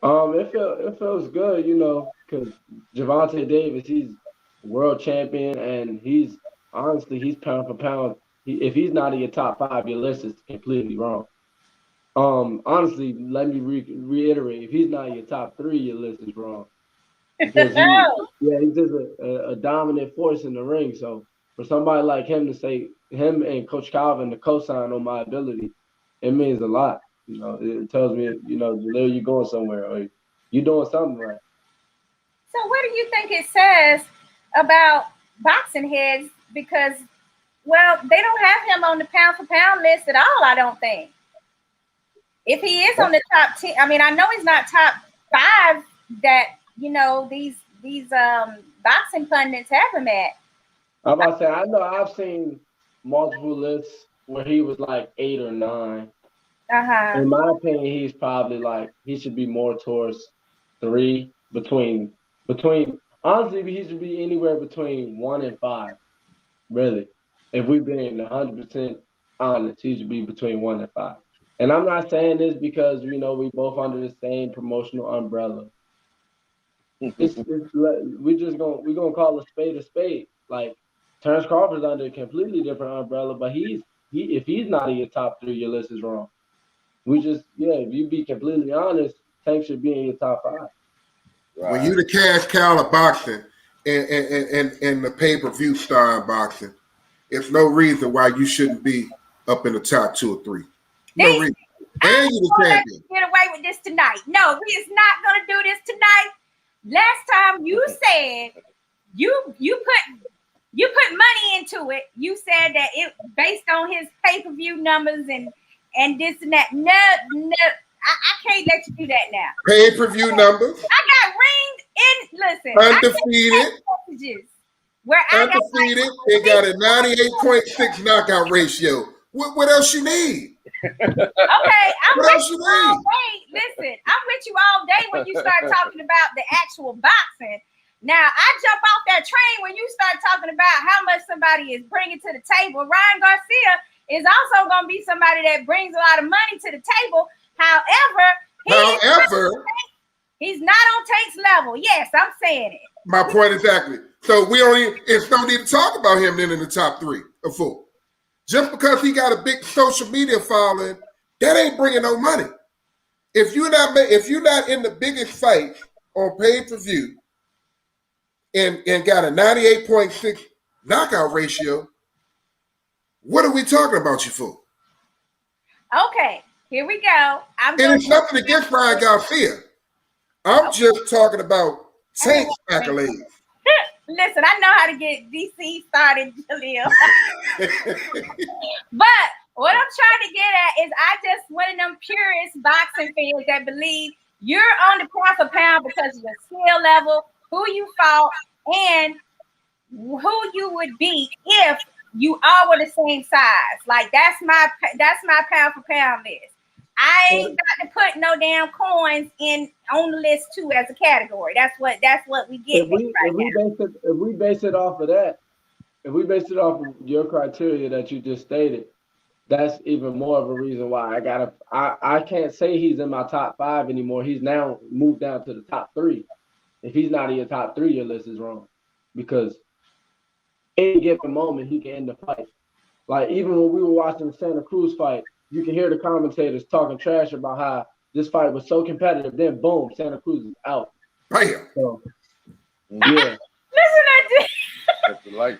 It feels good, because Gervonta Davis, he's world champion, and he's pound for pound. If he's not in your top 5, your list is completely wrong. Honestly, let me reiterate: if he's not in your top 3, your list is wrong. Because he's just a dominant force in the ring. So for somebody like him to say, him and Coach Calvin to co-sign on my ability, it means a lot. It tells me, Jalil, you're going somewhere, or you're doing something right. So what do you think it says about boxing heads? Because, well, they don't have him on the pound for pound list at all, I don't think. If he is on the top 10, I mean, I know he's not top 5 that, these boxing pundits have him at. I'm about to say, I know I've seen multiple lists where he was like 8 or 9. In my opinion, he's probably he should be more towards 3, between honestly, he should be anywhere between 1 and 5. Really. If we're being 100% honest, he should be between 1 and 5. And I'm not saying this because, we both under the same promotional umbrella. We're gonna call a spade. Like, Terrence Crawford's under a completely different umbrella, but if he's not in your top 3, your list is wrong. If you be completely honest, Tank should be in your top 5. Right. When you the cash cow of boxing and the pay-per-view star of boxing, it's no reason why you shouldn't be up in the top 2 or 3. No reason. And you the champion. Get away with this tonight. No, we is not gonna do this tonight. Last time you said you put money into it. You said that it based on his pay-per-view numbers and this and that. No, I can't let you do that now. Pay-per-view numbers. I got ringed in. Listen, undefeated. Undefeated. They got a 98.6 knockout ratio. What else you need? Okay, I'm with you all day. Listen, I'm with you all day when you start talking about the actual boxing. Now, I jump off that train when you start talking about how much somebody is bringing to the table. Ryan Garcia is also going to be somebody that brings a lot of money to the table. However, he's not on Tank's level. Yes, I'm saying it. My point exactly. So it's no need to talk about him then in the top 3 or 4. Just because he got a big social media following, that ain't bringing no money. If you're not in the biggest fight on pay-per-view, and got a 98.6 knockout ratio, what are we talking about you for? Okay, here we go. And it's nothing against Ryan Garcia. I'm just talking about Tank's accolades. Listen, I know how to get DC started, Jalil. But what I'm trying to get at is I just one of them purist boxing fans that believe you're on the pound for pound because of your skill level, who you fought, and who you would beat if you all were the same size. Like that's my pound for pound list. I ain't got to put no damn coins on the list too as a category. That's what we get. If we base it off of that, if we base it off of your criteria that you just stated, that's even more of a reason why I can't say he's in my top 5 anymore. He's now moved down to the top 3. If he's not in your top 3, your list is wrong. Because any given moment he can end the fight. Like even when we were watching the Santa Cruz fight, you can hear the commentators talking trash about how this fight was so competitive. Then boom, Santa Cruz is out. Bam. So, yeah. Listen to this.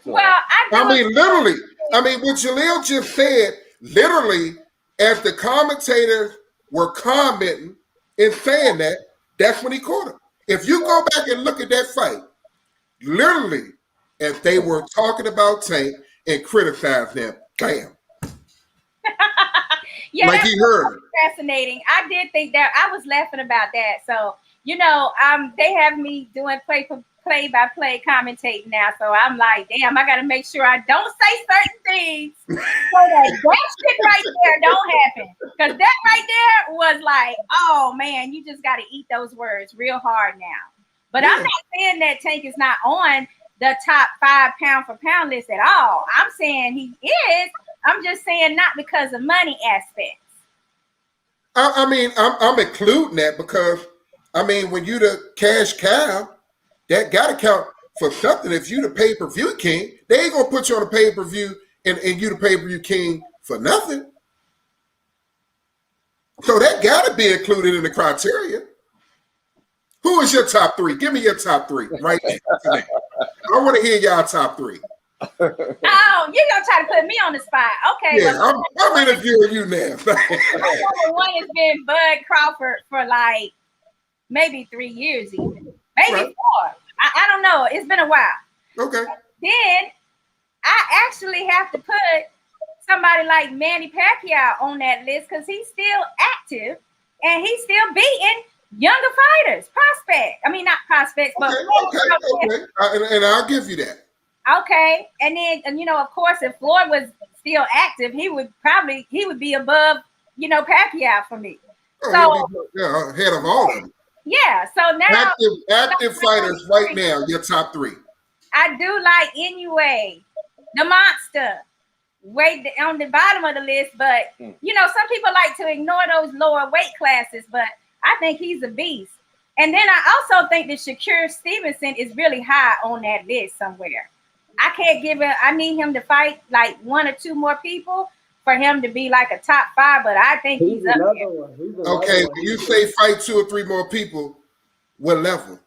Well, I mean, literally. I mean, what Jalil just said, literally, as the commentators were commenting and saying that, that's when he caught him. If you go back and look at that fight, literally, as they were talking about Tank and criticized him, bam. Yeah, like he heard. Fascinating. I did think that. I was laughing about that. So, they have me doing play-by-play commentating now. So I'm like, damn, I got to make sure I don't say certain things so that shit right there don't happen. Because that right there was like, oh, man, you just got to eat those words real hard now. But I'm not saying that Tank is not on the top 5 pound for pound list at all. I'm saying he is. I'm just saying not because of money aspects. I mean, I'm including that because, I mean, when you the cash cow, that got to count for something. If you the pay-per-view king, they ain't going to put you on the pay-per-view and you the pay-per-view king for nothing. So that got to be included in the criteria. Who is your top 3? Give me your top 3 right now. I want to hear y'all top 3. Oh, you're gonna try to put me on the spot. Okay. Yeah, I'm interviewing you now. One has been Bud Crawford for like maybe 3 years, even maybe 4. I don't know. It's been a while. Okay. Then I actually have to put somebody like Manny Pacquiao on that list because he's still active and he's still beating younger fighters, prospects. I mean, not prospects, but okay. And I'll give you that. Okay, and then of course, if Floyd was still active, he would be above Pacquiao for me. Ahead of all of them. Yeah. So now active fighters right now, your top 3. I do like Inoue, the monster, way on the bottom of the list, but some people like to ignore those lower weight classes, but I think he's a beast. And then I also think that Shakur Stevenson is really high on that list somewhere. I can't give him. I need him to fight like 1 or 2 more people for him to be like a top 5. But I think he's up there. Okay, when you say fight 2 or 3 more people, what level?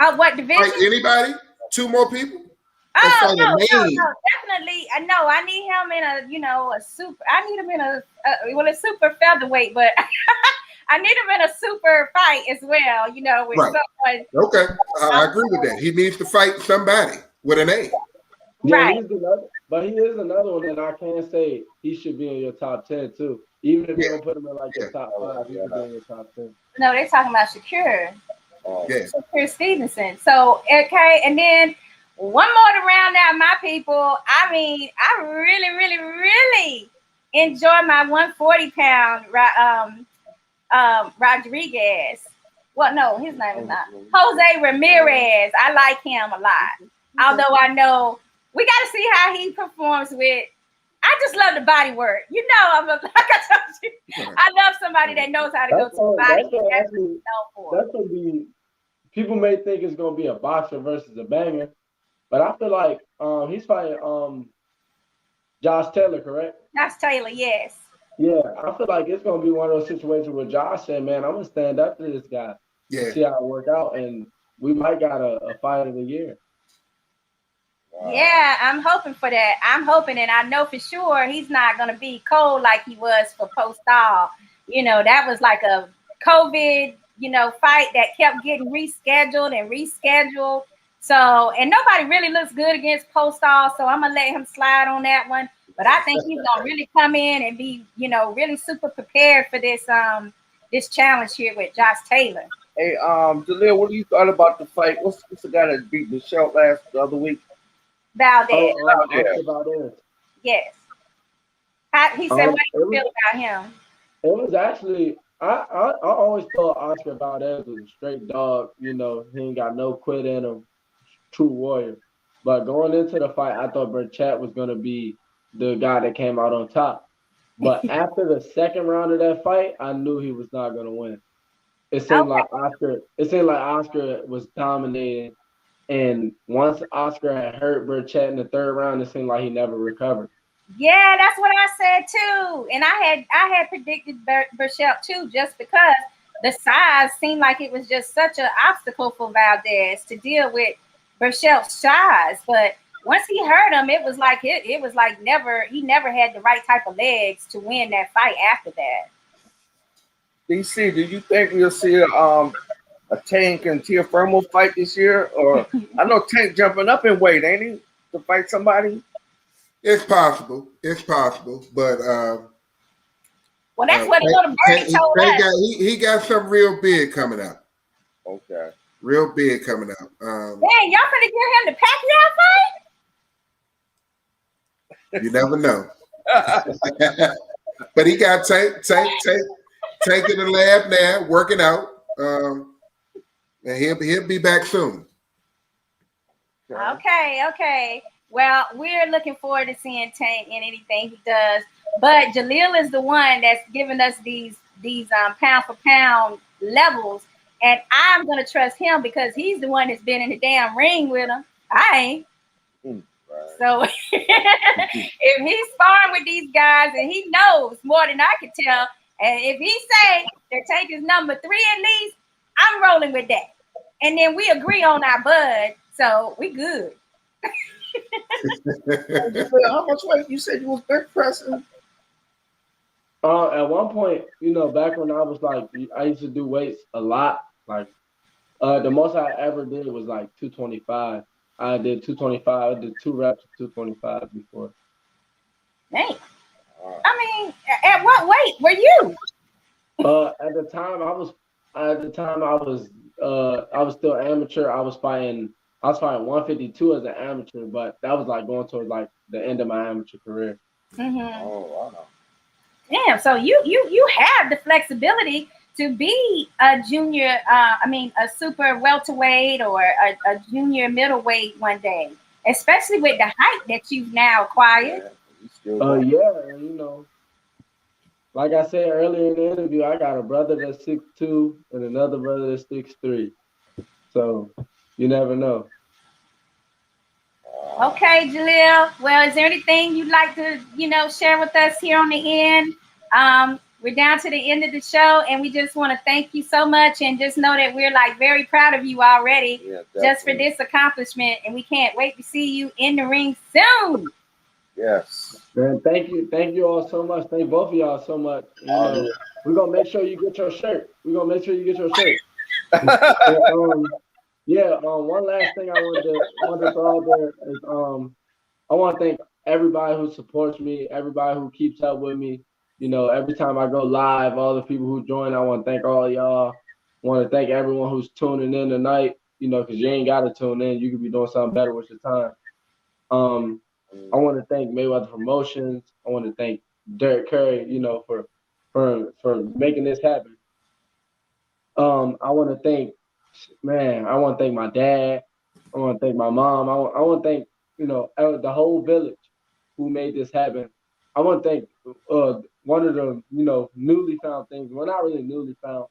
What division? Fight anybody? 2 more people? Oh no, definitely. No, I need him in a super. I need him in a super featherweight, but. I need him in a super fight as well, with someone. Okay, I agree with that. He needs to fight somebody with a name. Right. But he is another one that I can say he should be in your top 10 too. Even if you don't put him in like your top 5, he should be in your top 10. No, they're talking about Shakur. Shakur Stevenson. So, okay, and then one more to round out my people. I mean, I really, really, really enjoy my 140-pound Rodriguez. Well, no, his name is not Jose Ramirez. I like him a lot. Although I know we got to see how he performs with. I just love the body work. Like I told you, I love somebody that knows how to go to the body. That's gonna be. People may think it's gonna be a boxer versus a banger, but I feel like he's fighting Josh Taylor, correct? Josh Taylor, yes. Yeah, I feel like it's gonna be one of those situations where Josh said, "Man, I'm gonna stand up to this guy, see how it work out." And we might got a fight of the year. Wow. Yeah, I'm hoping for that. I'm hoping, and I know for sure he's not going to be cold like he was for Postal. You know, that was like a COVID, fight that kept getting rescheduled and rescheduled. So, and nobody really looks good against Postal, so I'm going to let him slide on that one. But I think he's going to really come in and be, really super prepared for this challenge here with Josh Taylor. Hey, Jalil, what do you thought about the fight? What's the guy that beat Michelle the other week? Valdez. Oscar Valdez. Yes. He said, what do you feel about him? It was actually, I always thought Oscar Valdez was a straight dog. You know, he ain't got no quit in him, true warrior. But going into the fight, I thought Burchett was going to be the guy that came out on top. But after the second round of that fight, I knew he was not going to win. It seemed like Oscar was dominating. And once Oscar had hurt Burchett in the third round, it seemed like he never recovered. Yeah, that's what I said too. And I had predicted Burchett too, just because the size seemed like it was just such an obstacle for Valdez to deal with Burchett's size. But once he hurt him, it was like he never had the right type of legs to win that fight after that. DC, do you think we'll see a Tank and Teofimo fight this year? Or I know Tank jumping up in weight, ain't he, to fight somebody? It's possible. But well, that's what little birdie told us. He got something real big coming out. Okay. Real big coming out. Man, y'all gonna give him the Pacquiao fight? You never know. But he got Tank in the lab now, working out. And he'll be back soon. Okay. Well, we're looking forward to seeing Tank in anything he does. But Jalil is the one that's giving us these pound for pound levels, and I'm gonna trust him because he's the one that's been in the damn ring with him. I ain't. Right. So if he's sparring with these guys and he knows more than I can tell, and if he say that Tank is number 3 at least, I'm rolling with that. And then we agree on our bud, so we good. How much weight you said you was bench pressing? At one point, back when I was like, I used to do weights a lot. Like, the most I ever did was like 225. I did 225. I did 2 reps of 225 before. Dang. I mean, at what weight were you? At the time I was still amateur. I was fighting 152 as an amateur, but that was like going towards like the end of my amateur career. Mm-hmm. Oh wow. Damn, so you have the flexibility to be a junior, a super welterweight or a junior middleweight one day, especially with the height that you've now acquired. Like I said earlier in the interview, I got a brother that's 6'2" and another brother that's 6'3". So you never know. Okay, Jalil. Well, is there anything you'd like to, share with us here on the end? We're down to the end of the show, and we just want to thank you so much, and just know that we're like very proud of you already, just for this accomplishment, and we can't wait to see you in the ring soon. Yes. Man, thank you all so much. Thank both of y'all so much. We're gonna make sure you get your shirt. One last thing I wanted to throw out there is I want to thank everybody who supports me, everybody who keeps up with me. Every time I go live, all the people who join, I want to thank all of y'all. I want to thank everyone who's tuning in tonight, because you ain't got to tune in. You could be doing something better with your time. I want to thank Mayweather Promotions. I want to thank Derrick Curry, for making this happen. I want to thank my dad. I want to thank my mom. I want to thank, the whole village who made this happen. I want to thank one of the, newly found things. Well, not really newly found,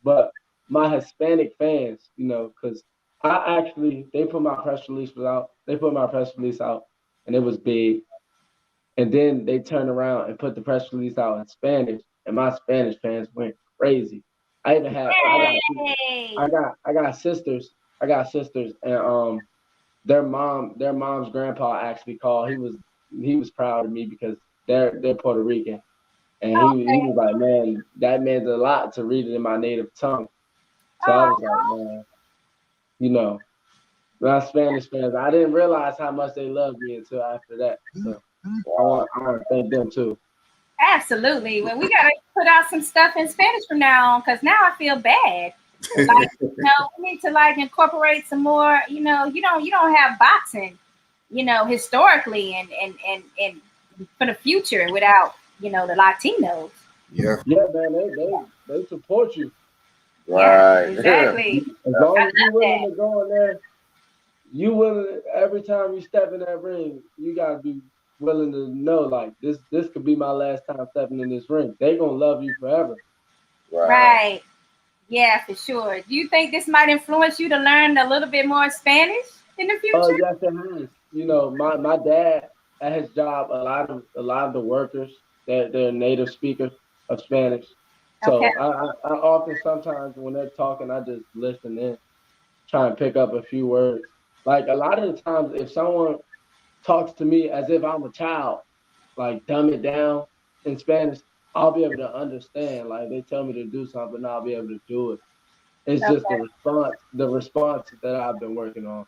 but my Hispanic fans, because they put my press release out, and it was big. And then they turned around and put the press release out in Spanish, and my Spanish fans went crazy. I even had I got sisters I got sisters, and their mom's grandpa actually called. He was proud of me because they're Puerto Rican, and he was like, man, that meant a lot to read it in my native tongue. So I was like, man, you know, my Spanish fans, I didn't realize how much they loved me until after that. So I want to thank them too. Absolutely. Well, we gotta put out some stuff in Spanish from now on, because now I feel bad. Like, you know, we need to like incorporate some more. You know, you don't have boxing, you know, historically and for the future without, you know, the Latinos. Yeah, man, they support you. Right. Yeah, exactly. As long as you're willing to go in there, you willing every time you step in that ring, you gotta be willing to know like this could be my last time stepping in this ring. They gonna love you forever. Right. Yeah, for sure. Do you think this might influence you to learn a little bit more Spanish in the future? Oh, yes, it has. You know, my dad at his job, a lot of the workers, they're native speakers of Spanish. So Okay. I often sometimes when they're talking, I just listen in, try and pick up a few words. Like a lot of the times, if someone talks to me as if I'm a child, like dumb it down in Spanish, I'll be able to understand. Like they tell me to do something, I'll be able to do it. It's just the response that I've been working on.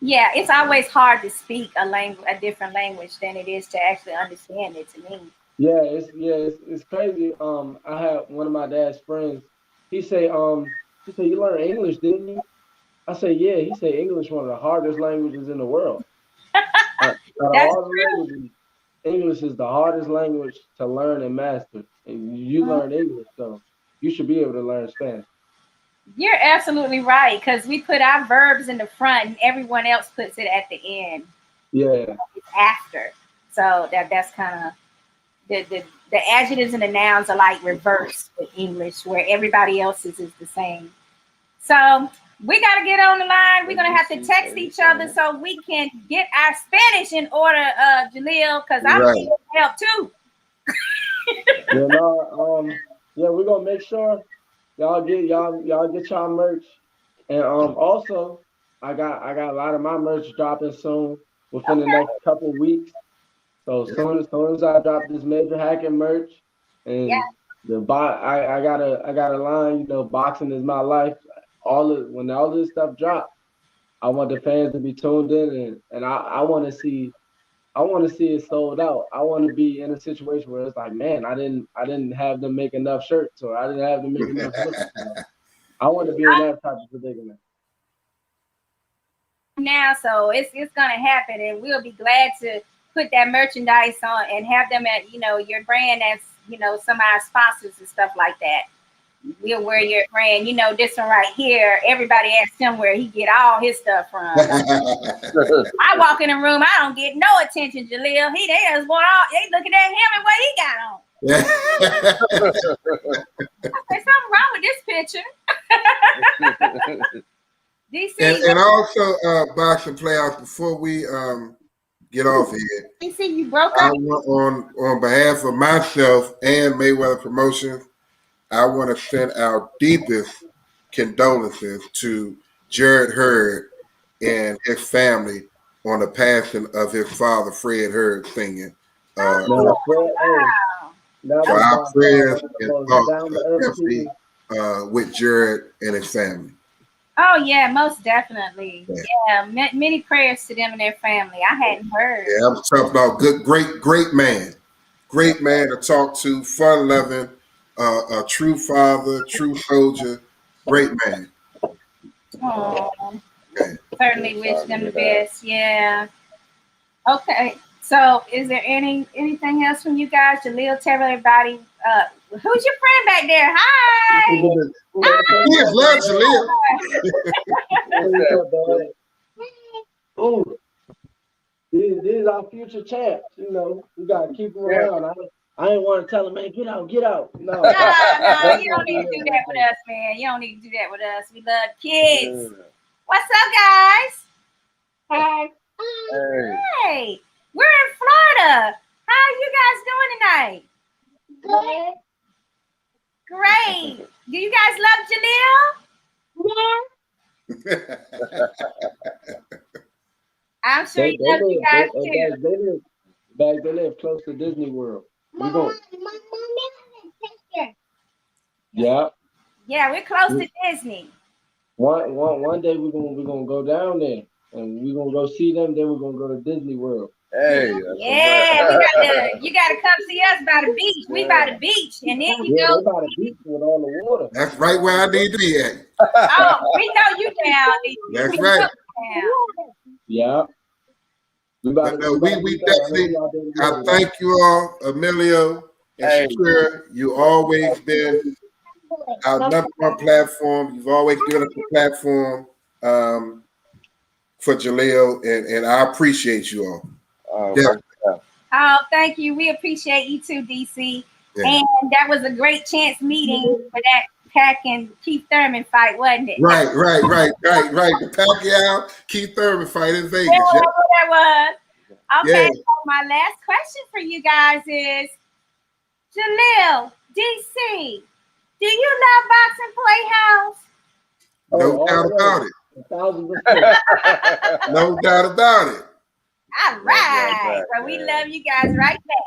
Yeah, it's always hard to speak a different language than it is to actually understand it, to me. Yeah, it's crazy. I had one of my dad's friends. He say you learned English, didn't you? I say yeah. He said English one of the hardest languages in the world. Out of all the languages, English is the hardest language to learn and master. And you learn English, so you should be able to learn Spanish. You're absolutely right, because we put our verbs in the front and everyone else puts it at the end. Yeah. It's after. So that's kind of the adjectives and the nouns are like reversed with English, where everybody else's is the same. So we got to get on the line. We're going to have to text each other so we can get our Spanish in order, Jalil, because I'm needing help too. Yeah, we're going to make sure y'all get y'all merch. And also I got a lot of my merch dropping soon within the next couple weeks. So as soon as I drop this Major Hackett merch and I got a line, you know, boxing is my life. When all this stuff drops, I want the fans to be tuned in and I want to see it sold out. I want to be in a situation where it's like, man, I didn't have them make enough shirts, or I didn't have them make enough books. I want to be in that type of predicament. Now, so it's gonna happen, and we'll be glad to put that merchandise on and have them at, you know, your brand as, you know, some of our sponsors and stuff like that. We'll wear your brand. You know, this one right here, everybody asks him where he get all his stuff from. I walk in the room, I don't get no attention, Jalil. They just want they looking at him and what he got on. I said, something wrong with this picture. DC. And also boxing Playhouse, before we get off here. DC, you broke up. On behalf of myself and Mayweather Promotions, I want to send our deepest condolences to Jared Hurd and his family on the passing of his father, Fred Hurd, Sr. So our prayers and thoughts with Jared and his family. Oh yeah, most definitely. Yeah, many prayers to them and their family. I hadn't heard. Yeah, I was talking about great man to talk to, fun-loving, a true father, true soldier, great man. Oh, certainly wish them the best. Yeah. Okay. So, is there anything else from you guys? Jalil, tell everybody. Who's your friend back there? Hi. Yes, love Jalil. Ooh, these are future champs. You know, we gotta keep them around. I ain't want to tell them, man, get out. No, no, you don't need to do that with us, man. You don't need to do that with us. We love kids. What's up, guys? Hi. Hey, we're in Florida. How are you guys doing tonight? Good. Great. Do you guys love Jalil? Yeah. I'm sure They, he they loves you live, guys they, too. they live close to Disney World. We go, yeah. Yeah, we're close to Disney. One day we're gonna go down there and we're gonna go see them. Then we're gonna go to Disney World. Hey, Yeah, you gotta come see us by the beach. We by the beach, and then you Yeah, go. they by the beach with all the water. That's right where I need to be at. Oh, we know you down. That's We right. know you down. Yeah. But no, we definitely, I thank you all, Emelio and Hey. Shakira. You always been our number one platform. You've always given us a platform for Jalil, and I appreciate you all. Definitely. Oh, thank you. We appreciate you too, DC. Yeah. And that was a great chance meeting for that Pac and Keith Thurman fight, wasn't it? Right. The Pacquiao Keith Thurman fight in Vegas. Yeah, that's what that was. Okay, Yeah. so my last question for you guys is, Jalil, DC, do you love Boxing Playhouse? No doubt about it. No doubt about it. All right. Well, we love you guys right back.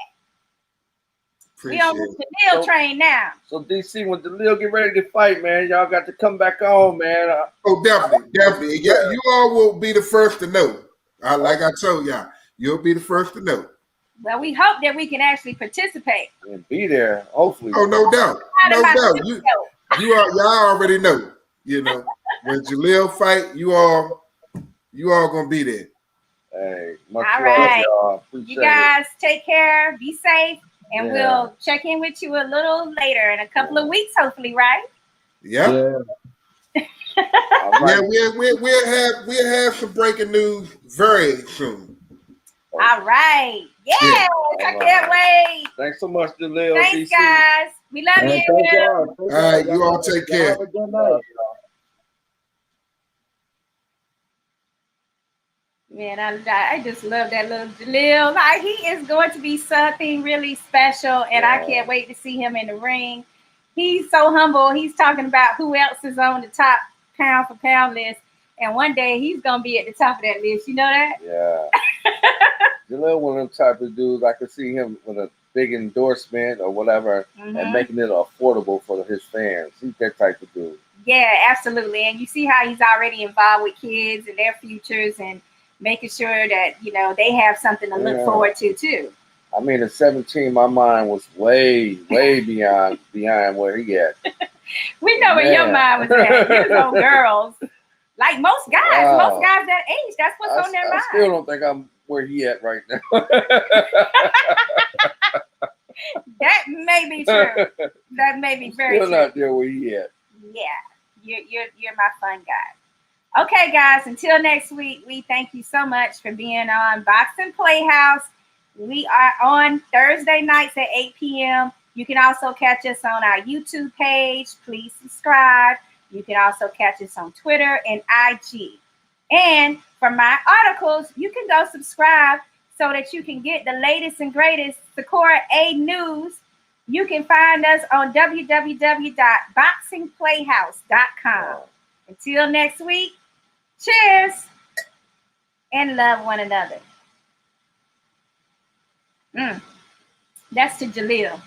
We on the Jalil train now. So DC, when Jalil get ready to fight, man, y'all got to come back on, man. Oh, definitely. Yeah, you all will be the first to know. Like I told y'all, you'll be the first to know. Well, we hope that we can actually participate And be there, hopefully. Oh, no doubt. No doubt. Y'all already know. You know, when Jalil fight, you all gonna be there. Hey, much all right. y'all. You guys take care, be safe, and we'll check in with you a little later in a couple of weeks, hopefully, right? Yeah. Yeah, we'll have some breaking news very soon. All right. Yes, I can't wait. Thanks so much, Jalil. Thanks, DC. guys. We love you. All right, you all take care. Have a good night. Man, I just love that little Jalil. Like, he is going to be something really special, and I can't wait to see him in the ring. He's so humble. He's talking about who else is on the top pound for pound list, and one day he's gonna be at the top of that list. You know that? Yeah. Jalil, one of them type of dudes. I could see him with a big endorsement or whatever, and making it affordable for his fans. He's that type of dude. Yeah, absolutely. And you see how he's already involved with kids and their futures and making sure that, you know, they have something to look forward to too. I mean, at 17, my mind was way beyond where he at. We know where your mind was at. You was on girls. Like most guys that age, that's what's on their mind. I still don't think I'm where he at right now. That may be true. That may be very true. Still not there where he at. Yeah, you're my fun guy. Okay, guys, until next week, we thank you so much for being on Boxing Playhouse. We are on Thursday nights at 8 p.m. You can also catch us on our YouTube page. Please subscribe. You can also catch us on Twitter and IG. And for my articles, you can go subscribe so that you can get the latest and greatest Sakura A news. You can find us on www.boxingplayhouse.com. Until next week, cheers and love one another. That's to Jalil.